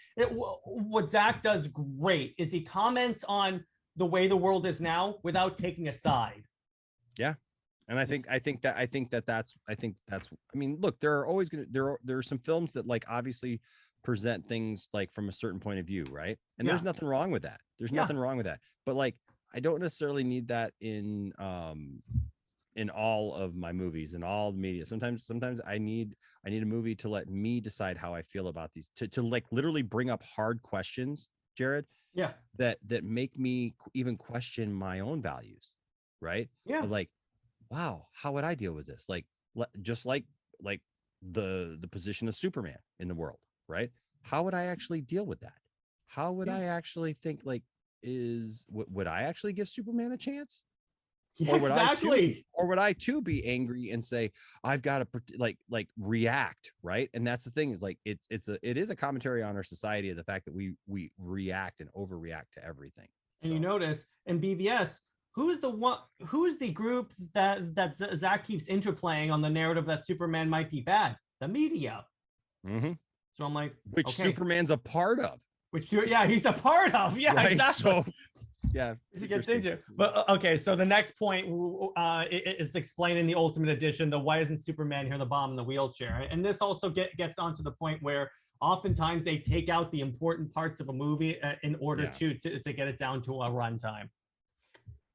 what Zack does great is he comments on the way the world is now without taking a side. Yeah. And I think that's I mean, look, there are always there are some films that like obviously present things like from a certain point of view, right? And there's nothing wrong with that. There's nothing wrong with that. But like, I don't necessarily need that in all of my movies and all the media. Sometimes I need a movie to let me decide how I feel about these, to like literally bring up hard questions, Jared. Yeah. That make me even question my own values, right? Yeah. But like, wow, how would I deal with this? Like, just like the position of Superman in the world, right? How would I actually deal with that? How would I actually think, like, would I actually give Superman a chance? Yeah, exactly. Or would I too be angry and say, I've got to like react, right? And that's the thing, is like it is a commentary on our society of the fact that we react and overreact to everything. And you notice in BVS, who's the group that Zack keeps interplaying on the narrative that Superman might be bad? The media. Mm-hmm. So I'm like, which Superman's a part of. Which he's a part of. Yeah, right? Exactly. So yeah, he gets into. But okay, so the next point is explained in the Ultimate Edition. The why isn't Superman here, the bomb in the wheelchair, and this also gets onto the point where oftentimes they take out the important parts of a movie in order to get it down to a runtime.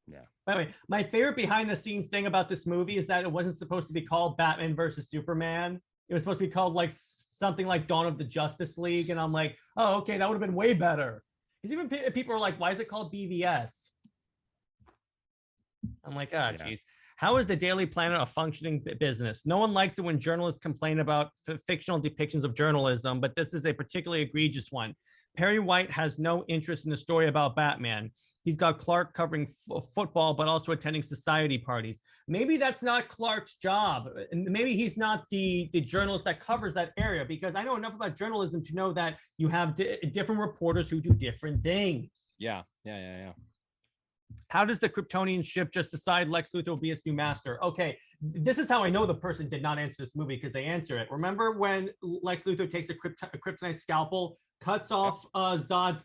Yeah. By the way, my favorite behind the scenes thing about this movie is that it wasn't supposed to be called Batman versus Superman. It was supposed to be called like something like Dawn of the Justice League. And I'm like, oh, okay, that would have been way better. Because even people are like, why is it called BVS? I'm like, geez. How is the Daily Planet a functioning business? No one likes it when journalists complain about fictional depictions of journalism, but this is a particularly egregious one. Perry White has no interest in the story about Batman. He's got Clark covering football, but also attending society parties. Maybe that's not Clark's job. And maybe he's not the journalist that covers that area, because I know enough about journalism to know that you have different reporters who do different things. Yeah. How does the Kryptonian ship just decide Lex Luthor will be its new master? Okay, this is how I know the person did not answer this movie, because they answer it. Remember when Lex Luthor takes a kryptonite scalpel, cuts off Zod's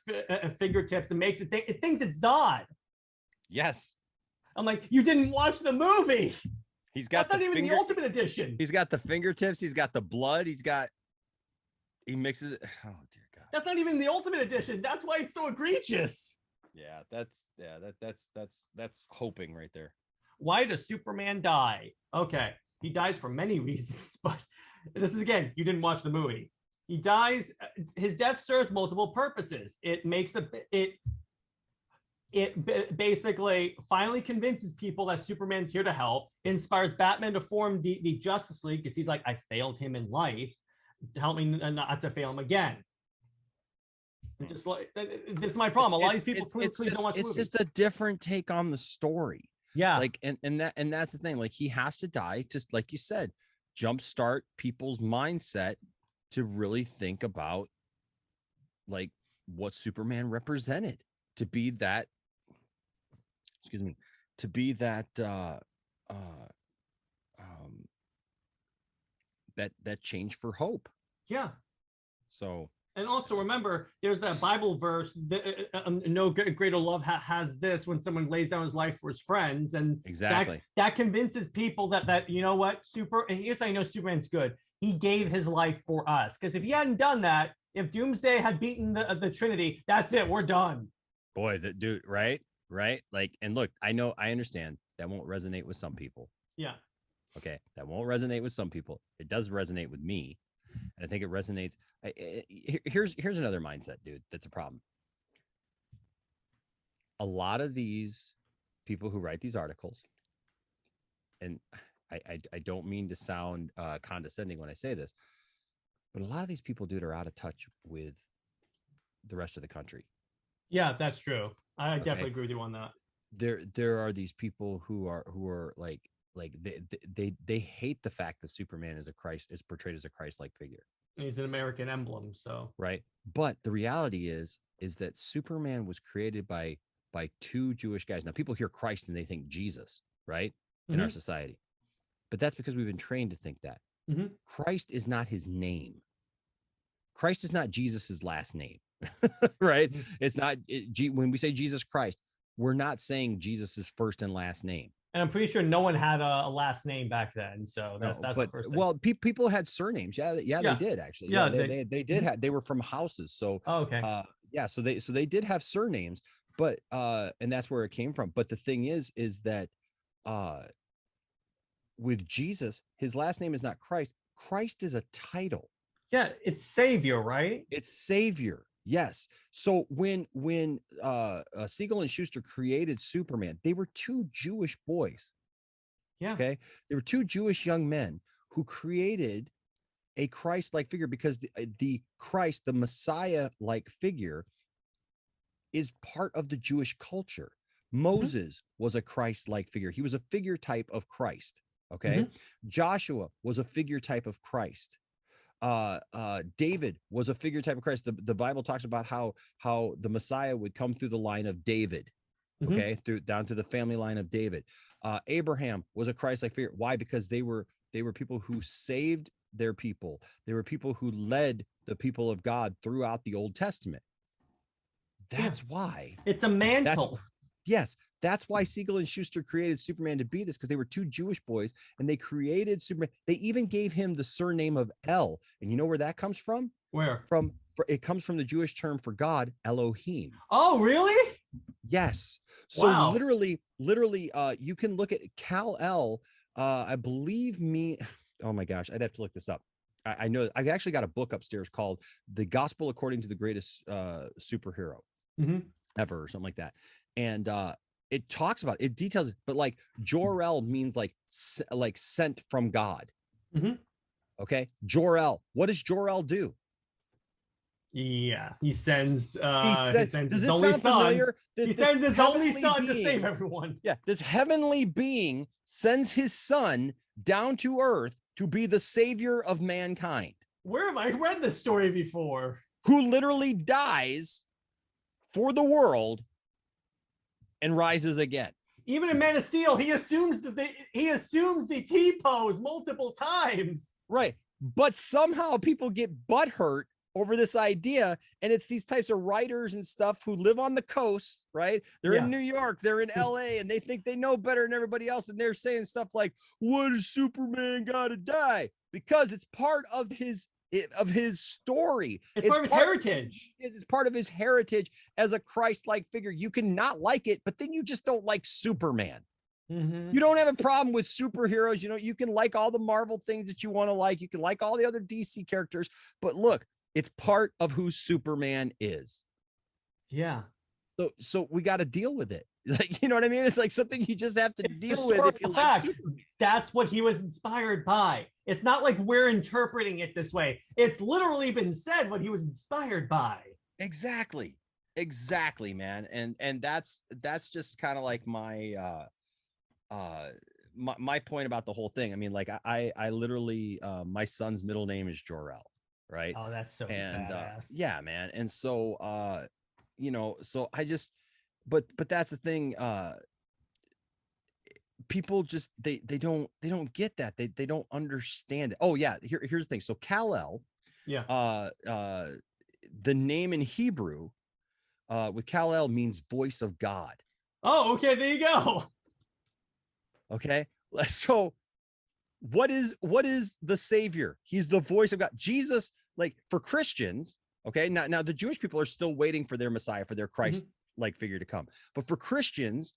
fingertips and makes it thinks it's Zod. Yes. I'm like, you didn't watch the movie. He's got That's not even the Ultimate Edition. He's got the fingertips. He's got the blood. He mixes it. Oh dear God. That's not even the Ultimate Edition. That's why it's so egregious. Yeah, that's hoping right there. Why does Superman die? Okay, he dies for many reasons, but this is, again, you didn't watch the movie. He dies. His death serves multiple purposes. It makes it basically finally convinces people that Superman's here to help, inspires Batman to form the Justice League, because he's like, I failed him in life, help me not to fail him again. Just like, this is my problem. A lot of these people clearly don't watch movies. It's just a different take on the story. Yeah. Like, and that's the thing. Like, he has to die, just like you said, jumpstart people's mindset to really think about like what Superman represented, to be that, that change for hope. Yeah. So. And also remember, there's that Bible verse, no greater love has this, when someone lays down his life for his friends. And exactly that convinces people that you know what, here's how you know Superman's good. He gave his life for us. Because if he hadn't done that, if Doomsday had beaten the Trinity, that's it, we're done. Boy, that dude, right? Like, and look, I understand that won't resonate with some people. Yeah. Okay, that won't resonate with some people. It does resonate with me. And I think it resonates. Here's another mindset, dude, that's a problem. A lot of these people who write these articles, and I don't mean to sound condescending when I say this, but a lot of these people, dude, are out of touch with the rest of the country. Yeah, that's true. I definitely agree with you on that. There are these people who are like like they hate the fact that Superman is portrayed as a Christ-like figure. He's an American emblem, so right. But the reality is that Superman was created by two Jewish guys. Now people hear Christ and they think Jesus, right? In our society. But that's because we've been trained to think that. Christ is not his name. Christ is not Jesus's last name, right? It's not when we say Jesus Christ, we're not saying Jesus's first and last name. And I'm pretty sure no one had a last name back then, so that's the first thing. Well, people had surnames. Yeah, they did actually. Yeah, they did have. They were from houses, so okay. Yeah, so they did have surnames, but and that's where it came from. But the thing is that with Jesus, his last name is not Christ. Christ is a title. Yeah, it's Savior, right? It's Savior. Yes. So when Siegel and Schuster created Superman, they were two Jewish boys. Yeah. Okay. They were two Jewish young men who created a Christ-like figure, because the Christ, the Messiah-like figure, is part of the Jewish culture. Moses was a Christ-like figure. He was a figure type of Christ. Okay. Joshua was a figure type of Christ. David was a figure type of Christ. The Bible talks about how the Messiah would come through the line of David, okay, down to the family line of David. Abraham was a Christ-like figure. Why? Because they were people who saved their people. They were people who led the people of God throughout the Old Testament. That's why it's a mantle. That's why Siegel and Schuster created Superman to be this, because they were two Jewish boys and they created Superman. They even gave him the surname of El. And you know where that comes from? Where? It comes from the Jewish term for God, Elohim. Oh, really? Yes. So literally, you can look at Kal-El. I believe me. Oh my gosh, I'd have to look this up. I know I've actually got a book upstairs called The Gospel According to the Greatest Superhero ever, or something like that. And it talks about it, details it, but like Jor-El means like sent from God. Okay. Jor-El. What does Jor-El do? Yeah, he sends his only son. He sends his only son to save everyone. Yeah, this heavenly being sends his son down to earth to be the savior of mankind. Where have I read this story before? Who literally dies for the world and rises again. Even in Man of Steel, he assumes the T-pose multiple times. Right. But somehow people get butthurt over this idea, and it's these types of writers and stuff who live on the coast, right? They're in New York, they're in LA, and they think they know better than everybody else, and they're saying stuff like, "What does Superman gotta die?" Because it's part of his story. It's part of his heritage. It's part of his heritage as a Christ-like figure. You can not like it, but then you just don't like Superman. You don't have a problem with superheroes. You know, you can like all the Marvel things that you want to like. You can like all the other DC characters, but look, it's part of who Superman is. Yeah. So we got to deal with it. Like, you know what I mean? It's like something you just have to deal with. If you like Superman. That's what he was inspired by. It's not like we're interpreting it this way. It's literally been said what he was inspired by. Exactly, man. And that's just kind of like my my point about the whole thing. I mean, like I literally my son's middle name is Jor-El, right? Oh, that's so badass. Yeah, man. And so you know, so I just but that's the thing. People just they don't get that. They don't understand it. Oh yeah, here's the thing. So Kal-El, the name in Hebrew with Kal-El means voice of God. Oh, okay, there you go. Okay, so what is the savior? He's the voice of God. Jesus, like for Christians, okay, now the Jewish people are still waiting for their Messiah, for their Christ-like figure to come. But for Christians,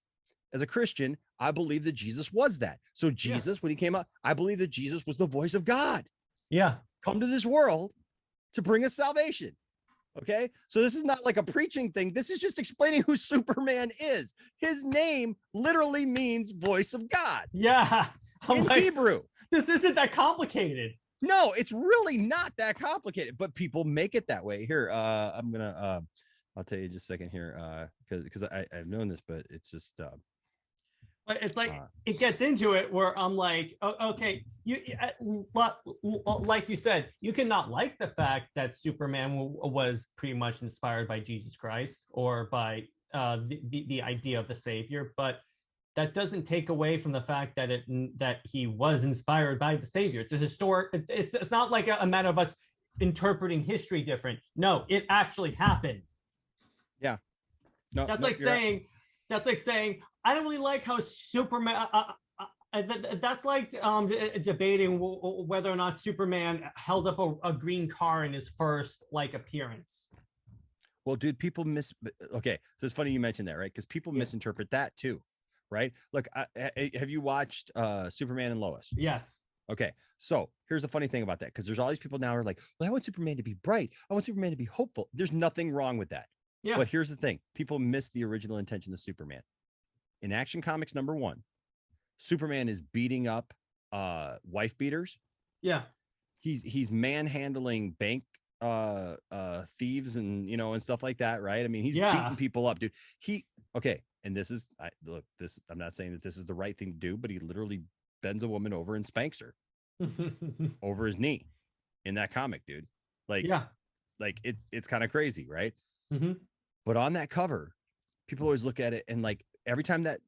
as a Christian, I believe that Jesus was that. So Jesus, when he came out, I believe that Jesus was the voice of God. Yeah. Come to this world to bring us salvation. Okay. So this is not like a preaching thing. This is just explaining who Superman is. His name literally means voice of God. Yeah. In Hebrew. This isn't that complicated. No, it's really not that complicated, but people make it that way. Here, I'm going to, I'll tell you just a second here, because I've known this, but it's just, But it's like it gets into it where I'm like, okay, like you said, you cannot like the fact that Superman was pretty much inspired by Jesus Christ or by the idea of the Savior, but that doesn't take away from the fact that he was inspired by the Savior. It's a historic. It's not like a matter of us interpreting history different. No, it actually happened. Yeah. No, that's like saying. Right. That's like saying, I don't really like how Superman. That's like debating whether or not Superman held up a green car in his first like appearance. Well, dude, people okay, so it's funny you mentioned that, right? Because people misinterpret that too, right? Look, have you watched Superman and Lois? Yes. Okay, so here's the funny thing about that, because there's all these people now who are like, well, I want Superman to be bright. I want Superman to be hopeful. There's nothing wrong with that. Yeah. But here's the thing. People miss the original intention of Superman. In Action Comics #1, Superman is beating up wife beaters. Yeah. He's manhandling bank thieves and stuff like that, right? I mean, he's beating people up, dude. And this is I'm not saying that this is the right thing to do, but he literally bends a woman over and spanks her over his knee in that comic, dude. Like it's kind of crazy, right? Mm-hmm. But on that cover, people always look at it and like every time that's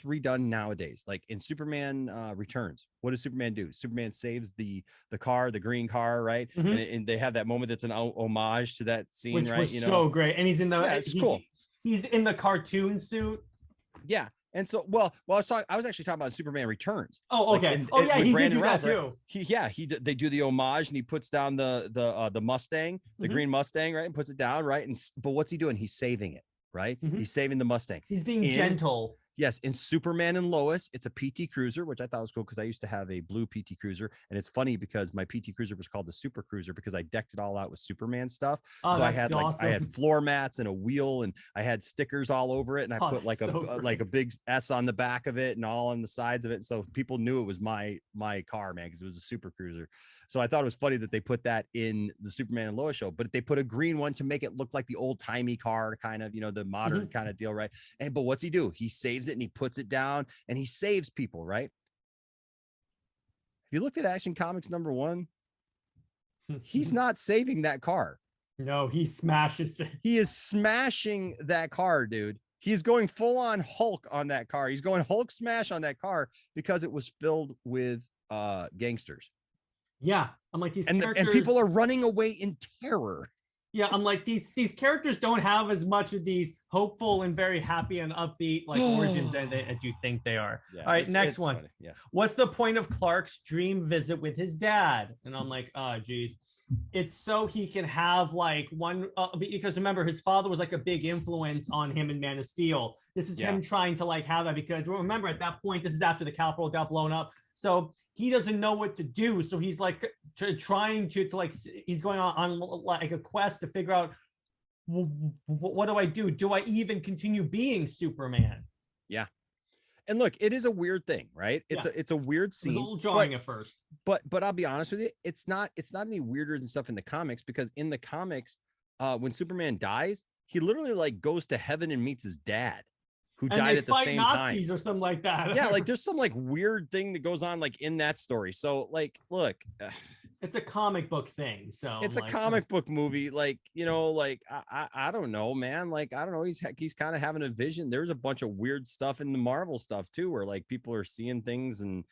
redone nowadays, like in Superman Returns, what does Superman do? Superman saves the car, the green car, right? Mm-hmm. And they have that moment that's an homage to that scene, which right? Was so great. And he's in the it's cool. He's in the cartoon suit. Yeah. And so, I was actually talking about Superman Returns. Oh, okay. He did do that too. They do the homage, and he puts down the Mustang, the green Mustang, right, and puts it down, right. But what's he doing? He's saving it, right? Mm-hmm. He's saving the Mustang. He's being gentle. Yes, in Superman and Lois, it's a PT Cruiser, which I thought was cool because I used to have a blue PT Cruiser, and it's funny because my PT Cruiser was called the Super Cruiser because I decked it all out with Superman stuff. So I had awesome. I had floor mats and a wheel, and I had stickers all over it, and I put like a big S on the back of it and all on the sides of it, so people knew it was my car, man, because it was a Super Cruiser. So I thought it was funny that they put that in the Superman and Lois show, but they put a green one to make it look like the old timey car, kind of, the modern kind of deal, right? But what's he do? He saves it and he puts it down and he saves people, right? If you looked at Action Comics #1, he's not saving that car. No, he smashes it. He is smashing that car, dude. He's going full on Hulk on that car. He's going Hulk smash on that car because it was filled with gangsters. Yeah, I'm like, these characters, and people are running away in terror. Yeah, I'm like, these characters don't have as much of these hopeful and very happy and upbeat like origins as you think they are. Yeah, all right, next one. Funny. Yes. What's the point of Clark's dream visit with his dad? And I'm like, oh, geez. It's so he can have like one because remember, his father was like a big influence on him in Man of Steel. This is him trying to like have that, because remember, at that point, this is after the Capitol got blown up. So he doesn't know what to do. So he's like trying to like, he's going on like a quest to figure out, what do I do? Do I even continue being Superman? Yeah. And look, it is a weird thing, right? It's a weird scene. It was a little jarring at first. But I'll be honest with you, it's not any weirder than stuff in the comics, because in the comics, when Superman dies, he literally like goes to heaven and meets his dad, who died at the same Nazis time, or something like that. Yeah, like there's some like weird thing that goes on like in that story. So like, look, it's a comic book thing. So it's a comic book movie. Like, like I don't know, man. Like, I don't know. He's kind of having a vision. There's a bunch of weird stuff in the Marvel stuff too, where like people are seeing things and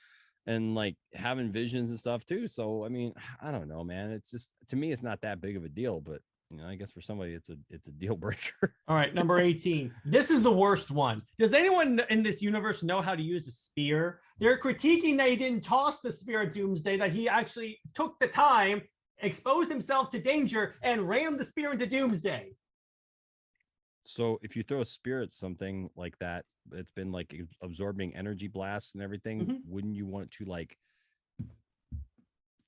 like having visions and stuff too. So, I mean, I don't know, man. It's just, to me, it's not that big of a deal, but I guess for somebody it's a deal breaker. All right, number 18. This is the worst one. Does anyone in this universe know how to use a spear? They're critiquing that he didn't toss the spear at Doomsday, that he actually took the time, exposed himself to danger, and rammed the spear into Doomsday. So if you throw a spear at something like that, it's been like absorbing energy blasts and everything, wouldn't you want to like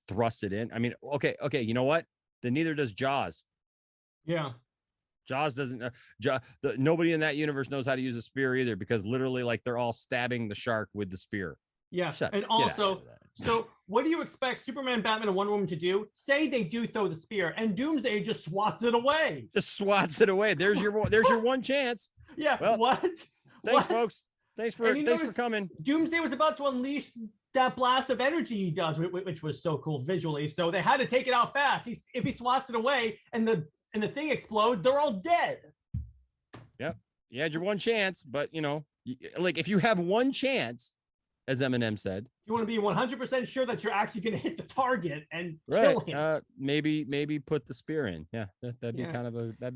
thrust it in? I mean, okay, you know what? Then neither does Jaws. Yeah. Jaws doesn't nobody in that universe knows how to use a spear either, because literally like they're all stabbing the shark with the spear. Yeah. And also, so what do you expect Superman, Batman, and Wonder Woman to do? Say they do throw the spear and Doomsday just swats it away. There's your one chance. Yeah. Well, what? Thanks, folks. Thanks for coming. Doomsday was about to unleash that blast of energy he does, which was so cool visually. So they had to take it out fast. If he swats it away and the thing explodes, they're all dead. Yep. You had your one chance, but like if you have one chance, as Eminem said, you want to be 100% sure that you're actually going to hit the target and kill him. Maybe put the spear in. Yeah, that'd be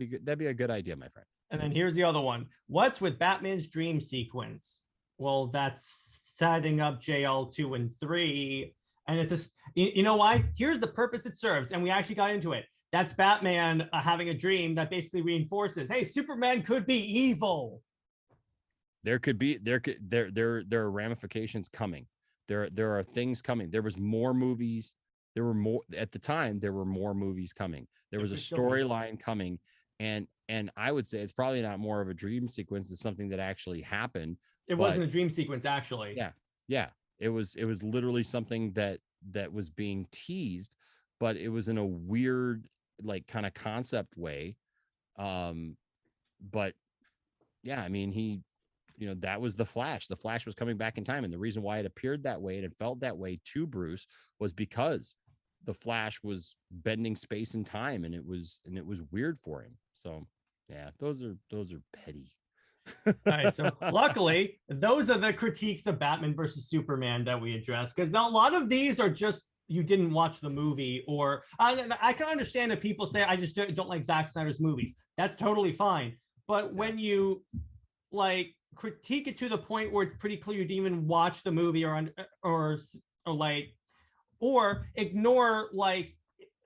good. That'd be a good idea, my friend. And then here's the other one. What's with Batman's dream sequence? Well, that's setting up JL 2 and 3. And it's just, you know why? Here's the purpose it serves. And we actually got into it. That's Batman having a dream that basically reinforces, hey, Superman could be evil. There are ramifications coming. There are things coming. There was more movies. There were more at the time. There were more movies coming. There was a storyline coming. And I would say it's probably not more of a dream sequence. It's something that actually happened. It wasn't a dream sequence, actually. Yeah. It was literally something that was being teased, but it was in a weird, like, kind of concept way. But yeah, I mean, that was the Flash. The Flash was coming back in time, and the reason why it appeared that way and it felt that way to Bruce was because the Flash was bending space and time, and it was weird for him. So yeah, those are petty. All right, so luckily those are the critiques of Batman versus Superman that we addressed, because a lot of these are just you didn't watch the movie, or I can understand if people say I just don't like Zack Snyder's movies. That's totally fine. But when you like critique it to the point where it's pretty clear you didn't even watch the movie or ignore like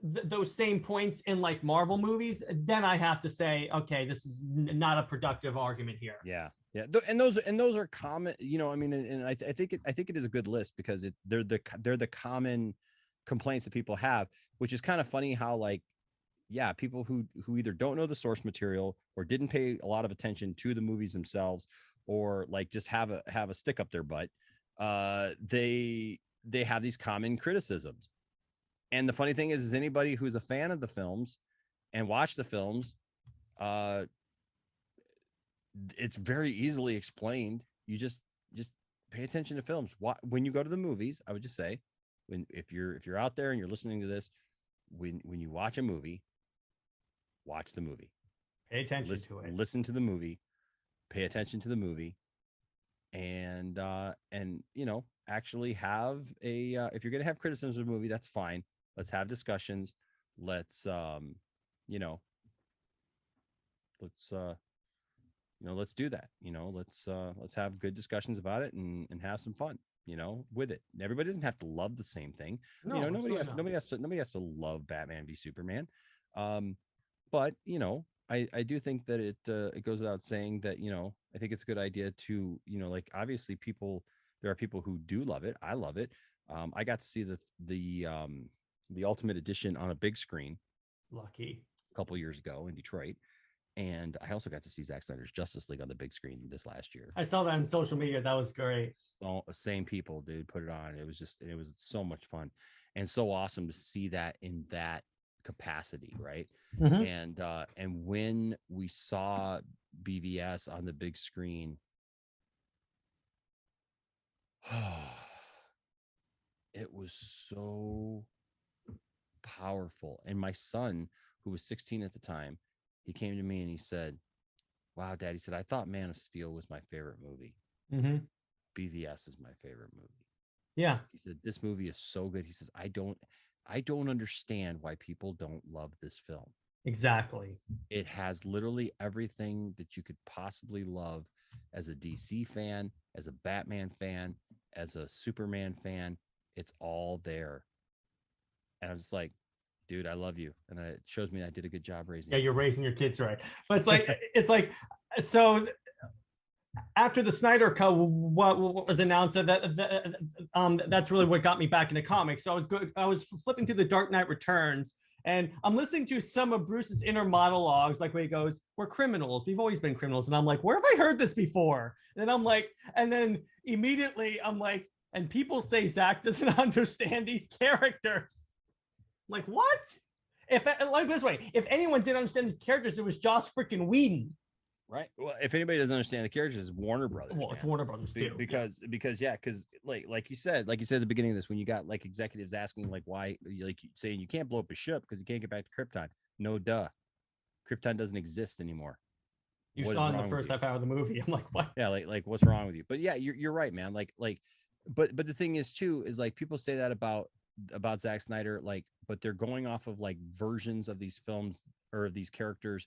those same points in like Marvel movies, then I have to say, okay, this is not a productive argument here. Yeah. And those are common, I mean, and I think it is a good list because they're the common complaints that people have, which is kind of funny how, like, yeah, people who either don't know the source material or didn't pay a lot of attention to the movies themselves, or like just have a stick up their butt, they have these common criticisms. And the funny thing is anybody who's a fan of the films and watched the films, it's very easily explained. You just pay attention to films. When you go to the movies, I would just say, if you're out there and you're listening to this, when you watch a movie, watch the movie. Pay attention to it. Listen to the movie. Pay attention to the movie. And actually have if you're going to have criticisms of a movie, that's fine. Let's have discussions. Let's let's do that. Let's have good discussions about it and have some fun, with it. Everybody doesn't have to love the same thing. No, nobody has to love Batman v Superman. But I do think that it goes without saying that, I think it's a good idea to, like, obviously there are people who do love it. I love it. I got to see the Ultimate Edition on a big screen. Lucky. A couple years ago in Detroit. And I also got to see Zack Snyder's Justice League on the big screen this last year. I saw that on social media. That was great. So, same people, dude, put it on. It was so much fun and so awesome to see that in that capacity, right? Mm-hmm. And when we saw BVS on the big screen, it was so powerful. And my son, who was 16 at the time, he came to me and he said, wow, Dad, he said, I thought Man of Steel was my favorite movie. Mm-hmm. BVS is my favorite movie. Yeah. He said, this movie is so good. He says, I don't understand why people don't love this film. Exactly. It has literally everything that you could possibly love as a DC fan, as a Batman fan, as a Superman fan. It's all there. And I was like, dude, I love you. And it shows me I did a good job raising. Yeah, you're raising your kids right. But it's like, so after the Snyder Cut, what was announced, that's really what got me back into comics. So I was flipping through the Dark Knight Returns, and I'm listening to some of Bruce's inner monologues, like where he goes, "We're criminals. We've always been criminals." And I'm like, where have I heard this before? And I'm like, and then immediately I'm like, and people say Zach doesn't understand these characters. I'm like, what? If anyone didn't understand these characters, it was Joss freaking Whedon. Right. Well, if anybody doesn't understand the characters, it's Warner Brothers. Well, it's Warner Brothers too. Because like you said at the beginning of this, when you got like executives asking like why, like saying you can't blow up a ship because you can't get back to Krypton. No, duh. Krypton doesn't exist anymore. You saw in the first half hour of the movie. I'm like, what? Yeah, like what's wrong with you? But yeah, you're right, man. But the thing is too is like people say that about Zack Snyder, like, but they're going off of like versions of these films or of these characters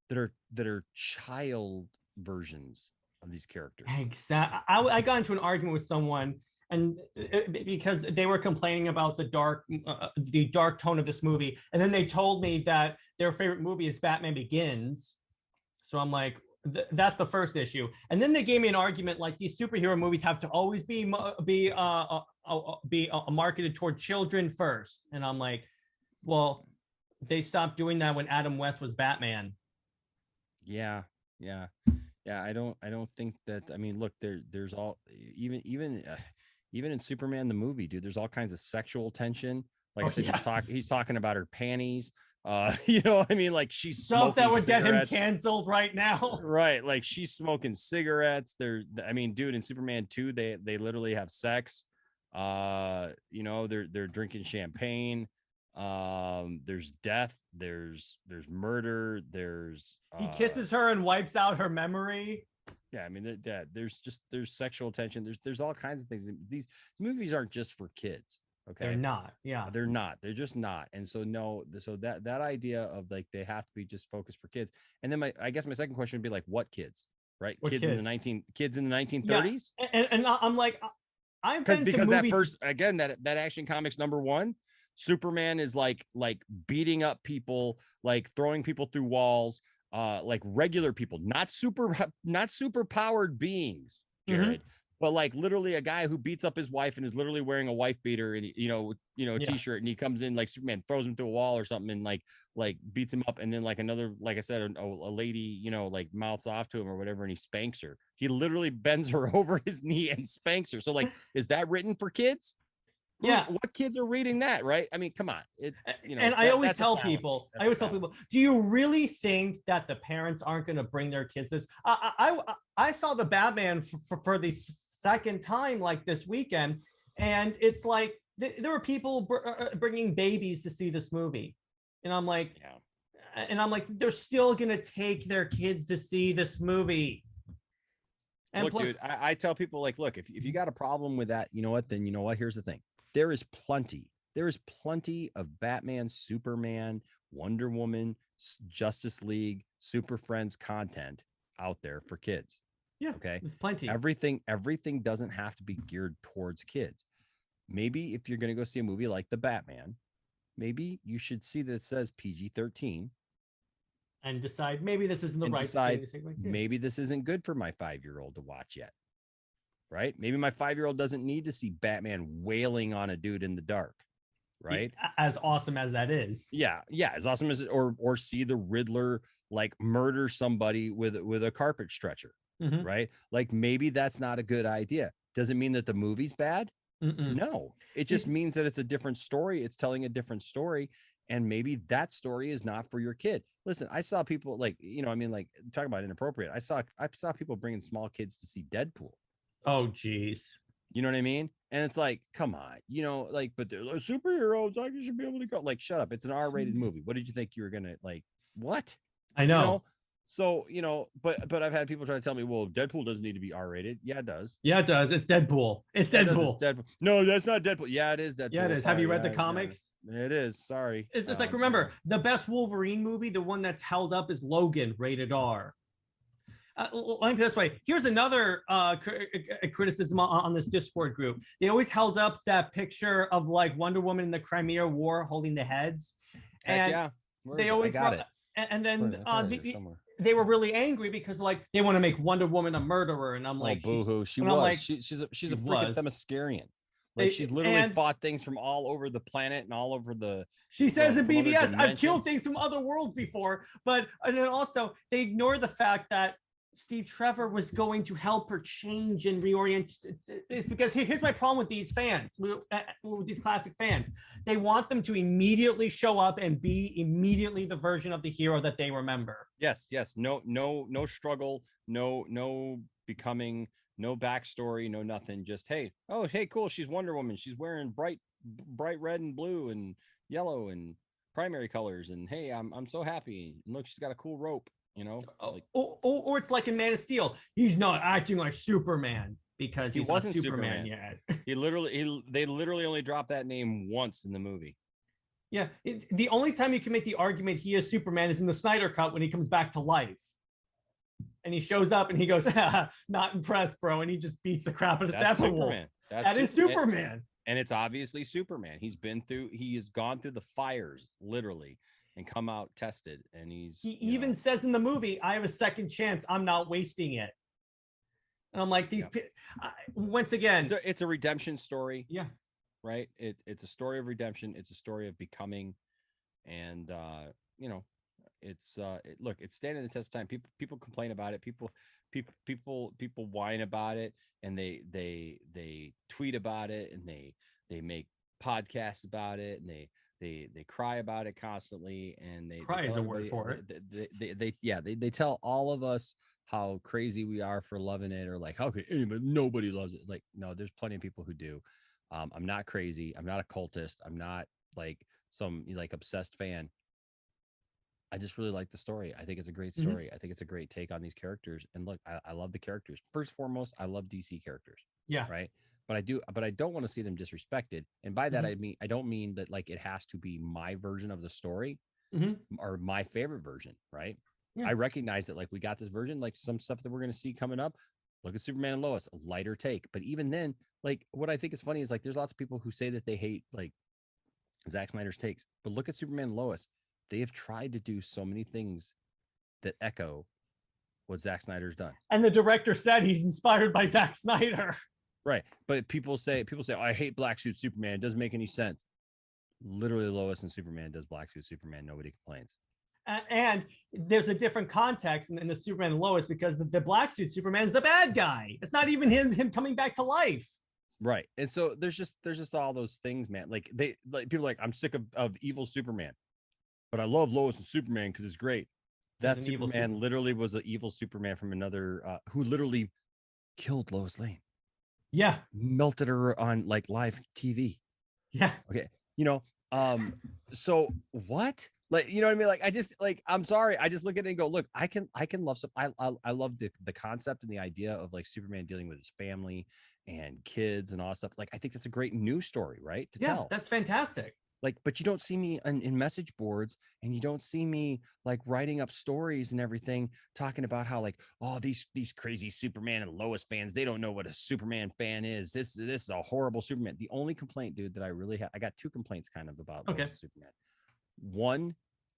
that are child versions of these characters. Exactly. I got into an argument with someone, and because they were complaining about the dark tone of this movie, and then they told me that their favorite movie is Batman Begins. So I'm like, that's the first issue. And then they gave me an argument like these superhero movies have to always be marketed toward children first. And I'm like, well, they stopped doing that when Adam West was Batman. Yeah. I don't think that. I mean, look, there's all even in Superman the movie, dude. There's all kinds of sexual tension. Like I said, he's talking about her panties. You know, I mean, like she's stuff that would cigarettes. Get him canceled right now. Right, like she's smoking cigarettes. I mean, dude, in Superman 2, they literally have sex. You know, they're drinking champagne. There's death. There's murder. He kisses her and wipes out her memory. Yeah, I mean, there's sexual tension. There's all kinds of things. These movies aren't just for kids. Okay, they're not. Yeah, they're not. They're just not. And so that idea of like they have to be just focused for kids. And then I guess my second question would be like, what kids? Right, what kids in the 1930s. Yeah. And I'm like, I've been because that first again that Action Comics #1, Superman is like beating up people, like throwing people through walls, like regular people, not super powered beings, Jared. Mm-hmm. But like literally a guy who beats up his wife and is literally wearing a wife beater and a t-shirt, and he comes in like Superman throws him through a wall or something and like beats him up, and then like another, like I said, a lady like mouths off to him or whatever, and he spanks her. He literally bends her over his knee and spanks her. So like, is that written for kids? Yeah. What kids are reading that, right? I mean, come on. And I always tell people, do you really think that the parents aren't going to bring their kids this? I saw the Batman for the second time like this weekend, and it's like there were people bringing babies to see this movie, and I'm like, they're still going to take their kids to see this movie. And look, dude, I tell people like, look, if you got a problem with that, you know what? Then you know what? Here's the thing. There is plenty of Batman, Superman, Wonder Woman, Justice League, Super Friends content out there for kids. Yeah. Okay. There's plenty. Everything doesn't have to be geared towards kids. Maybe if you're going to go see a movie like The Batman, maybe you should see that it says PG-13 and decide maybe this isn't the right thing to take my kids. Maybe this isn't good for my 5-year-old to watch yet. Right? Maybe my 5-year-old doesn't need to see Batman wailing on a dude in the dark. Right? As awesome as that is. Yeah. As awesome as or see the Riddler like murder somebody with a carpet stretcher. Mm-hmm. Right? Like maybe that's not a good idea. Does it mean that the movie's bad? Mm-mm. No. It just means that it's a different story. It's telling a different story. And maybe that story is not for your kid. Listen, I saw people like, talk about inappropriate. I saw people bringing small kids to see Deadpool. Oh, geez. You know what I mean? And it's like, come on, but they're like, superheroes, you should be able to go. Like, shut up. It's an R-rated movie. What did you think you were going to like? What? I know. So, but I've had people try to tell me, well, Deadpool doesn't need to be R-rated. Yeah, it does. Yeah, it does. It's Deadpool. It's Deadpool. No, that's not Deadpool. Yeah, it is Deadpool. Yeah, it is. Have you read the comics? Yeah. It is. Sorry. It's just like, remember, the best Wolverine movie, the one that's held up is Logan, rated R. Let me put it this way. Here's another criticism on this Discord group. They always held up that picture of like Wonder Woman in the Crimea War holding the heads. And they always got it. And then they were really angry because like they want to make Wonder Woman a murderer. And I'm like, boo-hoo. She's a freaking Themyscirian. Like she's literally fought things from all over the planet and all over the. She says in BVS, I've killed things from other worlds before. And then also they ignore the fact that Steve Trevor was going to help her change and reorient. It's because here's my problem with these fans, with these classic fans. They want them to immediately show up and be immediately the version of the hero that they remember. Yes. No struggle, no becoming, no backstory, no nothing. Just hey, cool. She's Wonder Woman. She's wearing bright red and blue and yellow and primary colors. And hey, I'm so happy. And look, she's got a cool rope. Like, or it's like in Man of Steel. He's not acting like Superman because he wasn't Superman yet. They literally only dropped that name once in the movie. Yeah, the only time you can make the argument he is Superman is in the Snyder cut when he comes back to life. And he shows up and he goes, not impressed, bro. And he just beats the crap out of Steppenwolf. That is Superman. And it's obviously Superman. He has gone through the fires, literally, and come out tested. And he even says in the movie, I have a second chance. I'm not wasting it. And I'm like, once again. It's a redemption story. Yeah. Right. It's a story of redemption. It's a story of becoming. And, it's standing the test of time. People complain about it. People whine about it, and they tweet about it, and they make podcasts about it, and they cry about it constantly, and they cry is a word for it. They tell all of us how crazy we are for loving it, or like how could nobody loves it. Like, no, there's plenty of people who do. I'm not crazy. I'm not a cultist. I'm not like some like obsessed fan. I just really like the story. I think it's a great story. Mm-hmm. I think it's a great take on these characters. And look, I love the characters. First and foremost, I love DC characters. Yeah. Right. But I don't want to see them disrespected. And by that, I don't mean that like it has to be my version of the story or my favorite version. Right. Yeah. I recognize that like we got this version, like some stuff that we're going to see coming up. Look at Superman and Lois, a lighter take. But even then, like what I think is funny is like there's lots of people who say that they hate like Zack Snyder's takes. But look at Superman and Lois. They have tried to do so many things that echo what Zack Snyder's done. And the director said he's inspired by Zack Snyder. Right. But people say, oh, I hate black suit Superman. It doesn't make any sense. Literally Lois and Superman does black suit Superman. Nobody complains. And there's a different context in the Superman and Lois because the black suit Superman is the bad guy. It's not even him coming back to life. Right. And so there's just all those things, man. Like people are like, I'm sick of evil Superman. But I love Lois and Superman because it's great. That Superman literally was an evil Superman from another who literally killed Lois Lane. Yeah. Melted her on like live TV. Yeah. Okay. So what? Like, you know what I mean? Like, I just like, I'm sorry. I just look at it and go, look, I can love some. I love the concept and the idea of like Superman dealing with his family and kids and all that stuff. Like, I think that's a great news story, right? To tell. That's fantastic. Like, but you don't see me in message boards, and you don't see me like writing up stories and everything, talking about how like, oh, these crazy Superman and Lois fans, they don't know what a Superman fan is. This is a horrible Superman. The only complaint, dude, that I really have, I got two complaints kind of about Lois and Superman. One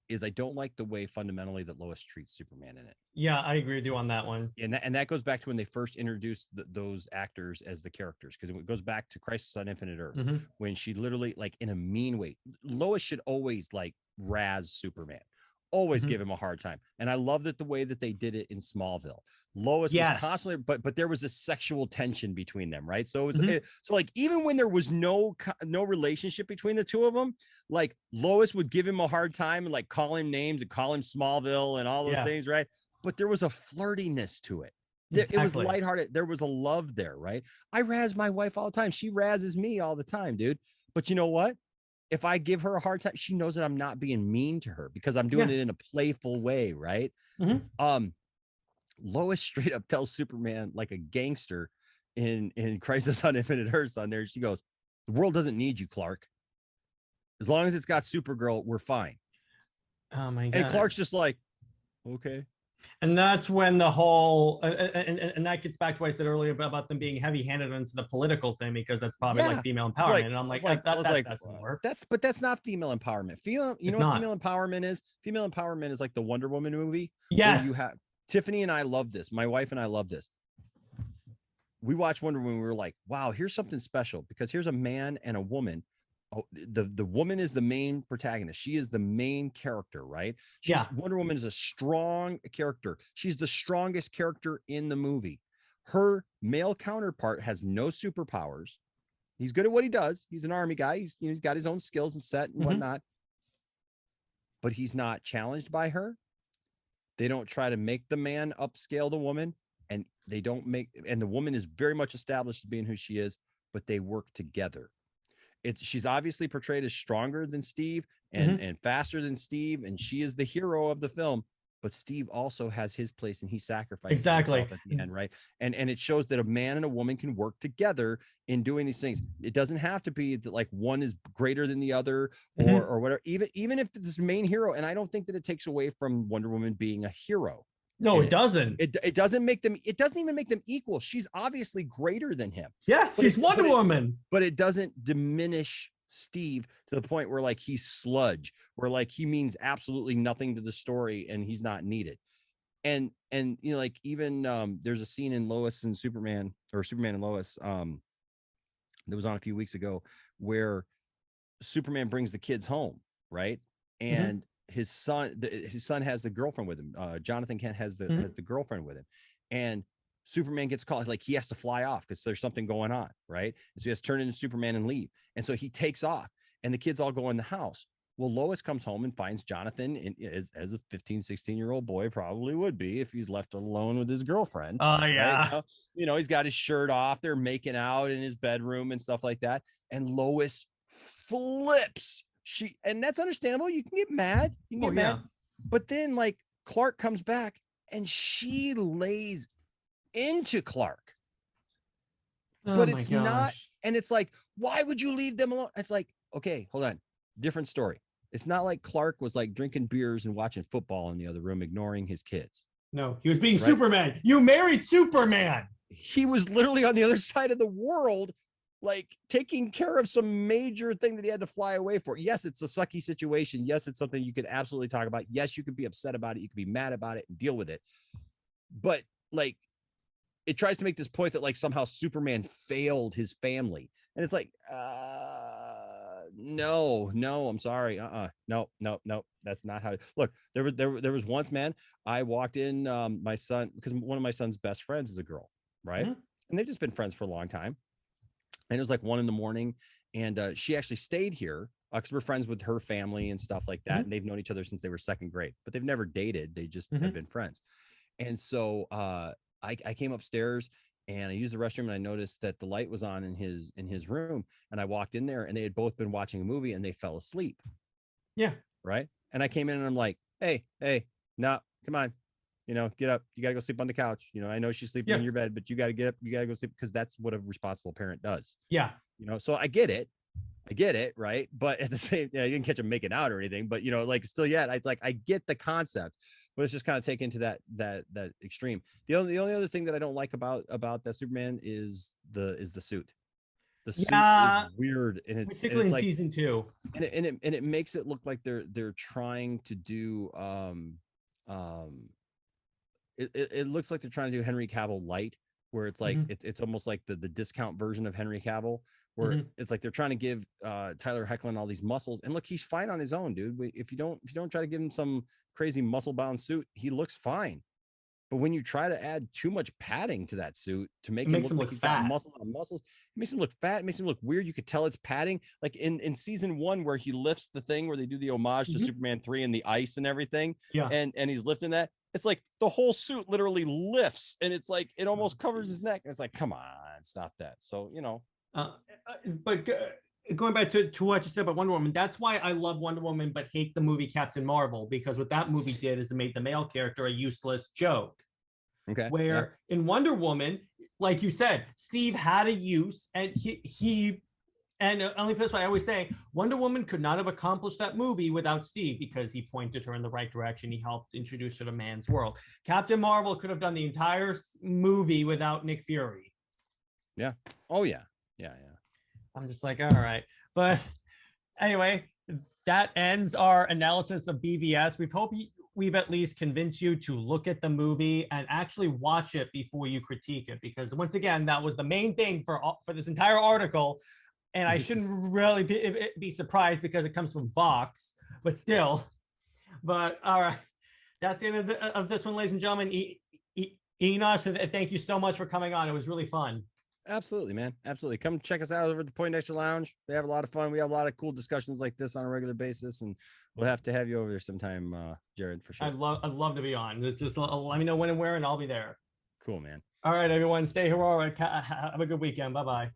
is I don't like the way fundamentally that Lois treats Superman in it. Yeah, I agree with you on that one. And that goes back to when they first introduced those actors as the characters, because it goes back to Crisis on Infinite Earths, when she literally, like, in a mean way, Lois should always like razz Superman, always give him a hard time. And I love that the way that they did it in Smallville. Lois was constantly, but there was a sexual tension between them, right? So it was so like even when there was no relationship between the two of them, like Lois would give him a hard time and like call him names and call him Smallville and all those things, right? But there was a flirtiness to it. It was lighthearted. There was a love there, right? I razz my wife all the time. She razzes me all the time, dude. But you know what? If I give her a hard time, she knows that I'm not being mean to her because I'm doing it in a playful way, right? Lois straight up tells Superman like a gangster in Crisis on Infinite Earths on there. She goes, "The world doesn't need you, Clark. As long as it's got Supergirl, we're fine." Oh my God. And Clark's just like, okay. And that's when the whole and that gets back to what I said earlier about them being heavy-handed into the political thing, because that's probably like female empowerment. Like, and I'm like, that doesn't work. But that's not female empowerment. Female empowerment is? Female empowerment is like the Wonder Woman movie. Yes. You have Tiffany and I love this. My wife and I love this. We watched Wonder Woman. We were like, wow, here's something special, because here's a man and a woman Oh, the woman is the main protagonist. She is the main character, right? Wonder Woman is a strong character. She's the strongest character in the movie. Her male counterpart has no superpowers. He's good at what he does. He's an army guy. He's got his own skills and set and whatnot. But he's not challenged by her. They don't try to make the man upscale the woman, and the woman is very much established as being who she is, but they work together. She's obviously portrayed as stronger than Steve and faster than Steve, and she is the hero of the film. But Steve also has his place, and he sacrifices himself at the end, right? And it shows that a man and a woman can work together in doing these things. It doesn't have to be that like one is greater than the other or whatever. Even if this main hero, and I don't think that it takes away from Wonder Woman being a hero. No, it doesn't. It doesn't make them. It doesn't even make them equal. She's obviously greater than him. Yes, she's Wonder Woman. But it doesn't diminish Steve to the point where like he's sludge, where like he means absolutely nothing to the story and he's not needed. And like even there's a scene in Lois and Superman, or Superman and Lois, that was on a few weeks ago, where Superman brings the kids home, right? And his son has the girlfriend with him. Jonathan Kent has the girlfriend with him, and Superman gets called, like he has to fly off because there's something going on, right? And so he has to turn into Superman and leave. And so he takes off, and the kids all go in the house. Well, Lois comes home and finds Jonathan as a 15, 16-year-old boy probably would be if he's left alone with his girlfriend. Oh, yeah. Right? He's got his shirt off. They're making out in his bedroom and stuff like that. And Lois flips. And that's understandable. You can get mad. Mad. But then like Clark comes back and she lays into Clark. But it's not. And it's like, why would you leave them alone? It's like, okay, hold on. Different story. It's not like Clark was like drinking beers and watching football in the other room, ignoring his kids. No, he was being Superman. You married Superman. He was literally on the other side of the world, like taking care of some major thing that he had to fly away for. Yes, it's a sucky situation. Yes, it's something you could absolutely talk about. Yes, you could be upset about it. You could be mad about it and deal with it. But like, it tries to make this point that like somehow Superman failed his family. And it's like, no, I'm sorry. No. That's not how. Look, there was once, man, I walked in, my son, because one of my son's best friends is a girl, right? And they've just been friends for a long time. And it was like 1 a.m, and she actually stayed here because we're friends with her family and stuff like that. And they've known each other since they were 2nd grade, but they've never dated. They just have been friends. And so I came upstairs and I used the restroom, and I noticed that the light was on in his room. And I walked in there, and they had both been watching a movie and they fell asleep. Yeah. Right. And I came in and I'm like, hey, no, come on, get up. You got to go sleep on the couch. I know she's sleeping in your bed, but you got to get up. You got to go sleep, because that's what a responsible parent does. Yeah. So I get it. Right. But at the same, you didn't catch them making out or anything, but like still yet, it's like, I get the concept, but it's just kind of taken to that extreme. The only other thing that I don't like about that Superman is the suit. The suit is weird, and it's particularly in like, season 2, and it makes it look like they're trying to do it looks like they're trying to do Henry Cavill light, where it's like it's almost like the discount version of Henry Cavill, where it's like they're trying to give Tyler Hoechlin all these muscles, and look, he's fine on his own, dude. If you don't try to give him some crazy muscle bound suit, he looks fine. But when you try to add too much padding to that suit to make him look like he's got muscles, it makes him look fat. It makes him look weird. You could tell it's padding. Like in season 1, where he lifts the thing, where they do the homage to Superman 3 and the ice and everything. Yeah. And he's lifting that. It's like the whole suit literally lifts, and it's like it almost covers his neck. And it's like, come on, stop that. So but going back to what you said about Wonder Woman, that's why I love Wonder Woman but hate the movie Captain Marvel, because what that movie did is it made the male character a useless joke. Okay. Where in Wonder Woman, like you said, Steve had a use, and he and only this why I always say Wonder Woman could not have accomplished that movie without Steve, because he pointed her in the right direction. He helped introduce her to man's world. Captain Marvel could have done the entire movie without Nick Fury. Yeah. Oh yeah. Yeah. I'm just like, all right. But anyway, that ends our analysis of BVS. We've at least convinced you to look at the movie and actually watch it before you critique it, because once again, that was the main thing for this entire article. and I shouldn't really be surprised because it comes from Vox, but still. But all right, that's the end of this one, ladies and gentlemen. Enosh, thank you so much for coming on. It was really fun. Absolutely, man. Absolutely. Come check us out over at the Poindexter Lounge. We have a lot of fun. We have a lot of cool discussions like this on a regular basis, and we'll have to have you over there sometime, Jared, for sure. I'd love to be on. Just let me know when and where, and I'll be there. Cool, man. All right, everyone, stay heroic. Have a good weekend. Bye-bye.